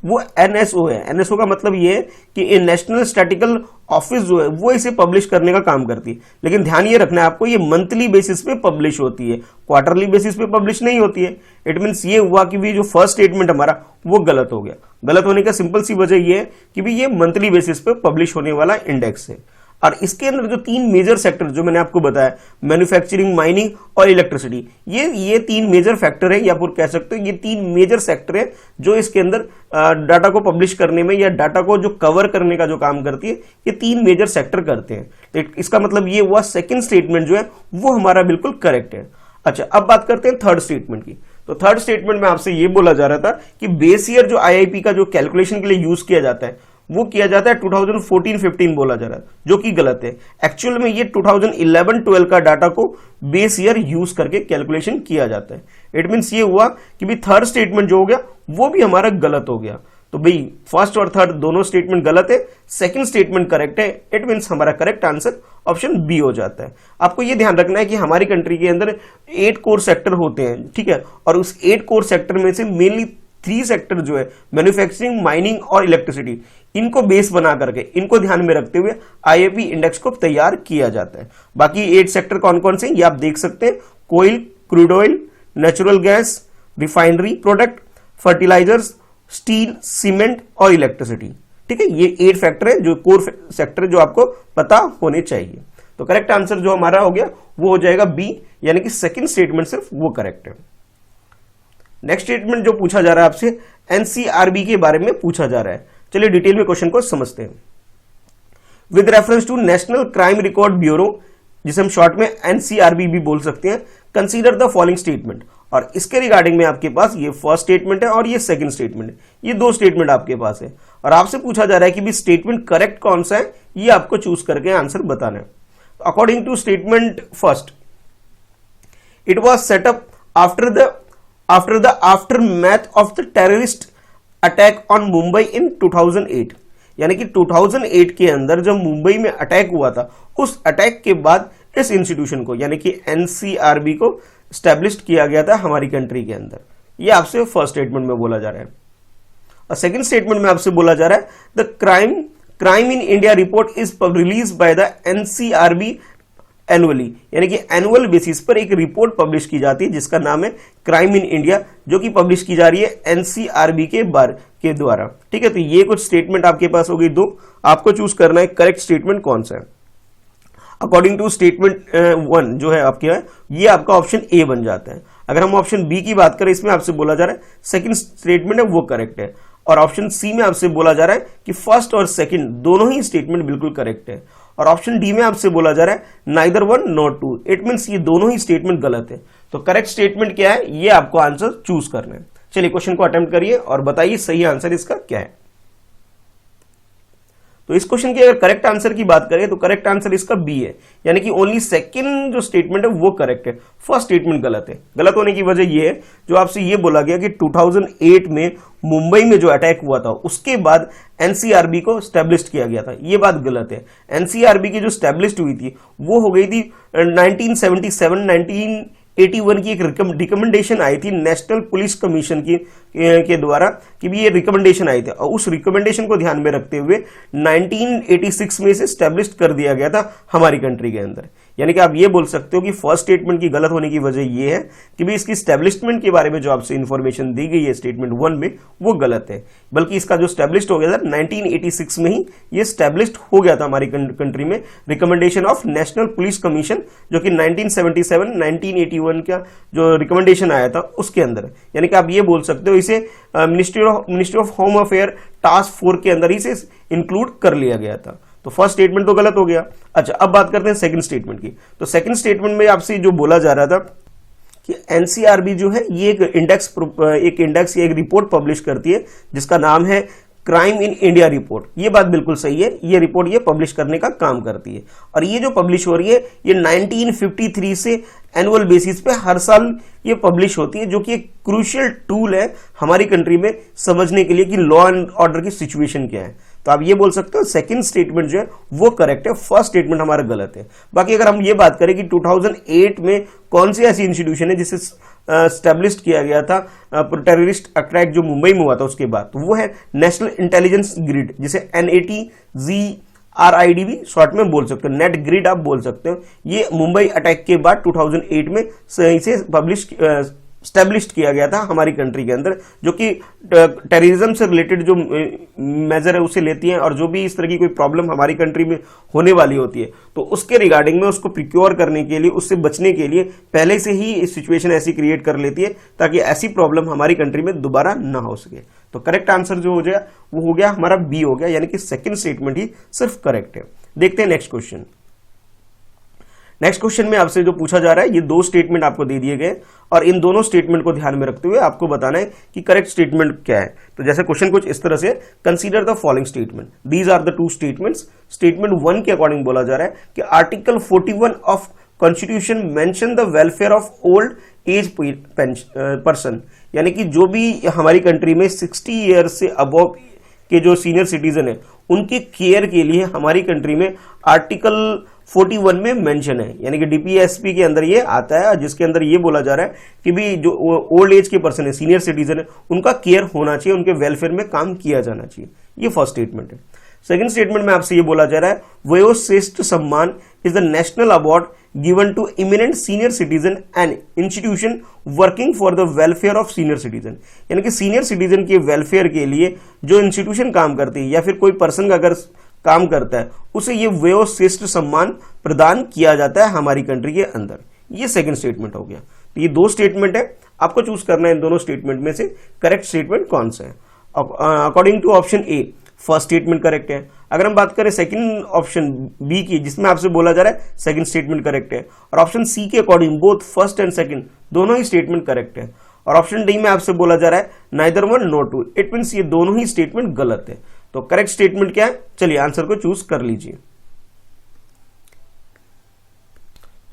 वो एनएसओ है। एनएसओ का मतलब ये है कि ये नेशनल स्टैटिकल ऑफिस जो है वो इसे पब्लिश करने का काम करती है, लेकिन ध्यान ये रखना है आपको, ये मंथली बेसिस पे पब्लिश होती है, क्वार्टरली बेसिस पे पब्लिश नहीं होती है। इट मीन्स ये हुआ कि भी जो फर्स्ट स्टेटमेंट हमारा वो गलत हो गया। गलत होने का सिंपल सी वजह ये है कि भी ये मंथली बेसिस पे पब्लिश होने वाला इंडेक्स है। और इसके अंदर जो तीन मेजर सेक्टर जो मैंने आपको बताया, मैन्युफैक्चरिंग, माइनिंग और इलेक्ट्रिसिटी, ये तीन मेजर फैक्टर है, या फिर कह सकते हो ये तीन मेजर सेक्टर है जो इसके अंदर डाटा को पब्लिश करने में या डाटा को जो कवर करने का जो काम करती है, ये तीन मेजर सेक्टर करते हैं। तो इसका मतलब ये हुआ सेकेंड स्टेटमेंट जो है वो हमारा बिल्कुल करेक्ट है। अच्छा, अब बात करते हैं थर्ड स्टेटमेंट की। तो थर्ड स्टेटमेंट में आपसे ये बोला जा रहा था कि बेस ईयर जो आईआईपी का जो कैलकुलेशन के लिए यूज किया जाता है वो किया जाता है 2014-15 बोला जा रहा है, जो कि गलत है। एक्चुअल में ये 2011-12 का डाटा को बेस ईयर यूज करके कैलकुलेशन किया जाता है। इट मीन्स ये हुआ कि भाई थर्ड स्टेटमेंट जो हो गया वो भी हमारा गलत हो गया। तो भाई फर्स्ट और थर्ड दोनों स्टेटमेंट गलत है, सेकंड स्टेटमेंट करेक्ट है। इट मीन्स हमारा करेक्ट आंसर ऑप्शन बी हो जाता है। आपको ये ध्यान रखना है कि हमारी कंट्री के अंदर 8 कोर सेक्टर होते हैं, ठीक है, और उस 8 कोर सेक्टर में से मेनली 3 सेक्टर जो है मैन्युफैक्चरिंग, माइनिंग और इलेक्ट्रिसिटी, इनको बेस बना करके, इनको ध्यान में रखते हुए आईआईपी इंडेक्स को तैयार किया जाता है। बाकी 8 सेक्टर कौन कौन से ये आप देख सकते हैं, coal, crude oil, natural gas, refinery product, fertilizers, steel, cement और इलेक्ट्रिसिटी। ठीक है, ये 8 फैक्टर है जो कोर सेक्टर जो आपको पता होने चाहिए। तो करेक्ट आंसर जो हमारा हो गया वो हो जाएगा बी, यानी कि सेकंड स्टेटमेंट सिर्फ वो करेक्ट है। नेक्स्ट स्टेटमेंट जो पूछा जा रहा है आपसे, एनसीआरबी के बारे में पूछा जा रहा है। चलिए डिटेल में क्वेश्चन को समझते हैं। With reference to national crime record bureau, जिसे हम शॉर्ट में एनसीआरबी भी बोल सकते हैं, कंसीडर द फॉलोइंग स्टेटमेंट। और इसके रिगार्डिंग में आपके पास ये फर्स्ट स्टेटमेंट है और ये सेकंड स्टेटमेंट है, ये 2 स्टेटमेंट आपके पास है। और आपसे पूछा जा रहा है कि भी स्टेटमेंट करेक्ट कौन सा है, ये आपको चूज करके आंसर बताना है। According to statement first, it was set up after the aftermath of the terrorist attack on Mumbai in 2008, यानी कि 2008 के अंदर जब मुंबई में अटैक हुआ था, उस अटैक के बाद इस इंस्टीट्यूशन को यानी कि एनसीआरबी को स्टैब्लिश किया गया था हमारी कंट्री के अंदर। ये आपसे फर्स्ट स्टेटमेंट में बोला जा रहा है। और सेकंड स्टेटमेंट में आपसे बोला जा रहा है, the crime in India report is release by the NCRB annually, यानी कि एनुअल बेसिस पर एक रिपोर्ट पब्लिश की जाती है जिसका नाम है क्राइम इन इंडिया, जो कि पब्लिश की जा रही है एनसीआरबी के द्वारा। ठीक है, तो ये कुछ स्टेटमेंट आपके पास हो गई 2, आपको चूज करना है करेक्ट स्टेटमेंट कौन सा है। अकॉर्डिंग टू स्टेटमेंट 1 जो है आपके है, ये आपका ऑप्शन ए बन जाता है। अगर हम ऑप्शन बी की बात करें, इसमें आपसे बोला जा रहा है सेकंड स्टेटमेंट है वो करेक्ट है, और ऑप्शन सी में आपसे बोला जा रहा है कि फर्स्ट और सेकंड दोनों ही स्टेटमेंट बिल्कुल करेक्ट है, और ऑप्शन डी में आपसे बोला जा रहा है नाइदर 1 नॉट 2। इट मींस ये दोनों ही स्टेटमेंट गलत है। तो करेक्ट स्टेटमेंट क्या है, ये आपको आंसर चूज करना है। चलिए क्वेश्चन को अटेम्प्ट करिए और बताइए सही आंसर इसका क्या है। तो इस क्वेश्चन की अगर करेक्ट आंसर की बात करें तो करेक्ट आंसर इसका बी है, यानी कि ओनली सेकंड जो स्टेटमेंट है वो करेक्ट है, फर्स्ट स्टेटमेंट गलत है। गलत होने की वजह ये है जो आपसे ये बोला गया कि 2008 में मुंबई में जो अटैक हुआ था उसके बाद एनसीआरबी को स्टैब्लिश किया गया था, ये बात गलत है। एनसीआरबी की जो स्टैब्लिश हुई थी वो हो गई थी 1981 की एक रिकमेंडेशन आई थी नेशनल पुलिस कमीशन के द्वारा कि भी ये रिकमेंडेशन आई थी, और उस रिकमेंडेशन को ध्यान में रखते हुए 1986 में से स्टैब्लिश कर दिया गया था हमारी कंट्री के अंदर। यानी कि आप ये बोल सकते हो कि फर्स्ट स्टेटमेंट की गलत होने की वजह ये है कि भी इसकी स्टैब्लिशमेंट के बारे में जो आपसे इंफॉर्मेशन दी गई है स्टेटमेंट 1 में वो गलत है, बल्कि इसका जो स्टैब्लिश्ड हो गया था 1986 में ही ये स्टैब्लिश्ड हो गया था हमारी कंट्री में, recommendation of national police commission, जो कि 1977-1981 का जो रिकमेंडेशन आया था उसके अंदर। यानी कि आप ये बोल सकते हो इसे ministry of home affair task force के अंदर ही से इंक्लूड कर लिया गया था। तो फर्स्ट स्टेटमेंट तो गलत हो गया। अच्छा, अब बात करते हैं सेकंड स्टेटमेंट की। तो सेकंड स्टेटमेंट में आपसे जो बोला जा रहा था कि एनसीआरबी जो है ये एक इंडेक्स या एक रिपोर्ट पब्लिश करती है जिसका नाम है क्राइम इन इंडिया रिपोर्ट। ये बात बिल्कुल सही है, ये रिपोर्ट ये पब्लिश करने का काम करती है, और ये जो पब्लिश हो रही है ये 1953 से एनुअल बेसिस पे हर साल ये पब्लिश होती है, जो कि एक क्रूशियल टूल है हमारी कंट्री में समझने के लिए कि लॉ एंड ऑर्डर की सिचुएशन क्या है। तो आप ये बोल सकते हो सेकंड स्टेटमेंट जो है वो करेक्ट है, फर्स्ट स्टेटमेंट हमारा गलत है। बाकी अगर हम ये बात करें कि 2008 में कौन सी ऐसी इंस्टीट्यूशन है जिसे स्टैब्लिश किया गया था टेररिस्ट अटैक जो मुंबई में हुआ था उसके बाद, तो वो है नेशनल इंटेलिजेंस ग्रिड, जिसे NATGRID भी शॉर्ट में बोल सकते हो, नेट ग्रिड आप बोल सकते हो। ये मुंबई अटैक के बाद 2008 में इसे पब्लिश स्टैब्लिश किया गया था हमारी कंट्री के अंदर, जो कि टेररिज्म से रिलेटेड जो मेजर है उसे लेती है, और जो भी इस तरह की कोई प्रॉब्लम हमारी कंट्री में होने वाली होती है तो उसके रिगार्डिंग में उसको प्रिक्योर करने के लिए, उससे बचने के लिए पहले से ही इस सिचुएशन ऐसी क्रिएट कर लेती है ताकि ऐसी प्रॉब्लम हमारी कंट्री में दोबारा ना हो सके। तो करेक्ट आंसर जो हो जाए वो हो गया हमारा बी हो गया, यानी कि सेकेंड स्टेटमेंट ही सिर्फ करेक्ट है। देखते हैं नेक्स्ट क्वेश्चन। नेक्स्ट क्वेश्चन में आपसे जो पूछा जा रहा है, ये दो स्टेटमेंट आपको दे दिए गए और इन दोनों स्टेटमेंट को ध्यान में रखते हुए आपको बताना है कि करेक्ट स्टेटमेंट क्या है। तो जैसे क्वेश्चन कुछ इस तरह से, consider the following statement, these are the two statements. Statement 1 के अकॉर्डिंग बोला जा रहा है कि article 41 of constitution mention the welfare of old age person, यानी कि जो भी हमारी कंट्री में 60 ईयर से अबव के जो सीनियर सिटीजन है उनके केयर के लिए हमारी कंट्री में आर्टिकल 41 में मेंशन है, यानी कि डीपीएसपी के अंदर ये आता है, जिसके अंदर ये बोला जा रहा है कि भी जो ओल्ड एज के पर्सन है, सीनियर सिटीजन है, उनका केयर होना चाहिए, उनके वेलफेयर में काम किया जाना चाहिए। ये फर्स्ट स्टेटमेंट है। सेकंड स्टेटमेंट में आपसे ये बोला जा रहा है, Vayoshreshtha Samman is the national award given to eminent senior citizen and institution working for the welfare of senior citizen, यानी कि सीनियर सिटीजन के वेलफेयर के लिए जो इंस्टीट्यूशन काम करती है या फिर कोई पर्सन अगर काम करता है उसे ये वयोश्रेष्ठ सम्मान प्रदान किया जाता है हमारी कंट्री के अंदर। ये सेकंड स्टेटमेंट हो गया। तो ये दो स्टेटमेंट है, आपको चूज करना है इन दोनों स्टेटमेंट में से करेक्ट स्टेटमेंट कौन सा है। According to option A first statement correct है। अगर हम बात करें सेकंड ऑप्शन बी की, जिसमें आपसे बोला जा रहा है सेकंड स्टेटमेंट करेक्ट है, और ऑप्शन सी के according both first and second दोनों ही स्टेटमेंट करेक्ट है, और ऑप्शन डी में आपसे बोला जा रहा है neither one not two, it means ये दोनों ही स्टेटमेंट गलत है। तो करेक्ट स्टेटमेंट क्या है, चलिए आंसर को चूज कर लीजिए।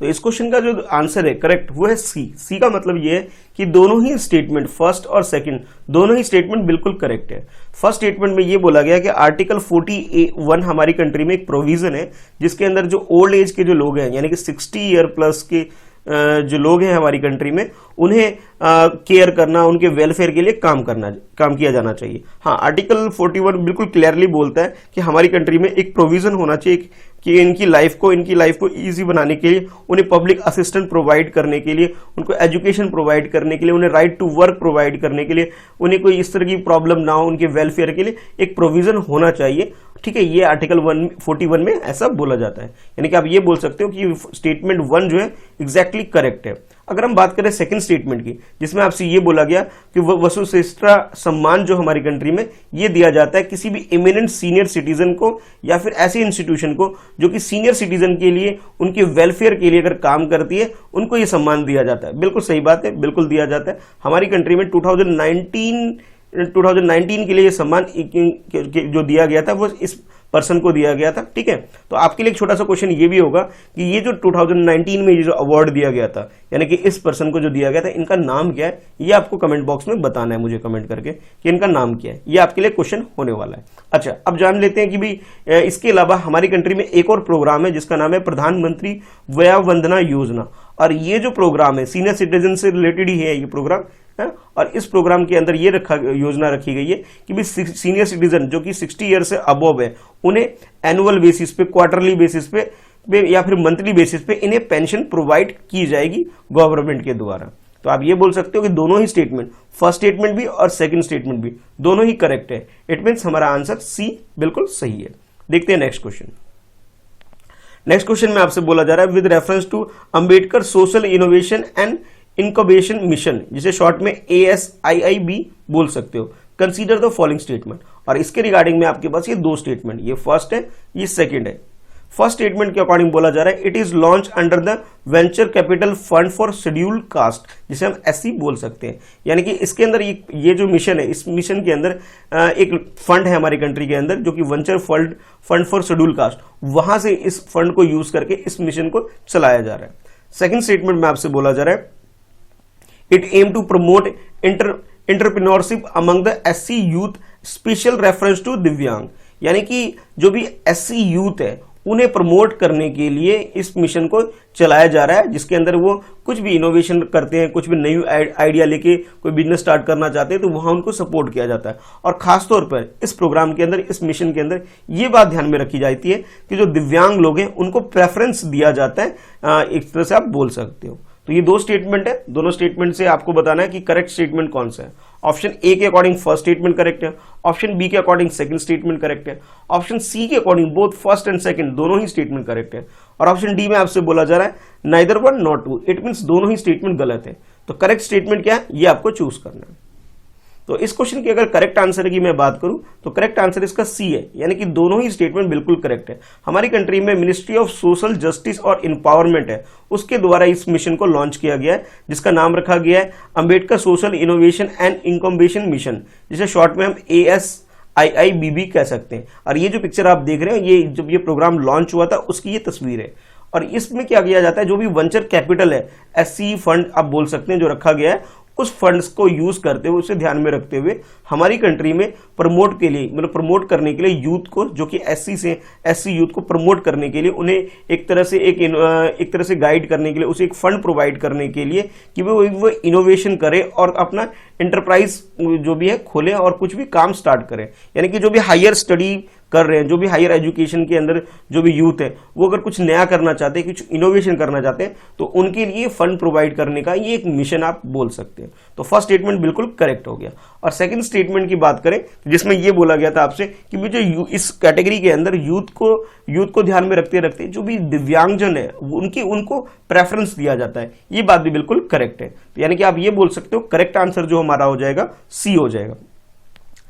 तो इस क्वेश्चन का जो आंसर है करेक्ट वो है सी। सी का मतलब ये है कि दोनों ही स्टेटमेंट फर्स्ट और सेकंड दोनों ही स्टेटमेंट बिल्कुल करेक्ट है। फर्स्ट स्टेटमेंट में ये बोला गया कि आर्टिकल 41 हमारी कंट्री में एक प्रोविजन है जिसके अंदर जो ओल्ड एज के जो लोग हैं, यानी कि 60 ईयर प्लस के जो लोग हैं हमारी कंट्री में, उन्हें केयर करना, उनके वेलफेयर के लिए काम किया जाना चाहिए। हाँ, आर्टिकल 41 बिल्कुल क्लियरली बोलता है कि हमारी कंट्री में एक प्रोविजन होना चाहिए कि इनकी लाइफ को इजी बनाने के लिए, उन्हें पब्लिक असिस्टेंट प्रोवाइड करने के लिए, उनको एजुकेशन प्रोवाइड करने के लिए, उन्हें राइट टू वर्क प्रोवाइड करने के लिए, उन्हें कोई इस तरह की प्रॉब्लम ना हो, उनके वेलफेयर के लिए एक प्रोविजन होना चाहिए। ठीक है, ये आर्टिकल 41 में ऐसा बोला जाता है, यानी कि आप ये बोल सकते हो कि स्टेटमेंट 1 जो है एग्जैक्टली करेक्ट है। अगर हम बात करें सेकंड स्टेटमेंट की, जिसमें आपसे ये बोला गया कि वसुश्रेष्ठ सम्मान जो हमारी कंट्री में ये दिया जाता है किसी भी इमिनेंट सीनियर सिटीजन को या फिर ऐसे इंस्टीट्यूशन को जो कि सीनियर सिटीजन के लिए, उनके वेलफेयर के लिए अगर काम करती है, उनको ये सम्मान दिया जाता है। बिल्कुल सही बात है, बिल्कुल दिया जाता है। हमारी कंट्री में 2019 के लिए ये सम्मान जो दिया गया था वो इस पर्सन को दिया गया था। ठीक है, तो आपके लिए एक छोटा सा क्वेश्चन ये भी होगा कि ये जो 2019 में ये जो अवार्ड दिया गया था, यानी कि इस पर्सन को जो दिया गया था, इनका नाम क्या है, ये आपको कमेंट बॉक्स में बताना है मुझे कमेंट करके कि इनका नाम क्या है। ये आपके लिए क्वेश्चन होने वाला है। अच्छा, अब जान लेते हैं कि भाई इसके अलावा हमारी कंट्री में एक और प्रोग्राम है जिसका नाम है प्रधानमंत्री वया वंदना योजना, और ये जो प्रोग्राम है सीनियर सिटीजन से रिलेटेड ही है ये प्रोग्राम है। और इस प्रोग्राम के अंदर ये योजना रखी गई है कि भी सीनियर सिटीजन जो कि 60 ईयर से अबव है, उन्हें एनुअल बेसिस पे, क्वार्टरली बेसिस पे या फिर मंथली बेसिस पे इन्हें पेंशन प्रोवाइड की जाएगी गवर्नमेंट के द्वारा। तो आप ये बोल सकते हो कि दोनों ही स्टेटमेंट, फर्स्ट स्टेटमेंट भी और सेकंड स्टेटमेंट भी, दोनों ही करेक्ट है। इट मीन्स हमारा आंसर सी बिल्कुल सही है। देखते हैं नेक्स्ट क्वेश्चन। नेक्स्ट क्वेश्चन में आपसे बोला जा रहा है with reference to Ambedkar social innovation and incubation mission, जिसे शॉर्ट में ASIIB बोल सकते हो, कंसीडर द फॉलोइंग स्टेटमेंट। और इसके रिगार्डिंग में आपके पास ये दो स्टेटमेंट, ये फर्स्ट है, ये सेकंड है। फर्स्ट स्टेटमेंट के अकॉर्डिंग बोला जा रहा है it is launch under the venture capital fund for scheduled caste, जिसे हम SC बोल सकते हैं। यानी कि इसके अंदर ये जो मिशन है, इस मिशन के अंदर एक फंड है हमारी कंट्री के अंदर जो कि venture fund for scheduled caste, वहां से इस फंड को यूज करके इस मिशन को चलाया जा रहा है। सेकेंड स्टेटमेंट में आपसे बोला जा रहा है it aim to promote entrepreneurship among the SC youth, special reference to Divyang, यानी कि जो भी SC यूथ है उन्हें प्रमोट करने के लिए इस मिशन को चलाया जा रहा है, जिसके अंदर वो कुछ भी इनोवेशन करते हैं, कुछ भी नई आइडिया लेके कोई बिजनेस स्टार्ट करना चाहते हैं तो वहां उनको सपोर्ट किया जाता है। और खासतौर पर इस प्रोग्राम के अंदर, इस मिशन के अंदर ये बात ध्यान में रखी जाती है कि जो दिव्यांग लोग हैं उनको प्रेफरेंस दिया जाता है, एक तरह से आप बोल सकते हो। तो ये दो स्टेटमेंट है, दोनों स्टेटमेंट से आपको बताना है कि करेक्ट स्टेटमेंट कौन सा है। ऑप्शन ए के अकॉर्डिंग फर्स्ट स्टेटमेंट करेक्ट है, ऑप्शन बी के अकॉर्डिंग सेकंड स्टेटमेंट करेक्ट है, ऑप्शन सी के according both first and second दोनों ही स्टेटमेंट करेक्ट है, और ऑप्शन डी में आपसे बोला जा रहा है neither one not two, it means दोनों ही स्टेटमेंट गलत है। तो करेक्ट स्टेटमेंट क्या है ये आपको चूज करना है। तो इस क्वेश्चन की अगर करेक्ट आंसर की मैं बात करूं तो करेक्ट आंसर इसका सी है, यानी कि दोनों ही स्टेटमेंट बिल्कुल करेक्ट है। हमारी कंट्री में मिनिस्ट्री ऑफ सोशल जस्टिस और एम्पावरमेंट है, उसके द्वारा इस मिशन को लॉन्च किया गया है, जिसका नाम रखा गया है Ambedkar social innovation and incubation mission, जिसे शॉर्ट में हम ASIIBB कह सकते हैं। और ये जो पिक्चर आप देख रहे हैं, ये जब ये प्रोग्राम लॉन्च हुआ था उसकी ये तस्वीर है। और इसमें क्या किया जाता है, जो भी वेंचर कैपिटल है, SC फंड आप बोल सकते हैं, जो रखा गया है, उस फंड्स को यूज करते हुए, उसे ध्यान में रखते हुए हमारी कंट्री में प्रमोट के लिए, मतलब प्रमोट करने के लिए यूथ को, जो कि SC यूथ को प्रमोट करने के लिए, उन्हें एक तरह से गाइड करने के लिए, उसे एक फंड प्रोवाइड करने के लिए कि वो इनोवेशन करे और अपना एंटरप्राइज जो भी है खोले और कुछ भी काम स्टार्ट करें। यानी कि जो भी हायर स्टडी कर रहे हैं, जो भी हायर एजुकेशन के अंदर जो भी यूथ है, वो अगर कुछ नया करना चाहते हैं, कुछ इनोवेशन करना चाहते हैं, तो उनके लिए फंड प्रोवाइड करने का ये एक मिशन आप बोल सकते हैं। तो फर्स्ट स्टेटमेंट बिल्कुल करेक्ट हो गया। और सेकंड स्टेटमेंट की बात करें जिसमें ये बोला गया था आपसे कि जो इस कैटेगरी के अंदर यूथ को ध्यान में रखते रखते जो भी दिव्यांगजन है उनको प्रेफरेंस दिया जाता है, ये बात भी बिल्कुल करेक्ट है। तो यानी कि आप ये बोल सकते हो करेक्ट आंसर जो हमारा हो जाएगा सी हो जाएगा।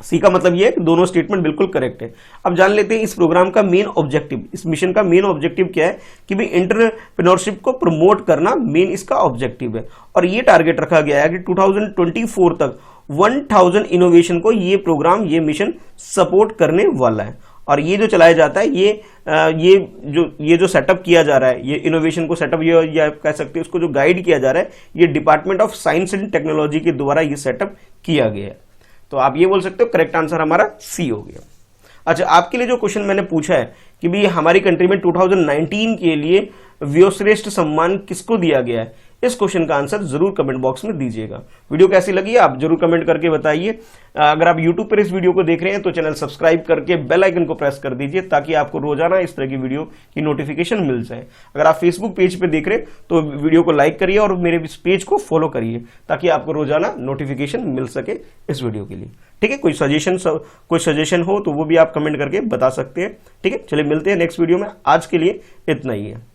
सी का मतलब ये है कि दोनों स्टेटमेंट बिल्कुल करेक्ट है। अब जान लेते हैं इस प्रोग्राम का मेन ऑब्जेक्टिव, इस मिशन का मेन ऑब्जेक्टिव क्या है कि भाई एंटरप्रेन्योरशिप को प्रमोट करना मेन इसका ऑब्जेक्टिव है। और ये टारगेट रखा गया है कि 2024 तक 1000 इनोवेशन को ये प्रोग्राम, ये मिशन सपोर्ट करने वाला है। और ये जो चलाया जाता है, ये जो सेटअप किया जा रहा है, ये इनोवेशन को सेटअप, या कह सकते हैं उसको जो गाइड किया जा रहा है, ये department of science and technology के द्वारा ये सेटअप किया गया है। तो आप ये बोल सकते हो करेक्ट आंसर हमारा सी हो गया। अच्छा, आपके लिए जो क्वेश्चन मैंने पूछा है कि भाई हमारी कंट्री में 2019 के लिए व्योश्रेष्ठ सम्मान किसको दिया गया है, इस क्वेश्चन का आंसर जरूर कमेंट बॉक्स में दीजिएगा। वीडियो कैसी लगी आप जरूर कमेंट करके बताइए। अगर आप YouTube पर इस वीडियो को देख रहे हैं तो चैनल सब्सक्राइब करके बेल आइकन को प्रेस कर दीजिए ताकि आपको रोजाना इस तरह की वीडियो की नोटिफिकेशन मिल जाए। अगर आप फेसबुक पेज पे देख रहे हैं तो वीडियो को लाइक करिए और मेरे इस पेज को फॉलो करिए ताकि आपको रोजाना नोटिफिकेशन मिल सके इस वीडियो के लिए। ठीक है, कोई सजेशन हो तो वो भी आप कमेंट करके बता सकते हैं। ठीक है, चलिए मिलते हैं नेक्स्ट वीडियो में। आज के लिए इतना ही है।